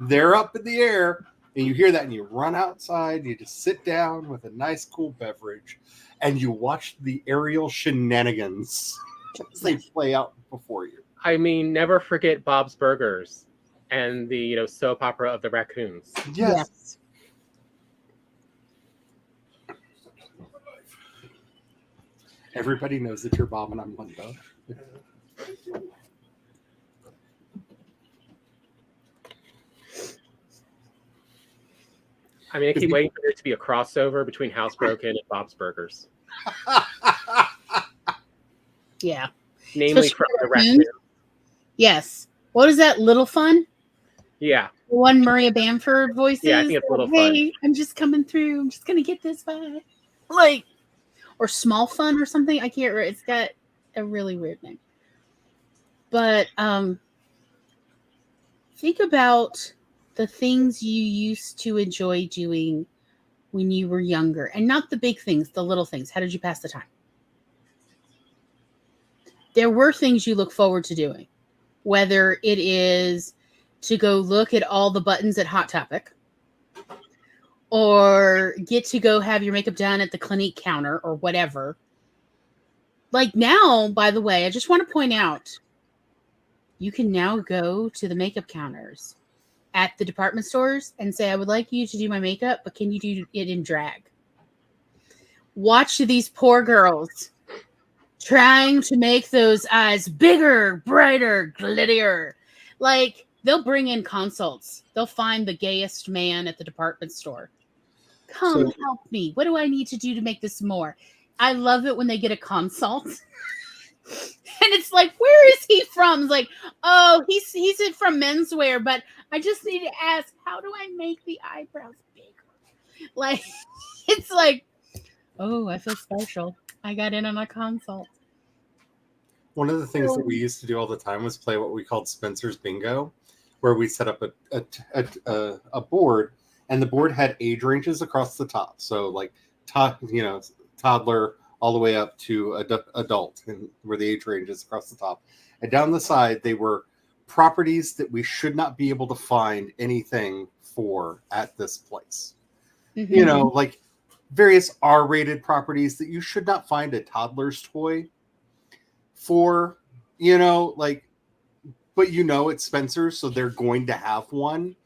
they're up in the air. And you hear that and you run outside. You just sit down with a nice cool beverage and you watch the aerial shenanigans as they play out before you. I mean, never forget Bob's Burgers and the soap opera of the raccoons. Yes. Everybody knows that you're Bob and I'm Linda. I mean, I keep waiting for there to be a crossover between Housebroken and Bob's Burgers. Yeah. Namely Especially from the raccoons. raccoon. Yes. What is that, Little Fun? Yeah. The one Maria Bamford voices? Yeah, I think it's Little Fun. Hey, I'm just coming through. I'm just going to get this vibe. Like, or Small Fun or something. I can't remember. It's got a really weird name. But think about the things you used to enjoy doing when you were younger, and not the big things, the little things. How did you pass the time? There were things you look forward to doing, whether it is to go look at all the buttons at Hot Topic, or get to go have your makeup done at the Clinique counter, or whatever. Like now, by the way, I just want to point out, you can now go to the makeup counters at the department stores and say, I would like you to do my makeup, but can you do it in drag? Watch these poor girls trying to make those eyes bigger, brighter, glittier. Like, they'll bring in consults. They'll find the gayest man at the department store. Come help me. What do I need to do to make this more? I love it when they get a consult. And it's like, where is he from? It's like, oh, he's from menswear, but I just need to ask, how do I make the eyebrows bigger? Like, it's like, oh, I feel special. I got in on a consult. One of the things that we used to do all the time was play what we called Spencer's Bingo, where we set up a board, and the board had age ranges across the top. So like, toddler all the way up to adult, and where the age range is across the top. And down the side, they were properties that we should not be able to find anything for at this place. Mm-hmm. You know, like various R-rated properties that you should not find a toddler's toy for, you know, like, but you know it's Spencer's, so they're going to have one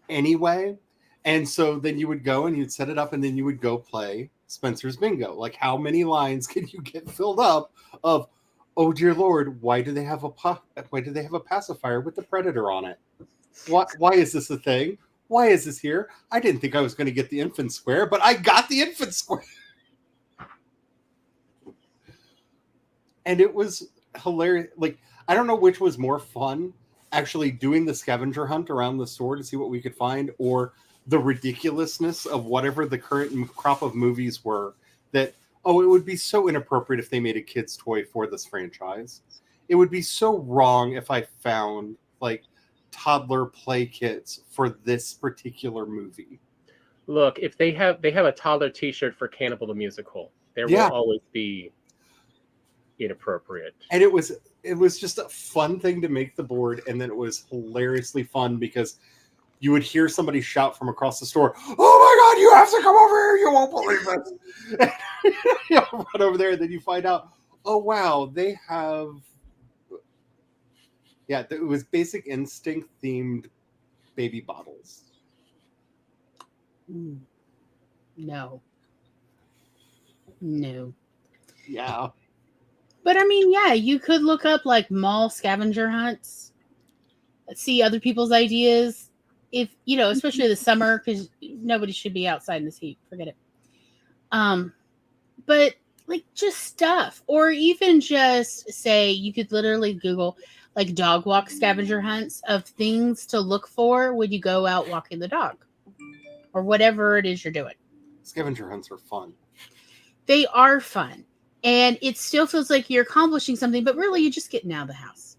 anyway. And so then you would go and you'd set it up, and then you would go play Spencer's Bingo. Like, how many lines can you get filled up of, oh dear Lord, why do they have a pacifier with the predator on it? Why is this a thing? Why is this here? I didn't think I was going to get the infant square, but I got the infant square. And it was hilarious. Like, I don't know which was more fun, actually doing the scavenger hunt around the store to see what we could find, or the ridiculousness of whatever the current crop of movies were that, oh, it would be so inappropriate if they made a kid's toy for this franchise. It would be so wrong if I found, like, toddler play kits for this particular movie. Look, if they have a toddler T-shirt for Cannibal the Musical, there will always be inappropriate. And it was just a fun thing to make the board, and then it was hilariously fun because you would hear somebody shout from across the store, "Oh my God, you have to come over here! You won't believe it!" You run over there, and then you find out, oh wow, they have. Yeah, it was Basic Instinct themed baby bottles. No. Yeah. But I mean, yeah, you could look up like mall scavenger hunts, see other people's ideas. If, you know, especially the summer, because nobody should be outside in this heat. Forget it. But like just stuff, or even just say you could literally Google like dog walk scavenger hunts of things to look for when you go out walking the dog or whatever it is you're doing. Scavenger hunts are fun. They are fun. And it still feels like you're accomplishing something, but really you're just getting out of the house.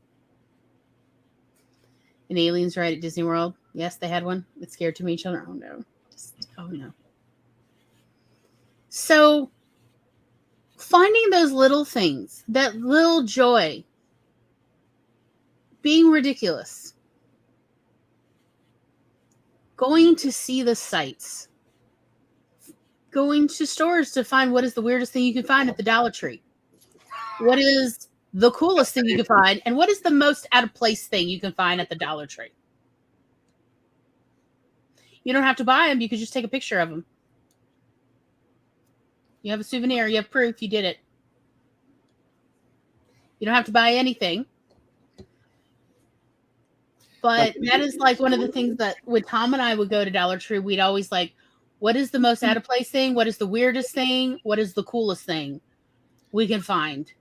And Aliens Ride at Disney World. Yes, they had one. It scared too many children. Oh no. Oh no. So finding those little things, that little joy, being ridiculous, going to see the sights, going to stores to find what is the weirdest thing you can find at the Dollar Tree, what is the coolest thing you can find, and what is the most out of place thing you can find at the Dollar Tree. You don't have to buy them. You could just take a picture of them. You have a souvenir. You have proof you did it. You don't have to buy anything. But that is like one of the things that when Tom and I would go to Dollar Tree, we'd always like, what is the most out of place thing? What is the weirdest thing? What is the coolest thing we can find?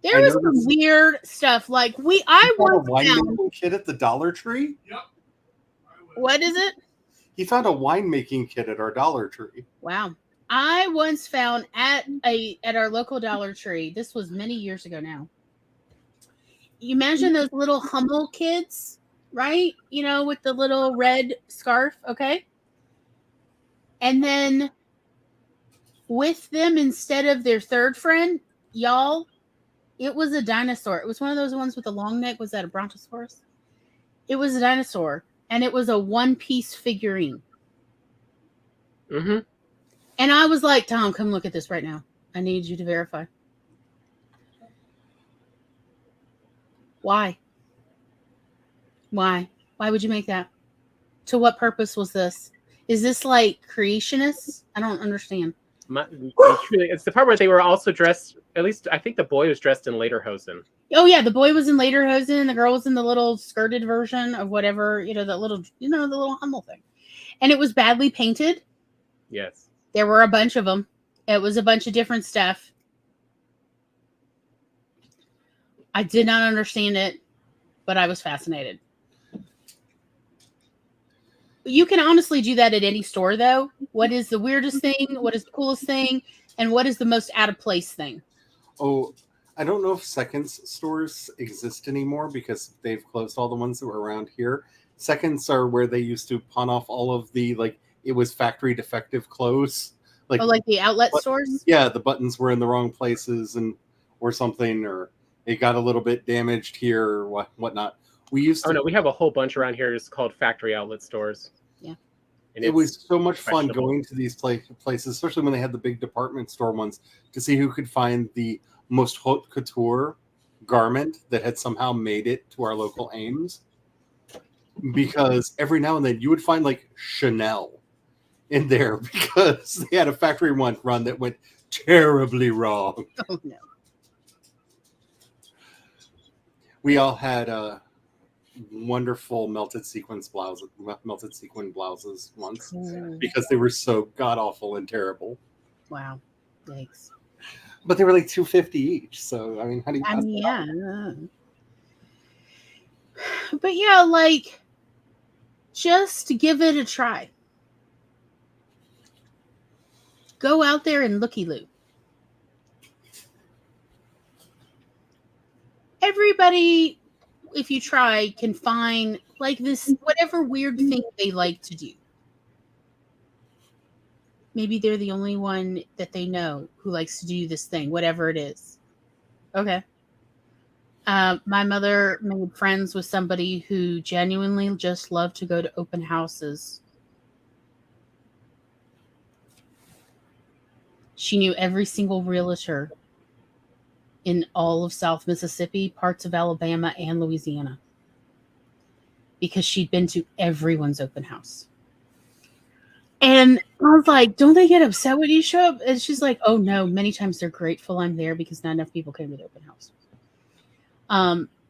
There was some weird stuff. Like I once found a kit at the Dollar Tree. Yep. What is it? He found a winemaking kit at our Dollar Tree. Wow. I once found at our local Dollar Tree. This was many years ago now. You imagine those little Hummel kids, right? You know, with the little red scarf, okay? And then with them, instead of their third friend, y'all, it was a dinosaur. It was one of those ones with a long neck. Was that a brontosaurus? It was a dinosaur, and it was a one-piece figurine. Mm-hmm. And I was like, Tom, come look at this right now. I need you to verify. Why? Why would you make that? To what purpose was this? Is this like creationists? I don't understand. It's the part where they were also dressed, at least I think the boy was dressed in lederhosen. Oh yeah, the boy was in lederhosen and the girl was in the little skirted version of whatever, the little Hummel thing. And it was badly painted. Yes. There were a bunch of them. It was a bunch of different stuff. I did not understand it, but I was fascinated. You can honestly do that at any store, though. What is the weirdest thing? What is the coolest thing? And what is the most out of place thing? Oh, I don't know if Seconds stores exist anymore because they've closed all the ones that were around here. Seconds are where they used to pawn off all of the, like, it was factory defective clothes. Like, Oh, like the outlet stores? yeah, the buttons were in the wrong places or something, or it got a little bit damaged here or whatnot. We used to. Oh no, we have a whole bunch around here. It's called factory outlet stores. Yeah, and it was so much fun questionable. going to these places, especially when they had the big department store ones, to see who could find the most haute couture garment that had somehow made it to our local Ames. Because every now and then you would find like Chanel in there because they had a factory run that went terribly wrong. Oh no. We all had wonderful melted sequin blouses once because they were so god awful and terrible. Wow. Thanks. But they were like $250 each. So I mean, how do you pass that on? But yeah, like, just give it a try. Go out there and looky-loo. Everybody, if you try, can find like this, whatever weird thing they like to do. Maybe they're the only one that they know who likes to do this thing, whatever it is. Okay. My mother made friends with somebody who genuinely just loved to go to open houses. She knew every single realtor in all of South Mississippi, parts of Alabama, and Louisiana, because she'd been to everyone's open house. And I was like, don't they get upset when you show up? And she's like, oh no, many times they're grateful I'm there because not enough people came to the open house.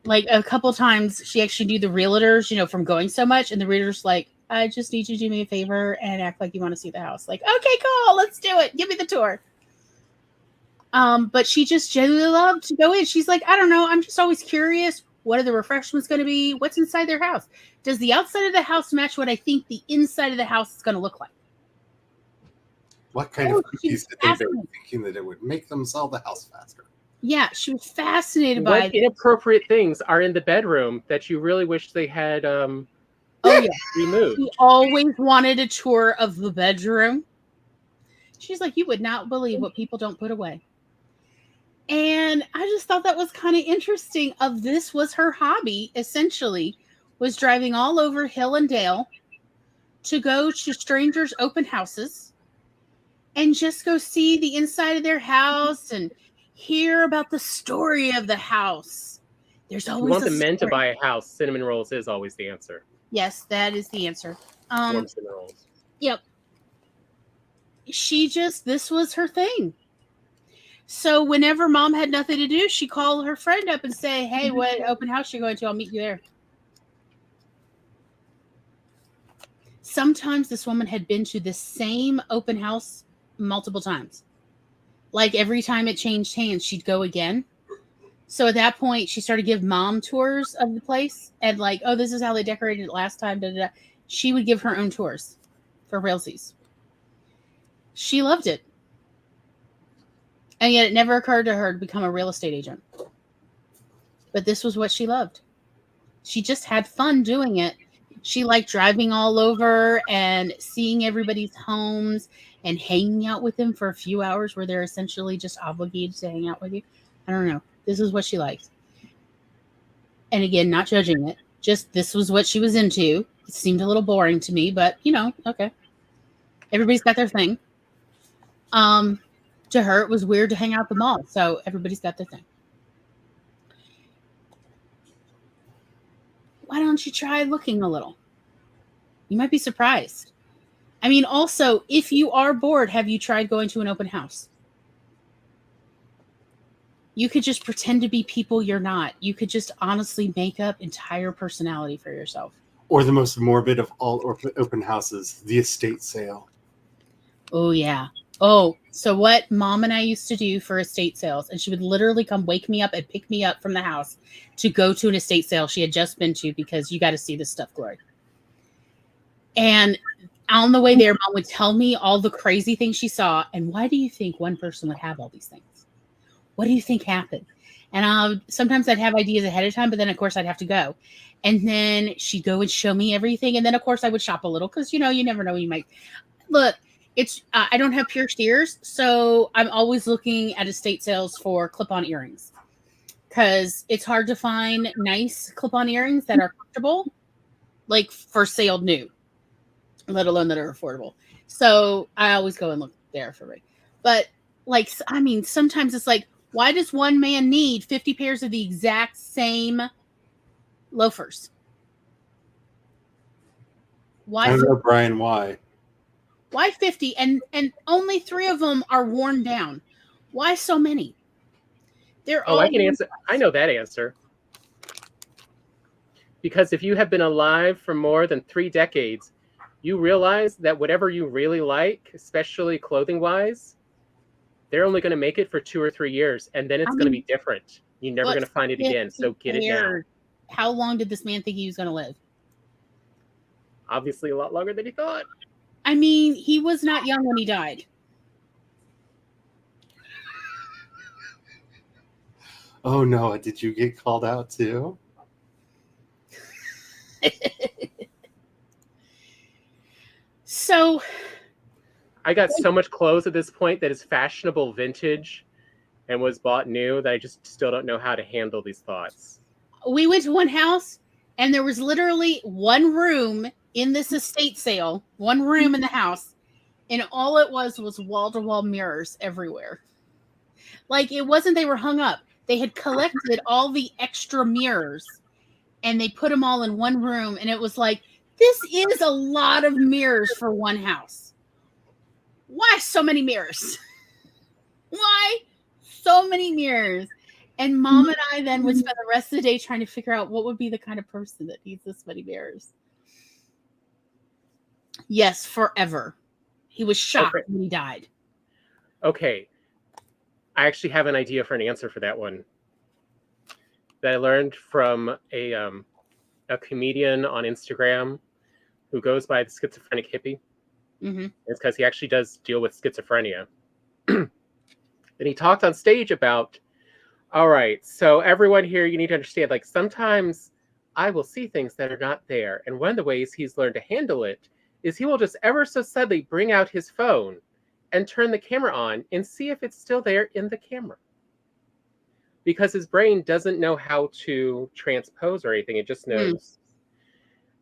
Like a couple times she actually knew the realtors, you know, from going so much, and the realtor's like, I just need you to do me a favor and act like you want to see the house. Like, okay, cool, let's do it. Give me the tour. But she just genuinely loved to go in. She's like, I don't know. I'm just always curious. What are the refreshments going to be? What's inside their house? Does the outside of the house match what I think the inside of the house is going to look like? What kind of cookies did they bake, thinking that it would make them sell the house faster? Yeah, she was fascinated by what inappropriate things are in the bedroom that you really wish they had removed. She always wanted a tour of the bedroom. She's like, you would not believe what people don't put away. And I just thought that was kind of interesting. This was her hobby, essentially, was driving all over Hill and Dale to go to strangers' open houses and just go see the inside of their house and hear about the story of the house. There's always you want the men to buy a house, cinnamon rolls is always the answer. Yes, that is the answer. Warm cinnamon rolls. Yep. This was her thing. So whenever mom had nothing to do, she called her friend up and say, hey, what open house you going to? I'll meet you there. Sometimes this woman had been to the same open house multiple times. Like every time it changed hands, she'd go again. So at that point, she started giving mom tours of the place and like, oh, this is how they decorated it last time. Da, da, da. She would give her own tours for realsies. She loved it. And yet it never occurred to her to become a real estate agent. But this was what she loved. She just had fun doing it. She liked driving all over and seeing everybody's homes and hanging out with them for a few hours where they're essentially just obligated to hang out with you. I don't know. This is what she liked. And again, not judging it. Just this was what she was into. It seemed a little boring to me, but you know, okay. Everybody's got their thing. To her, it was weird to hang out at the mall. So everybody's got their thing. Why don't you try looking a little? You might be surprised. I mean, also, if you are bored, have you tried going to an open house? You could just pretend to be people you're not. You could just honestly make up entire personality for yourself. Or the most morbid of all open houses, the estate sale. Oh, yeah. Oh, so what mom and I used to do for estate sales, and she would literally come wake me up and pick me up from the house to go to an estate sale she had just been to, because you got to see this stuff, Glory. And on the way there, mom would tell me all the crazy things she saw. And why do you think one person would have all these things? What do you think happened? And sometimes I'd have ideas ahead of time, but then of course I'd have to go. And then she'd go and show me everything. And then of course I would shop a little, because you never know, you might look. It's I don't have pierced ears, so I'm always looking at estate sales for clip-on earrings, because it's hard to find nice clip-on earrings that are comfortable, like for sale new, let alone that are affordable. So I always go and look there for me. But like, I mean, sometimes it's like, why does one man need 50 pairs of the exact same loafers? I don't know, Brian, why? Why 50? And only 3 of them are worn down. Why so many? They're all. I can answer. I know that answer. Because if you have been alive for more than 3 decades, you realize that whatever you really like, especially clothing-wise, they're only going to make it for 2 or 3 years, and then it's going to be different. You're never going to find it again, so get it now. How long did this man think he was going to live? Obviously a lot longer than he thought. I mean, he was not young when he died. Oh, no. Did you get called out too? So I got so much clothes at this point that is fashionable vintage and was bought new that I just still don't know how to handle these thoughts. We went to one house, and there was literally one room in this estate sale, one room in the house, and all it was wall-to-wall mirrors everywhere. Like, it wasn't they were hung up. They had collected all the extra mirrors, and they put them all in one room, and it was like, this is a lot of mirrors for one house. Why so many mirrors? Why so many mirrors? And mom and I then would spend the rest of the day trying to figure out what would be the kind of person that needs this many mirrors. Yes, forever. He was shocked when he died. Okay. I actually have an idea for an answer for that one that I learned from a comedian on Instagram who goes by the schizophrenic hippie. Mm-hmm. It's because he actually does deal with schizophrenia. And he talked on stage about, all right, so everyone here, you need to understand, like, sometimes I will see things that are not there. And one of the ways he's learned to handle it is he will just ever so subtly bring out his phone and turn the camera on and see if it's still there in the camera. Because his brain doesn't know how to transpose or anything. It just knows.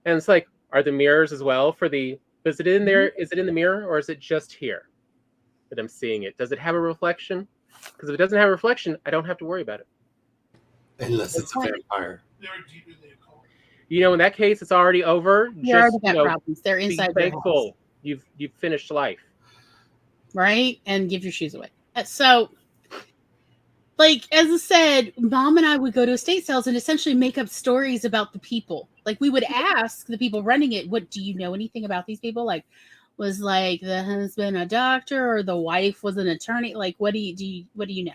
And it's like, are the mirrors as well for the, is it in there? Is it in the mirror, or is it just here that I'm seeing it? Does it have a reflection? Because if it doesn't have a reflection, I don't have to worry about it. Unless it's a vampire. They're deep in the occult. In that case, it's already over. You already got problems. They're inside your house. You've finished life. Right? And give your shoes away. So, like, as I said, mom and I would go to estate sales and essentially make up stories about the people. Like, we would ask the people running it, what, do you know anything about these people? Like, was like the husband a doctor or the wife was an attorney? Like, what do you know?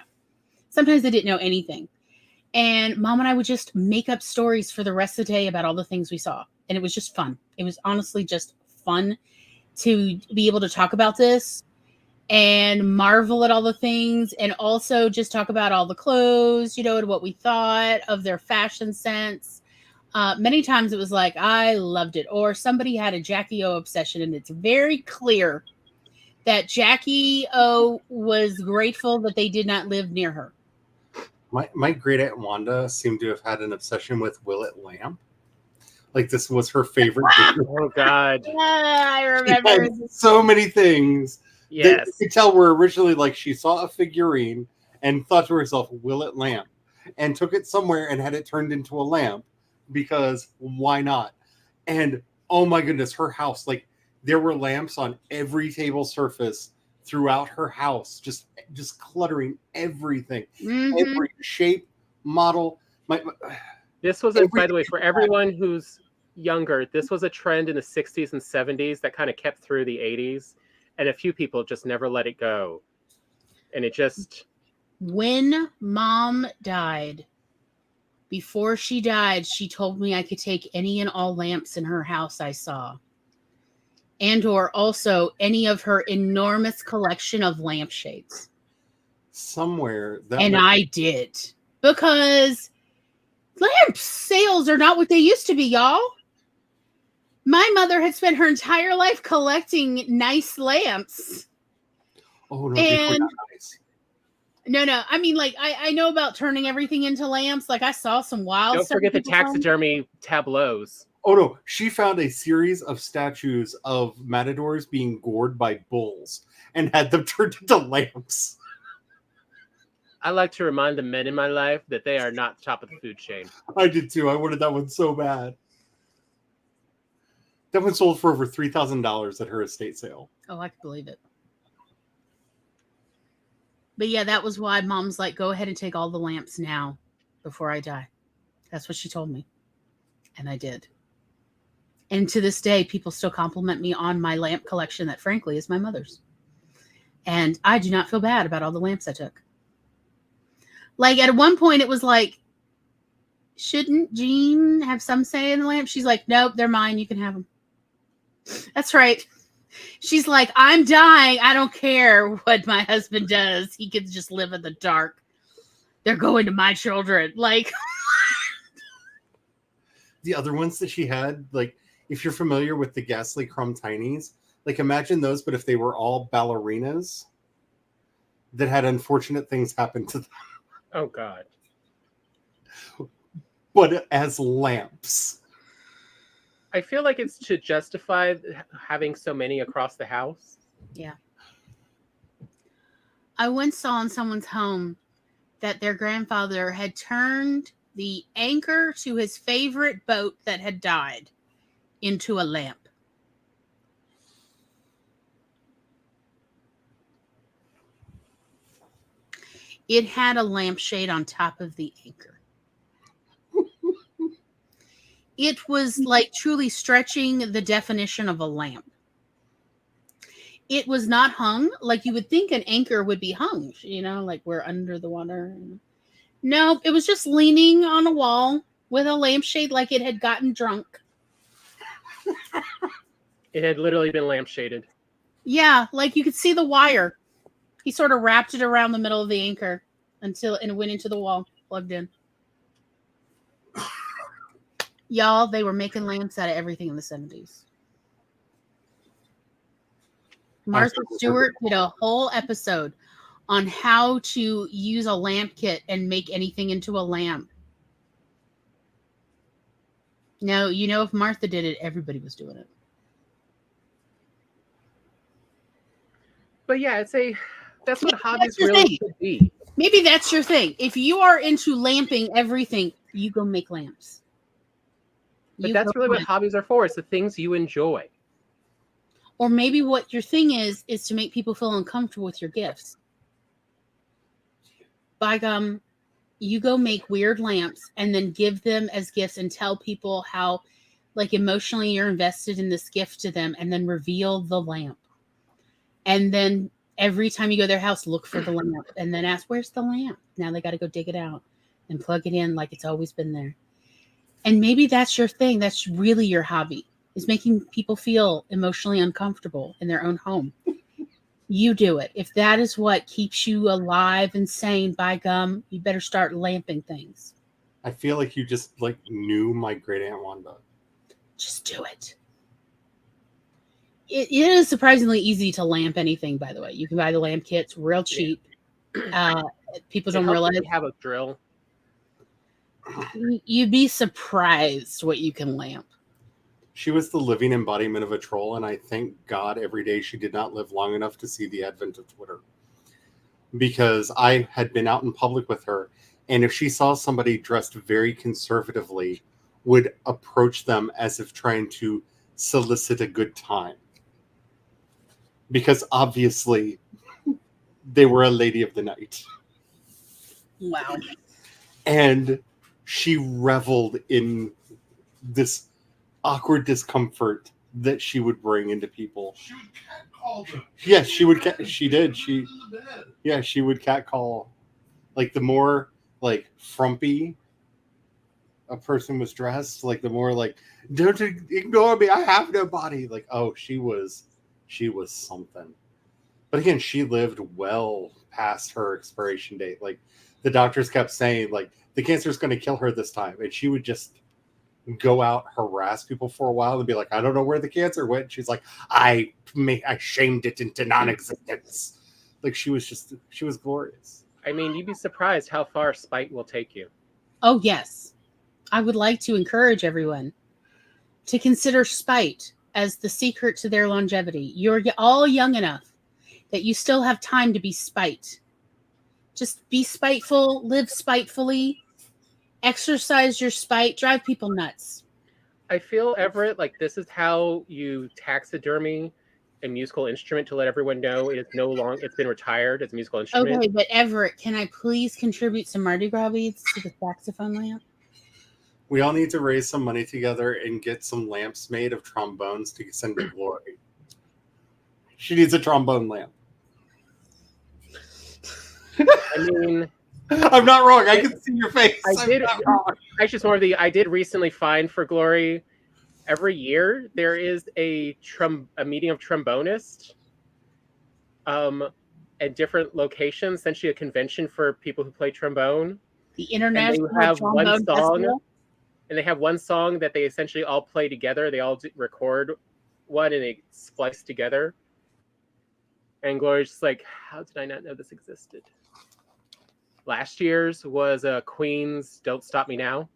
Sometimes they didn't know anything. And mom and I would just make up stories for the rest of the day about all the things we saw. And it was just fun. It was honestly just fun to be able to talk about this and marvel at all the things, and also just talk about all the clothes, and what we thought of their fashion sense. Many times it was like, I loved it. Or somebody had a Jackie O obsession, and it's very clear that Jackie O was grateful that they did not live near her. My great aunt Wanda seemed to have had an obsession with Willet Lamp. Like, this was her favorite. Oh God! I remember so many things. Yes, you could tell were originally like she saw a figurine and thought to herself, Willet Lamp, and took it somewhere and had it turned into a lamp because why not? And oh my goodness, her house, like, there were lamps on every table surface throughout her house, just cluttering everything, every shape, model. This was, by the way, for everyone who's younger, this was a trend in the 60s and 70s that kind of kept through the 80s. and a few people just never let it go. And it just... When Mom died, before she died, she told me I could take any and all lamps in her house I saw. And or also any of her enormous collection of lampshades. Somewhere that And I did. Because lamp sales are not what they used to be, y'all. My mother had spent her entire life collecting nice lamps. Oh, no, they were not nice. No. I mean, like, I know about turning everything into lamps. Like, I saw some wild Don't stuff. forget the taxidermy tableaus. Oh, no. She found a series of statues of matadors being gored by bulls and had them turned into lamps. I like to remind the men in my life that they are not top of the food chain. I did too. I wanted that one so bad. That one sold for over $3,000 at her estate sale. Oh, I can believe it. But yeah, that was why Mom's like, go ahead and take all the lamps now before I die. That's what she told me. And I did. And to this day, people still compliment me on my lamp collection that frankly is my mother's. And I do not feel bad about all the lamps I took. Like at one point it was like, shouldn't Jean have some say in the lamp? She's like, nope, they're mine. You can have them. That's right. She's like, I'm dying. I don't care what my husband does. He can just live in the dark. They're going to my children. Like the other ones that she had, like if you're familiar with the Ghastly Crumb Tinies, like imagine those, but if they were all ballerinas that had unfortunate things happen to them. Oh, God. But as lamps. I feel like it's to justify having so many across the house. Yeah. I once saw in someone's home that their grandfather had turned the anchor to his favorite boat that had died into a lamp. It had a lampshade on top of the anchor. It was like truly stretching the definition of a lamp. It was not hung like you would think an anchor would be hung, you know, like we're under the water. No, it was just leaning on a wall with a lampshade like it had gotten drunk. It had literally been lampshaded. Yeah, like you could see the wire. He sort of wrapped it around the middle of the anchor until it went into the wall, plugged in. Y'all, they were making lamps out of everything in the 70s. Martha Stewart did a whole episode on how to use a lamp kit and make anything into a lamp. Now, you know, if Martha did it, everybody was doing it. But yeah, that's what hobbies really should be. Maybe that's your thing. If you are into lamping everything, you go make lamps. But that's really what hobbies are for. It's the things you enjoy. Or maybe what your thing is to make people feel uncomfortable with your gifts. Like, you go make weird lamps and then give them as gifts and tell people how, like, emotionally you're invested in this gift to them, and then reveal the lamp. And then every time you go to their house, look for the lamp and then ask, where's the lamp? Now they got to go dig it out and plug it in like it's always been there. And maybe that's your thing. That's really your hobby, is making people feel emotionally uncomfortable in their own home. You do it. If that is what keeps you alive and sane, by gum, you better start lamping things. I feel like you just like knew my great aunt Wanda. Just do it. It is surprisingly easy to lamp anything, by the way. You can buy the lamp kits real cheap. People don't realize you have a drill. You'd be surprised what you can lamp. She was the living embodiment of a troll, and I thank God every day she did not live long enough to see the advent of Twitter. Because I had been out in public with her, and if she saw somebody dressed very conservatively, would approach them as if trying to solicit a good time. Because obviously, they were a lady of the night. Wow. And she reveled in this awkward discomfort that she would bring into people. She would catcall them. Yes, she would. She did. She in the bed. Yeah, she would catcall. Like the more like frumpy a person was dressed, like the more like don't ignore me, I have no body. Like, oh, she was something. But again, she lived well past her expiration date. Like the doctors kept saying, like the cancer is going to kill her this time, and she would just go out, harass people for a while, and be like, I don't know where the cancer went. She's like, I shamed it into non-existence. Like she was glorious. I mean, you'd be surprised how far spite will take you. Oh, yes. I would like to encourage everyone to consider spite as the secret to their longevity. You're all young enough that you still have time to be spite. Just be spiteful, live spitefully, exercise your spite, drive people nuts. I feel, Everett, like this is how you taxidermy a musical instrument to let everyone know it's been retired as a musical instrument. Okay, but Everett, can I please contribute some Mardi Gras beads to the saxophone lamp? We all need to raise some money together and get some lamps made of trombones to send to Glory. She needs a trombone lamp. I mean, I'm not wrong. I can see your face. I did recently find for Glory. Every year there is a meeting of trombonists, at different locations. Essentially, a convention for people who play trombone. The International and they have Trombone one song, Festival? and they have one song that they essentially all play together. They all record one and they splice together. And Glory's just like, how did I not know this existed? Last year's was Queen's "Don't Stop Me Now."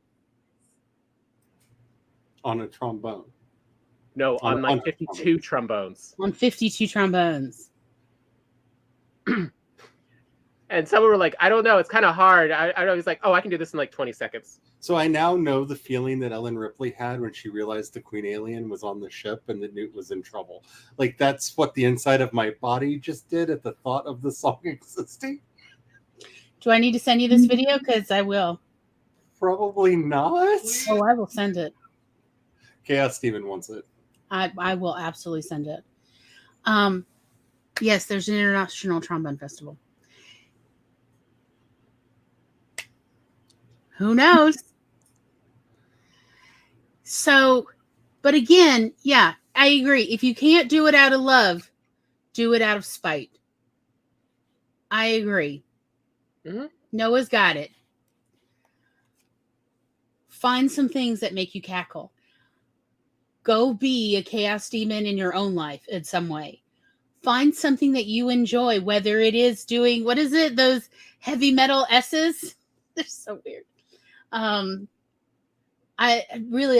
On a trombone. No, on like 52 trombones. On 52 trombones. And some were like, I don't know, it's kind of hard. I know. He's like, oh, I can do this in like 20 seconds. So I now know the feeling that Ellen Ripley had when she realized the Queen Alien was on the ship and that Newt was in trouble. Like that's what the inside of my body just did at the thought of the song existing. Do I need to send you this video? Because I will. Probably not. Oh, I will send it. Chaos Steven wants it. I will absolutely send it. Yes, there's an International Trombone Festival. Who knows? So, but again, yeah, I agree. If you can't do it out of love, do it out of spite. I agree. Mm-hmm. Noah's got it. Find some things that make you cackle. Go be a chaos demon in your own life in some way. Find something that you enjoy, whether it is doing, what is it? Those heavy metal S's? They're so weird. I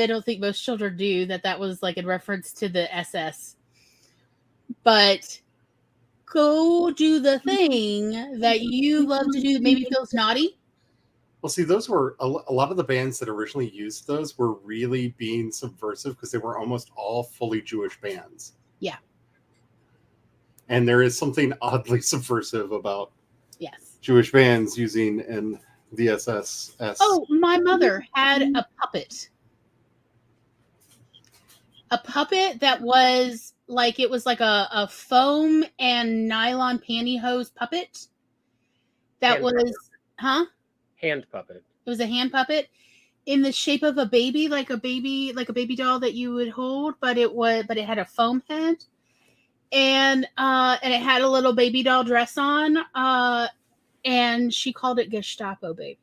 don't think most children do that was like in reference to the SS. But go do the thing that you love to do that maybe feels naughty. Well, see, those were a lot of the bands that originally used those were really being subversive because they were almost all fully Jewish bands. Yeah. And there is something oddly subversive about Jewish bands using the SS. Oh, my mother had a puppet. A puppet that was like, it was like a foam and nylon pantyhose puppet. That Hand puppet. It was a hand puppet in the shape of a baby, like a baby doll that you would hold, but it had a foam head. And it had a little baby doll dress on. And she called it Gestapo Baby.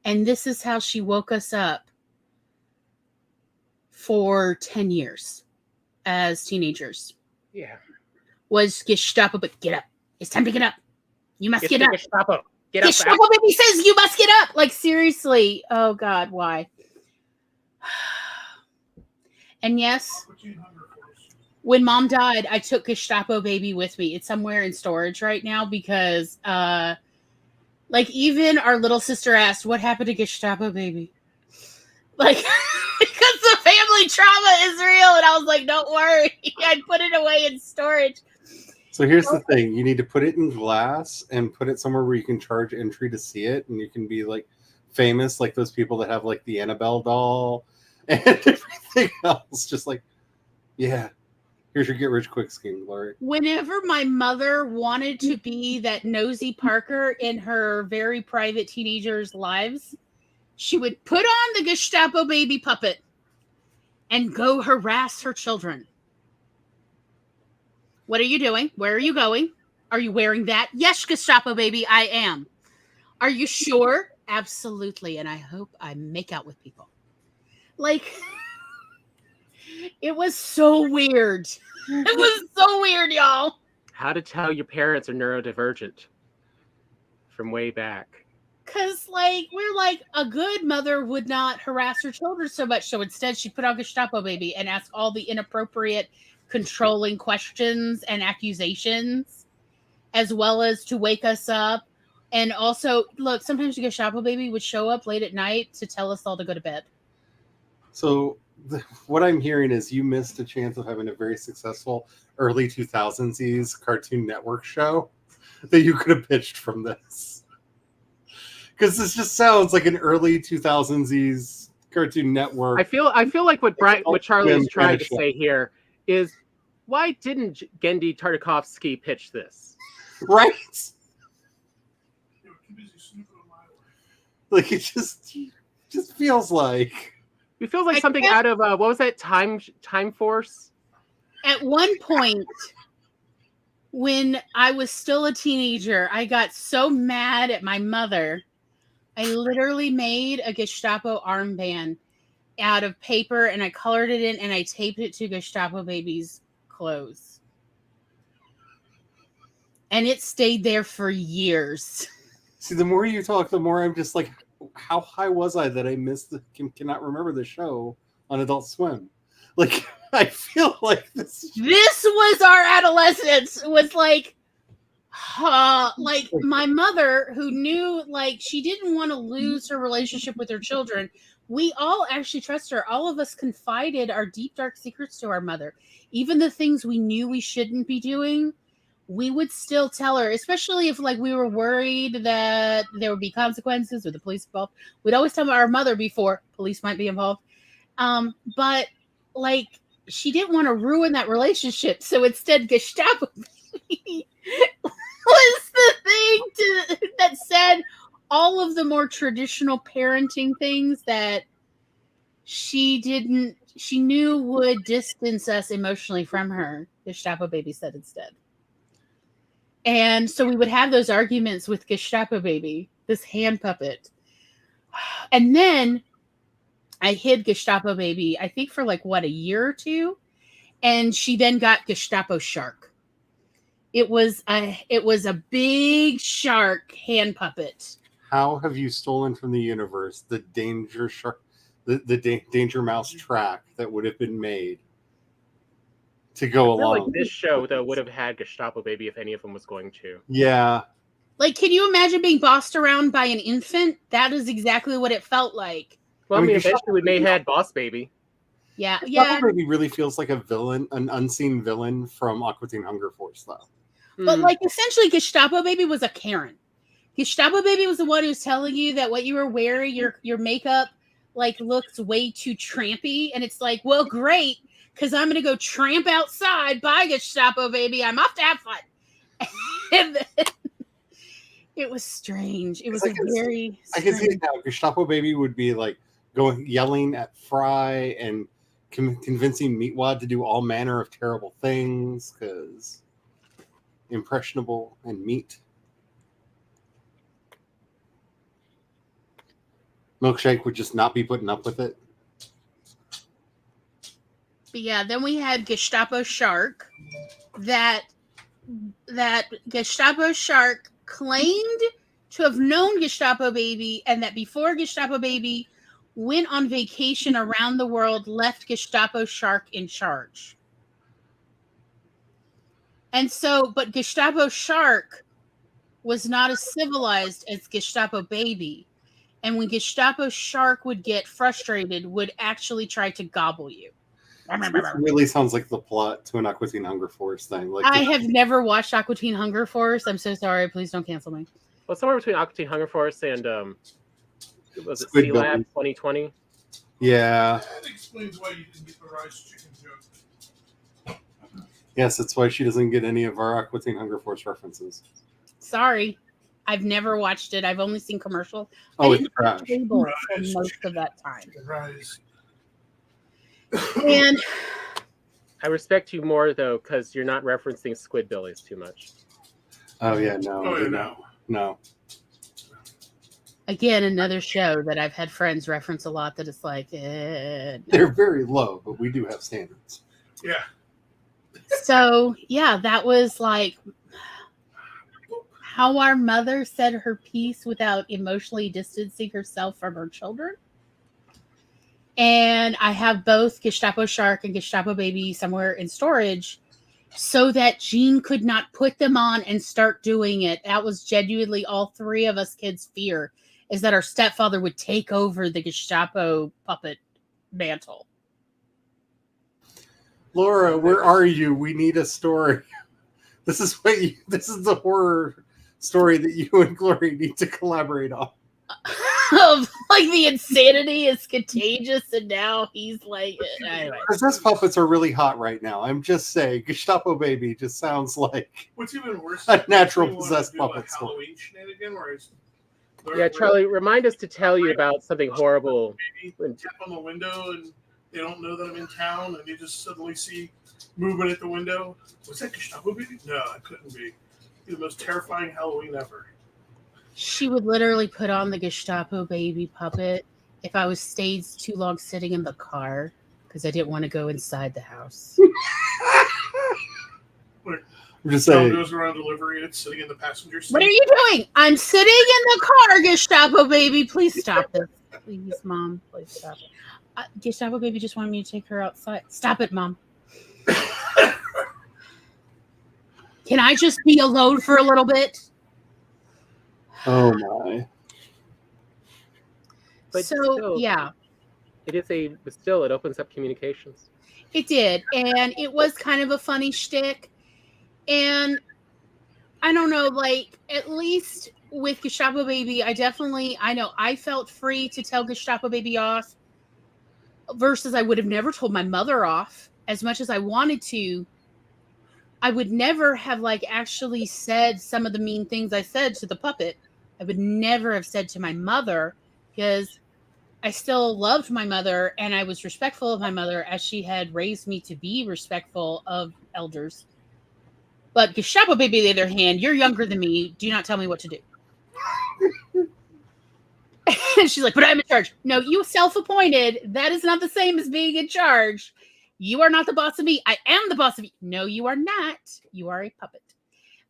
And this is how she woke us up for 10 years as teenagers. Yeah. Was Gestapo, but get up. It's time to get up. You must get up. Gestapo. Get up. Gestapo Baby says you must get up. Like, seriously. Oh, God, why? And yes, when Mom died, I took Gestapo Baby with me. It's somewhere in storage right now because, like, even our little sister asked, what happened to Gestapo Baby? Like, because the family trauma is real. And I was like, don't worry. I'd put it away in storage. So here's the thing. You need to put it in glass and put it somewhere where you can charge entry to see it. And you can be, like, famous, like those people that have, like, the Annabelle doll and everything else just like, yeah, here's your get rich quick scheme, Glory. Whenever my mother wanted to be that nosy Parker in her very private teenagers' lives, she would put on the Gestapo baby puppet and go harass her children. What are you doing? Where are you going? Are you wearing that? Yes, Gestapo baby, I am. Are you sure? Absolutely. And I hope I make out with people. Like, it was so weird. It was so weird, y'all. How to tell your parents are neurodivergent from way back. Because, like, we're like, a good mother would not harass her children so much. So instead, she put on Gestapo baby and asked all the inappropriate, controlling questions and accusations, as well as to wake us up. And also, look, sometimes the Gestapo baby would show up late at night to tell us all to go to bed. So what I'm hearing is you missed a chance of having a very successful early 2000s Cartoon Network show that you could have pitched from this. Because this just sounds like an early 2000s Cartoon Network. I feel like what Charlie is trying to show. say here is, why didn't Gendy Tartakovsky pitch this? Right? They were too busy snooping on my way. Like, it just feels like... It feels like something out of what was that, Time Force? At one point, when I was still a teenager, I got so mad at my mother. I literally made a Gestapo armband out of paper, and I colored it in, and I taped it to Gestapo baby's clothes. And it stayed there for years. See, the more you talk, the more I'm just like, how high was I that I cannot remember the show on Adult Swim? Like, I feel like this was our adolescence. Was like my mother, who knew, like, she didn't want to lose her relationship with her children. We all actually trust her. All of us confided our deep, dark secrets to our mother. Even the things we knew we shouldn't be doing, we would still tell her, especially if, like, we were worried that there would be consequences or the police involved. We'd always tell our mother before police might be involved. But, like, she didn't want to ruin that relationship. So instead, Gestapo was the thing that said all of the more traditional parenting things that she knew would distance us emotionally from her. Gestapo baby said instead. And so we would have those arguments with Gestapo baby, this hand puppet. And then I hid Gestapo baby, I think for like, a year or two. And she then got Gestapo shark. It was a big shark hand puppet. How have you stolen from the universe the danger shark, the danger mouse track that would have been made to go I feel along? like this show, though, would have had Gestapo baby if any of them was going to. Yeah. Like, can you imagine being bossed around by an infant? That is exactly what it felt like. Well, I mean, Gestapo eventually we may have had Boss Baby. Yeah. Gestapo baby really feels like a villain, an unseen villain from Aqua Teen Hunger Force, though. But, like, essentially, Gestapo baby was a Karen. Gestapo baby was the one who's telling you that what you were wearing, your makeup, like, looks way too trampy. And it's like, well, great, because I'm going to go tramp outside. Bye, Gestapo baby. I'm off to have fun. And then, it was strange. It was very strange. I can see it now. Gestapo baby would be, like, yelling at Fry and convincing Meatwad to do all manner of terrible things because impressionable and meat. Milkshake would just not be putting up with it. But yeah, then we had Gestapo Shark. That Gestapo Shark claimed to have known Gestapo Baby, and that before Gestapo Baby went on vacation around the world, left Gestapo Shark in charge. And so, but Gestapo Shark was not as civilized as Gestapo Baby. And when Gestapo Shark would get frustrated, would actually try to gobble you. This really sounds like the plot to an Aqua Teen Hunger Force thing. Like, I have never watched Aqua Teen Hunger Force. I'm so sorry. Please don't cancel me. Well, somewhere between Aqua Teen Hunger Force and was it Squid Sea Lab Villain. 2020? Yeah. That explains why you didn't get the rice chicken joke. Yes, that's why she doesn't get any of our Aqua Teen Hunger Force references. Sorry. I've never watched it. I've only seen commercials. Oh, I it's didn't trash. have cable for Rice most chicken. of that time. Chicken rice. And I respect you more though because you're not referencing Squidbillies too much. Oh yeah, no, Oh, yeah, no. again, another show that I've had friends reference a lot that it's like, no. They're very low, but we do have standards. Yeah. So, yeah, that was like how our mother said her piece without emotionally distancing herself from her children. And I have both Gestapo Shark and Gestapo Baby somewhere in storage so that Jean could not put them on and start doing it. That was genuinely all three of us kids' fear, is that our stepfather would take over the Gestapo puppet mantle. Laura, where are you? We need a story. This is the horror story that you and Glory need to collaborate on. Of like the insanity is contagious, and now he's like, anyway. Possessed puppets are really hot right now. I'm just saying, Gestapo Baby just sounds like What's even worse? a natural we wanna possessed do a puppet story. Halloween shenanigan where it's Yeah, Charlie, remind us to tell you about something horrible. maybe tap on the window and they don't know that I'm in town and you just suddenly see movement at the window. Was that Gestapo Baby? No, it couldn't be. The most terrifying Halloween ever. She would literally put on the Gestapo Baby puppet if I was stayed too long sitting in the car because I didn't want to go inside the house. I'm just Someone saying. goes around delivery and it's sitting in the passenger seat. What are you doing? I'm sitting in the car, Gestapo Baby. Please stop this. Please, Mom. Please stop it. Gestapo Baby just wanted me to take her outside. Stop it, Mom. Can I just be alone for a little bit? Oh my. But So, still, yeah. but still, it opens up communications. It did. And it was kind of a funny shtick. And I don't know, like, at least with Gestapo Baby, I know I felt free to tell Gestapo Baby off versus I would have never told my mother off as much as I wanted to. I would never have like actually said some of the mean things I said to the puppet. I would never have said to my mother because I still loved my mother and I was respectful of my mother as she had raised me to be respectful of elders. But Gestapo Baby, on the other hand, you're younger than me. Do not tell me what to do. And she's like, but I'm in charge. No, you self-appointed. That is not the same as being in charge. You are not the boss of me. I am the boss of you. No, you are not. You are a puppet.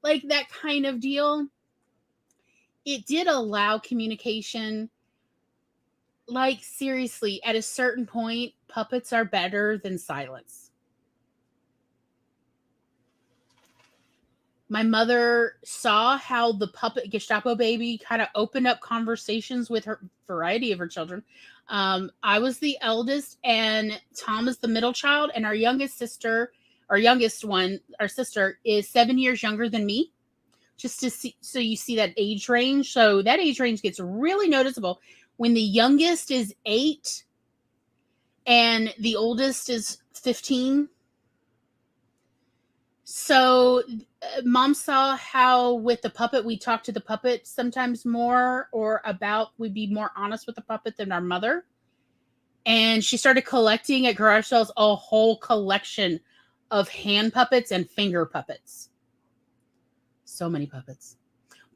Like that kind of deal. It did allow communication. Like, seriously, at a certain point, puppets are better than silence. My mother saw how the puppet Gestapo Baby kind of opened up conversations with her variety of her children. I was the eldest, and Tom is the middle child, and our sister is 7 years younger than me. Just to see, so you see that age range. So that age range gets really noticeable when the youngest is 8 and the oldest is 15. So Mom saw how with the puppet, we talk to the puppet sometimes more we'd be more honest with the puppet than our mother. And she started collecting at garage sales a whole collection of hand puppets and finger puppets. So many puppets.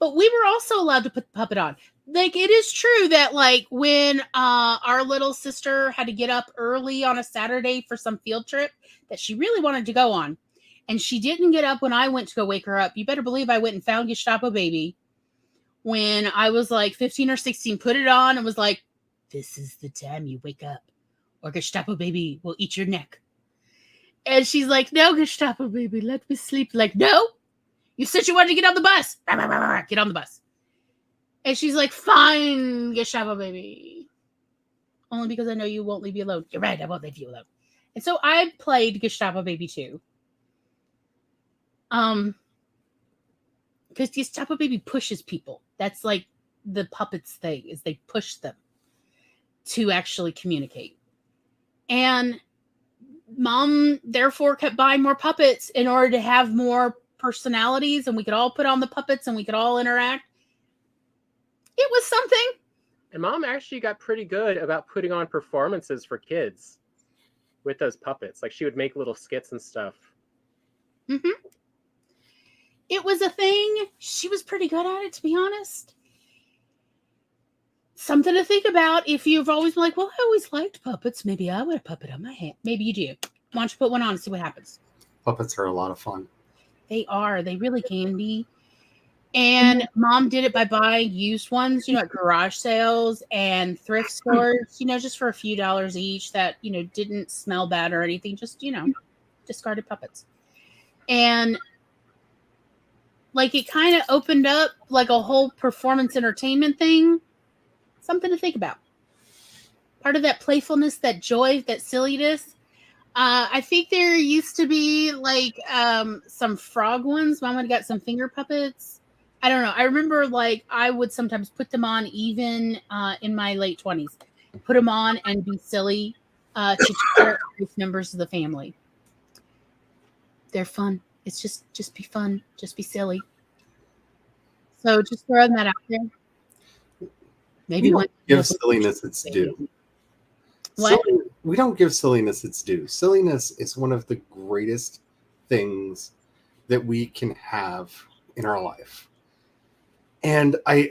But we were also allowed to put the puppet on. Like, it is true that, like, when our little sister had to get up early on a Saturday for some field trip that she really wanted to go on, and she didn't get up when I went to go wake her up, you better believe I went and found Gestapo Baby when I was like 15 or 16, put it on and was like, this is the time you wake up or Gestapo Baby will eat your neck. And she's like, no, Gestapo Baby, let me sleep. Like, no, you said you wanted to get on the bus. Get on the bus. And she's like, fine, Gestapo Baby. Only because I know you won't leave me alone. You're right, I won't leave you alone. And so I played Gestapo Baby too. Because Gestapo Baby pushes people. That's like the puppets thing, is they push them to actually communicate. And Mom therefore kept buying more puppets in order to have more personalities, and we could all put on the puppets and we could all interact. It was something. And Mom actually got pretty good about putting on performances for kids with those puppets. Like she would make little skits and stuff. Mm-hmm. It was a thing. She was pretty good at it, to be honest. Something to think about if you've always been like, well, I always liked puppets. Maybe I would have puppet on my hand. Maybe you do. Why don't you put one on and see what happens? Puppets are a lot of fun. They are. They really can be. And Mom did it by buying used ones, at garage sales and thrift stores, just for a few dollars each that, didn't smell bad or anything. Just, discarded puppets. And like it kind of opened up like a whole performance entertainment thing. Something to think about. Part of that playfulness, that joy, that silliness. I think there used to be like some frog ones. Mom had got some finger puppets. I don't know. I remember like I would sometimes put them on even in my late 20s. Put them on and be silly to cheer with members of the family. They're fun. It's just be fun. Just be silly. So just throwing that out there. Maybe we don't give silliness its due. What? We don't give silliness its due. Silliness is one of the greatest things that we can have in our life. And I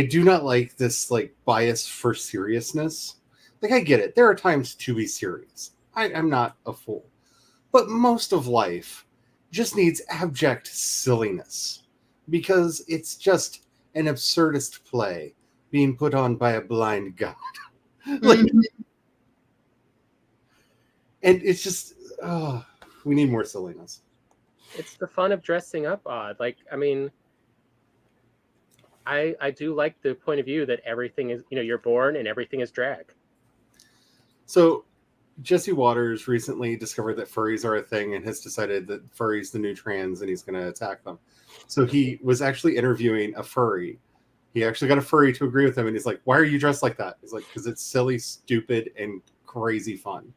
do not like this like bias for seriousness. Like I get it. There are times to be serious. I'm not a fool. But most of life just needs abject silliness because it's just an absurdist play being put on by a blind god. Like, and it's just, we need more silliness. It's the fun of dressing up odd. Like, I mean, I do like the point of view that everything is, you're born and everything is drag. So Jesse Waters recently discovered that furries are a thing and has decided that furry's the new trans and he's going to attack them. So he was actually interviewing a furry. He actually got a furry to agree with him, and he's like, "Why are you dressed like that?" He's like, "Because it's silly, stupid, and crazy fun."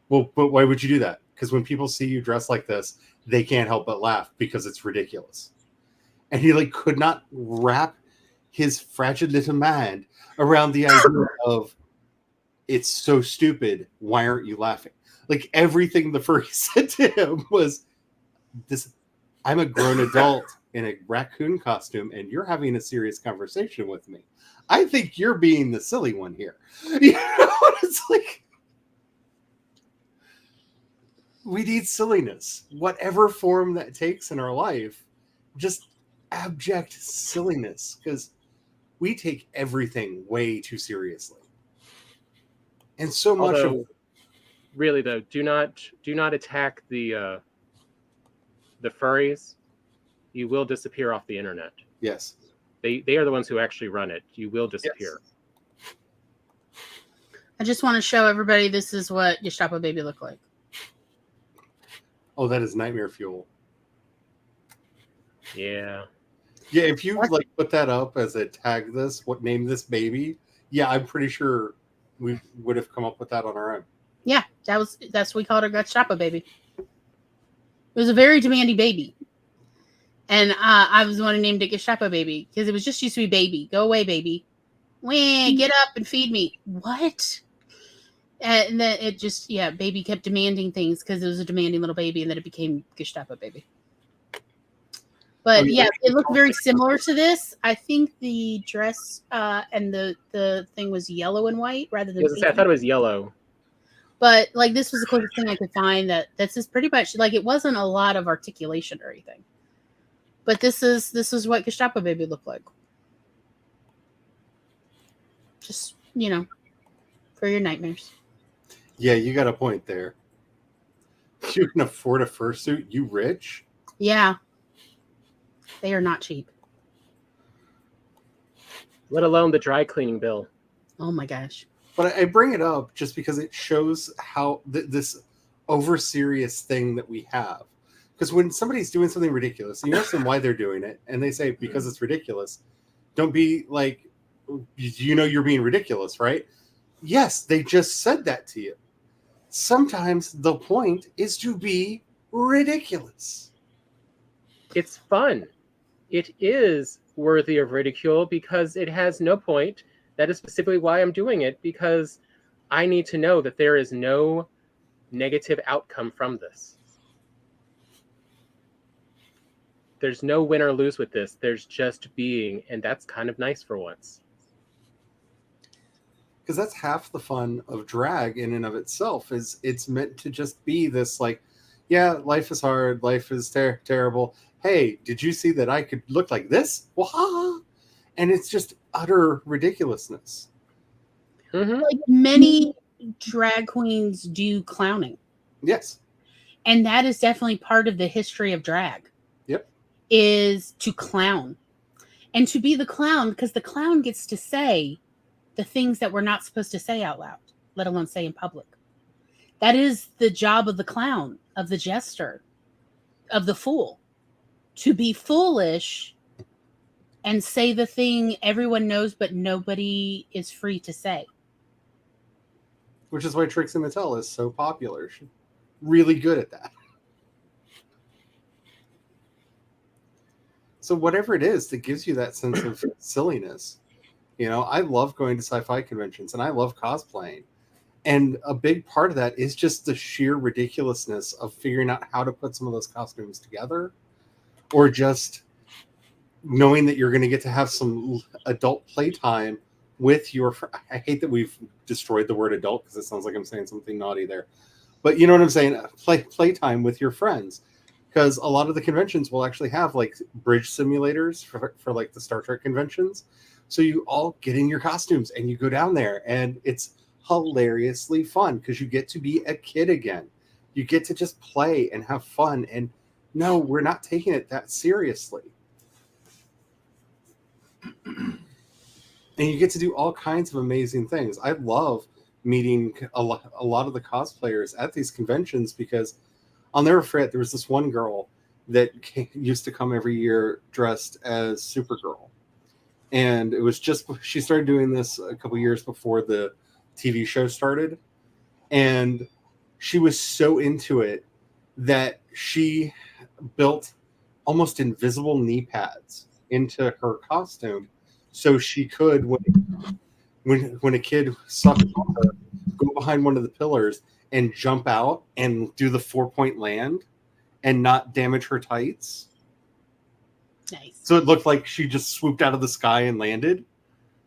Well, but why would you do that? Because when people see you dressed like this, they can't help but laugh because it's ridiculous. And he like could not wrap his fragile little mind around the idea of it's so stupid. Why aren't you laughing? Like everything the furry said to him was this. I'm a grown adult in a raccoon costume and you're having a serious conversation with me. I think you're being the silly one here. It's like we need silliness, whatever form that takes in our life, just abject silliness because we take everything way too seriously. And so much of really though, do not attack the furries. You will disappear off the internet. Yes. They are the ones who actually run it. You will disappear. Yes. I just want to show everybody this is what Gestapo Baby looked like. Oh, that is nightmare fuel. Yeah. Yeah, if you like put that up as a tag name this baby, yeah, I'm pretty sure we would have come up with that on our own. Yeah, that's what we called her Gestapo Baby. It was a very demanding baby. And I was the one who named it Gestapo Baby because it was just used to be baby. Go away, baby. Wah, get up and feed me. What? And then it just, baby kept demanding things because it was a demanding little baby, and then it became Gestapo Baby. But it looked very similar to this. I think the dress and the thing was yellow and white rather than I thought it was yellow. But like this was the closest thing I could find that's just pretty much like it wasn't a lot of articulation or anything. But this is what Gestapo Baby looked like. Just, for your nightmares. Yeah, you got a point there. If you can afford a fursuit, you rich? Yeah. They are not cheap. Let alone the dry cleaning bill. Oh my gosh. But I bring it up just because it shows how this over serious thing that we have. Because when somebody's doing something ridiculous, you ask them why they're doing it, and they say because it's ridiculous. Don't be like, you're being ridiculous, right? Yes, they just said that to you. Sometimes the point is to be ridiculous. It's fun. It is worthy of ridicule because it has no point. That is specifically why I'm doing it, because I need to know that there is no negative outcome from this. There's no win or lose with this. There's just being, and that's kind of nice for once. Because that's half the fun of drag in and of itself, is it's meant to just be this like, yeah, life is hard, life is terrible. Hey, did you see that I could look like this? Wah! And it's just utter ridiculousness. Mm-hmm. Like many drag queens do clowning. Yes. And that is definitely part of the history of drag. Yep. Is to clown. And to be the clown, because the clown gets to say the things that we're not supposed to say out loud, let alone say in public. That is the job of the clown, of the jester, of the fool. To be foolish and say the thing everyone knows but nobody is free to say. Which is why Trixie Mattel is so popular. She's really good at that. So whatever it is that gives you that sense of silliness. You know, I love going to sci-fi conventions and I love cosplaying. And a big part of that is just the sheer ridiculousness of figuring out how to put some of those costumes together, or just knowing that you're going to get to have some adult playtime with your I hate that we've destroyed the word adult because it sounds like I'm saying something naughty there. But you know what I'm saying? Playtime with your friends. Because a lot of the conventions will actually have like bridge simulators for like the Star Trek conventions. So you all get in your costumes and you go down there, and it's hilariously fun because you get to be a kid again. You get to just play and have fun. And no, we're not taking it that seriously. And you get to do all kinds of amazing things. I love meeting a lot of the cosplayers at these conventions, because I'll never forget, there was this one girl that used to come every year dressed as Supergirl. And it was just, she started doing this a couple years before the TV show started. And she was so into it that she built almost invisible knee pads into her costume. So she could, when a kid sucked on her, go behind one of the pillars and jump out and do the 4-point land and not damage her tights. Nice. So it looked like she just swooped out of the sky and landed.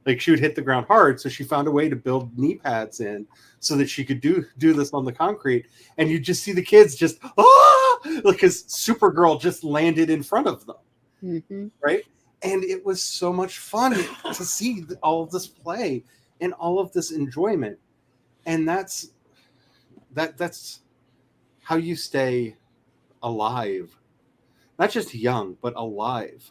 Like she would hit the ground hard. So she found a way to build knee pads in so that she could do this on the concrete. And you just see the kids just, because Supergirl just landed in front of them. Mm-hmm. Right? And it was so much fun to see all of this play and all of this enjoyment. And that's how you stay alive. Not just young, but alive.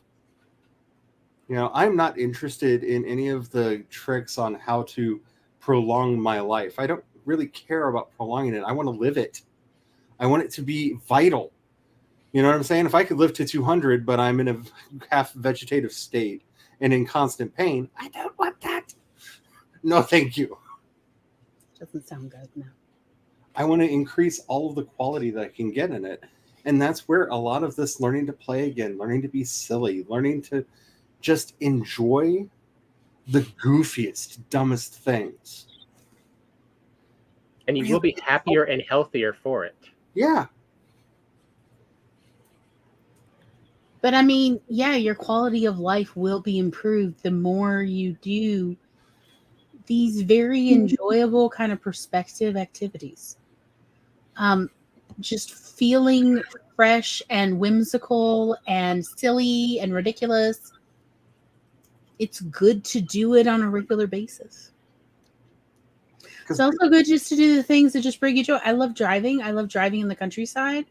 You know, I'm not interested in any of the tricks on how to prolong my life. I don't really care about prolonging it. I want to live it. I want it to be vital. You know what I'm saying? If I could live to 200, but I'm in a half vegetative state and in constant pain, I don't want that. No, thank you. Doesn't sound good, no. I want to increase all of the quality that I can get in it. And that's where a lot of this learning to play again, learning to be silly, learning to just enjoy the goofiest, dumbest things. And you will be happier and healthier for it. Yeah. But I mean, yeah, your quality of life will be improved the more you do these very enjoyable kind of perspective activities. Just feeling fresh and whimsical and silly and ridiculous. It's good to do it on a regular basis. It's also good just to do the things that just bring you joy. I love driving. I love driving in the countryside.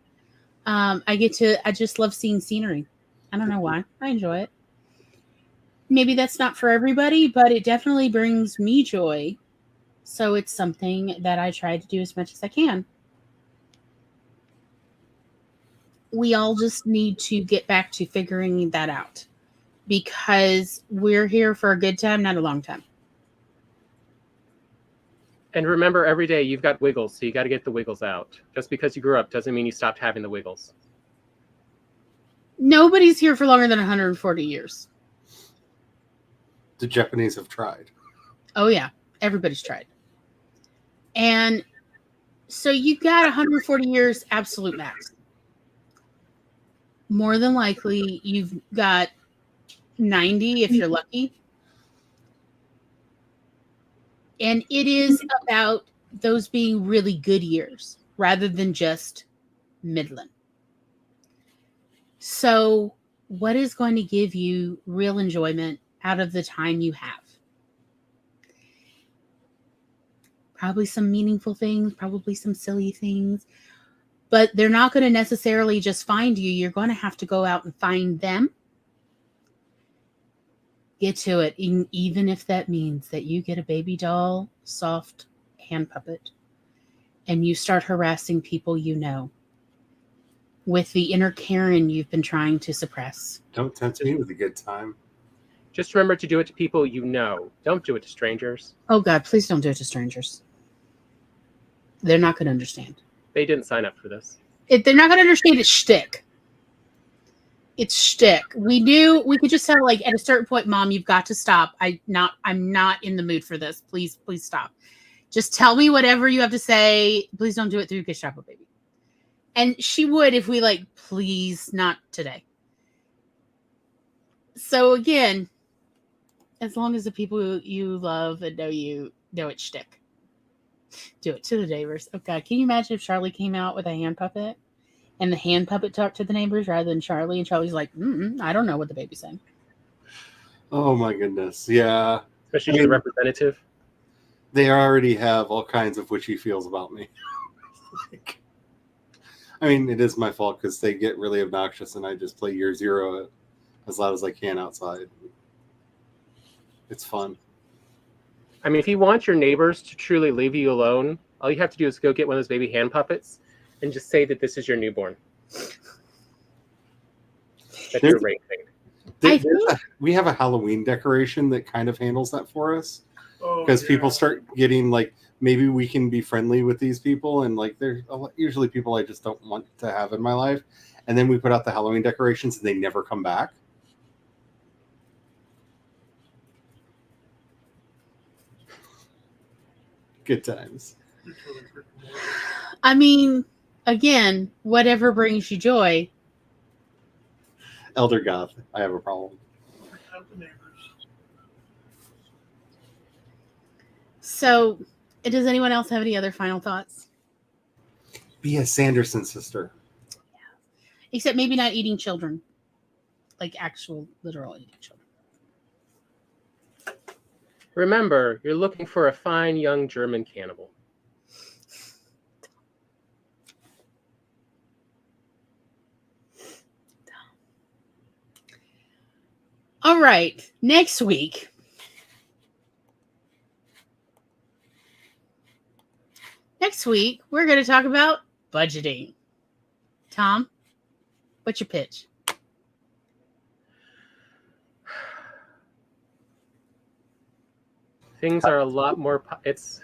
I just love seeing scenery. I don't know why. I enjoy it. Maybe that's not for everybody, but it definitely brings me joy. So it's something that I try to do as much as I can. We all just need to get back to figuring that out, because we're here for a good time, not a long time. And remember, every day you've got wiggles, so you got to get the wiggles out. Just because you grew up doesn't mean you stopped having the wiggles. Nobody's here for longer than 140 years. The Japanese have tried. Oh, yeah. Everybody's tried. And so you've got 140 years absolute max. More than likely, you've got 90 if you're lucky. And it is about those being really good years rather than just middling. So, what is going to give you real enjoyment out of the time you have? Probably some meaningful things, probably some silly things, but they're not going to necessarily just find you. You're going to have to go out and find them. Get to it, even if that means that you get a baby doll, soft hand puppet, and you start harassing people you know with the inner Karen you've been trying to suppress. Don't tempt me with a good time. Just remember to do it to people you know. Don't do it to strangers. Oh, God, please don't do it to strangers. They're not going to understand. They didn't sign up for this. They're not going to understand it's shtick. It's shtick. We could just tell, like, at a certain point, Mom, you've got to stop. I'm not in the mood for this. Please stop. Just tell me whatever you have to say. Please don't do it through Gestapo Baby. And she would if we please, not today. So again, as long as the people you love and know it's shtick. Do it to the neighbors. Oh, God. Can you imagine if Charlie came out with a hand puppet and the hand puppet talked to the neighbors rather than Charlie? And Charlie's like, I don't know what the baby's saying. Oh, my goodness. Yeah. Especially the representative. They already have all kinds of witchy feels about me. It is my fault because they get really obnoxious and I just play Year Zero as loud as I can outside. It's fun. If you want your neighbors to truly leave you alone, all you have to do is go get one of those baby hand puppets and just say that this is your newborn. That you're raping. We have a Halloween decoration that kind of handles that for us. Because people start getting maybe we can be friendly with these people, and they're usually people I just don't want to have in my life. And then we put out the Halloween decorations and they never come back. Good times. Again, whatever brings you joy. Elder Goth, I have a problem. So, does anyone else have any other final thoughts? Be a Sanderson sister. Yeah. Except maybe not eating children. Like actual, literal eating children. Remember, you're looking for a fine young German cannibal. All right. Next week. We're going to talk about budgeting. Tom, what's your pitch? Things are a lot more. It's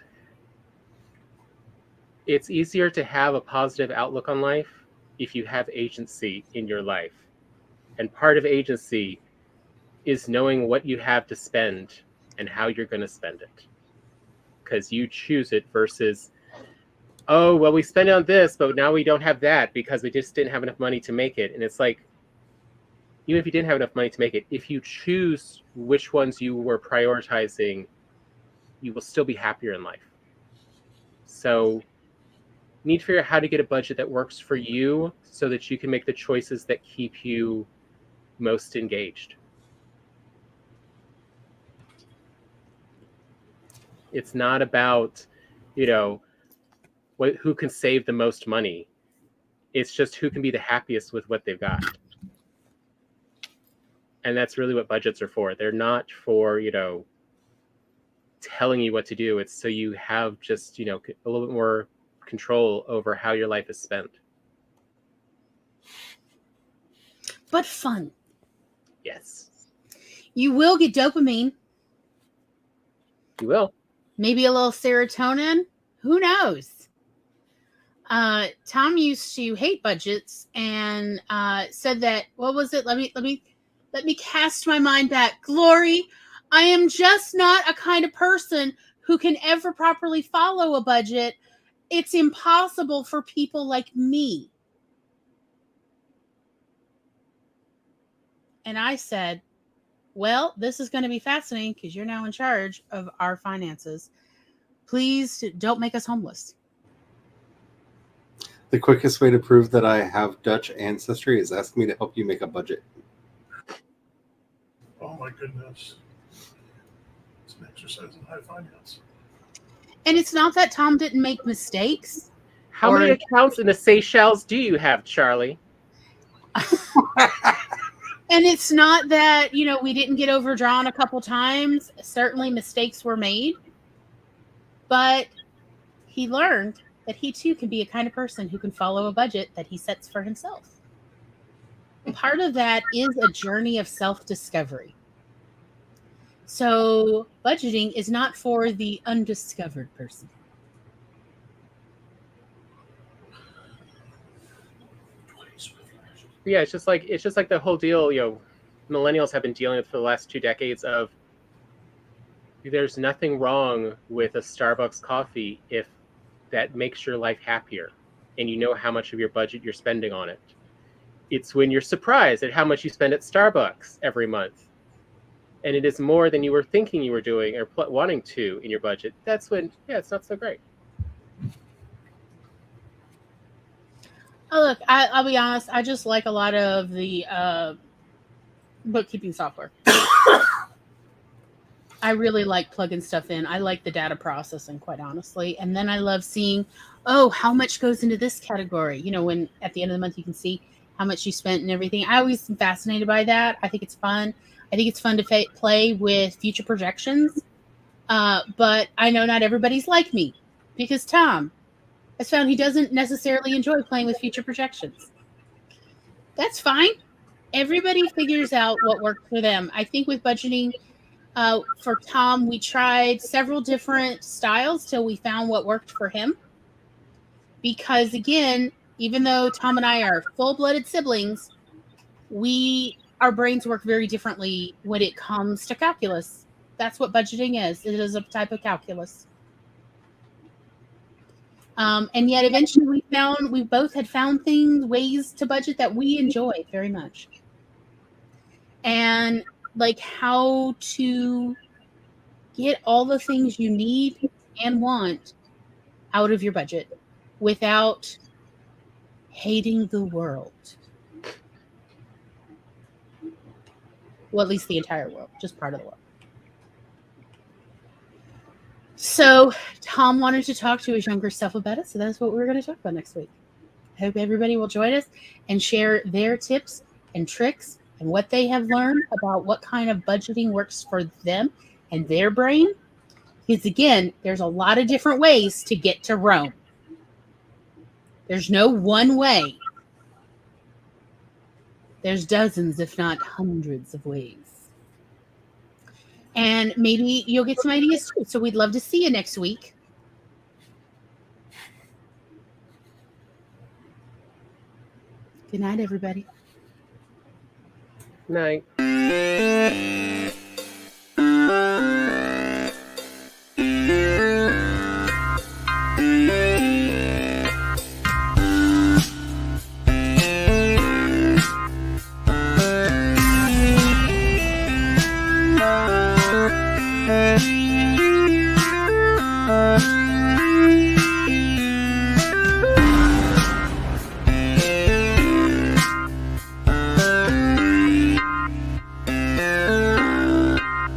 easier to have a positive outlook on life if you have agency in your life. And part of agency is knowing what you have to spend and how you're going to spend it. Because you choose it versus, oh, well, we spent on this, but now we don't have that because we just didn't have enough money to make it. And it's like, even if you didn't have enough money to make it, if you choose which ones you were prioritizing, you will still be happier in life. So you need to figure out how to get a budget that works for you so that you can make the choices that keep you most engaged. It's not about, who can save the most money. It's just who can be the happiest with what they've got. And that's really what budgets are for. They're not for, telling you what to do. It's so you have just, a little bit more control over how your life is spent. But fun. Yes. You will get dopamine. You will. maybe a little serotonin. Who knows? Tom used to hate budgets and said that, what was it? Let me cast my mind back. Glory, I am just not a kind of person who can ever properly follow a budget. It's impossible for people like me. And I said, well, this is going to be fascinating because you're now in charge of our finances. Please don't make us homeless. The quickest way to prove that I have Dutch ancestry is ask me to help you make a budget. Oh my goodness. It's an exercise in high finance. And it's not that Tom didn't make mistakes. How many accounts in the Seychelles do you have, Charlie? And it's not that, we didn't get overdrawn a couple times. Certainly mistakes were made. But he learned that he too can be a kind of person who can follow a budget that he sets for himself. Part of that is a journey of self-discovery. So budgeting is not for the undiscovered person. Yeah, it's just like the whole deal, millennials have been dealing with for the last 2 decades of there's nothing wrong with a Starbucks coffee if that makes your life happier and you know how much of your budget you're spending on it. It's when you're surprised at how much you spend at Starbucks every month and it is more than you were thinking you were doing or wanting to in your budget. That's when, it's not so great. Oh, look, I'll be honest. I just like a lot of the bookkeeping software. I really like plugging stuff in. I like the data processing, quite honestly. And then I love seeing, how much goes into this category. When at the end of the month you can see how much you spent and everything. I always am fascinated by that. I think it's fun. I think it's fun to play with future projections. But I know not everybody's like me because Tom has found he doesn't necessarily enjoy playing with future projections. That's fine. Everybody figures out what works for them. I think with budgeting, for Tom, we tried several different styles till we found what worked for him. Because again, even though Tom and I are full-blooded siblings, our brains work very differently when it comes to calculus. That's what budgeting is. It is a type of calculus. And yet eventually we both had found ways to budget that we enjoy very much. And like how to get all the things you need and want out of your budget without hating the world. Well, at least the entire world, just part of the world. So Tom wanted to talk to his younger self about it, so that's what we're going to talk about next week. I hope everybody will join us and share their tips and tricks and what they have learned about what kind of budgeting works for them and their brain. Because again, there's a lot of different ways to get to Rome. There's no one way. There's dozens, if not hundreds of ways. And maybe you'll get some ideas too. So we'd love to see you next week. Good night, everybody. Night.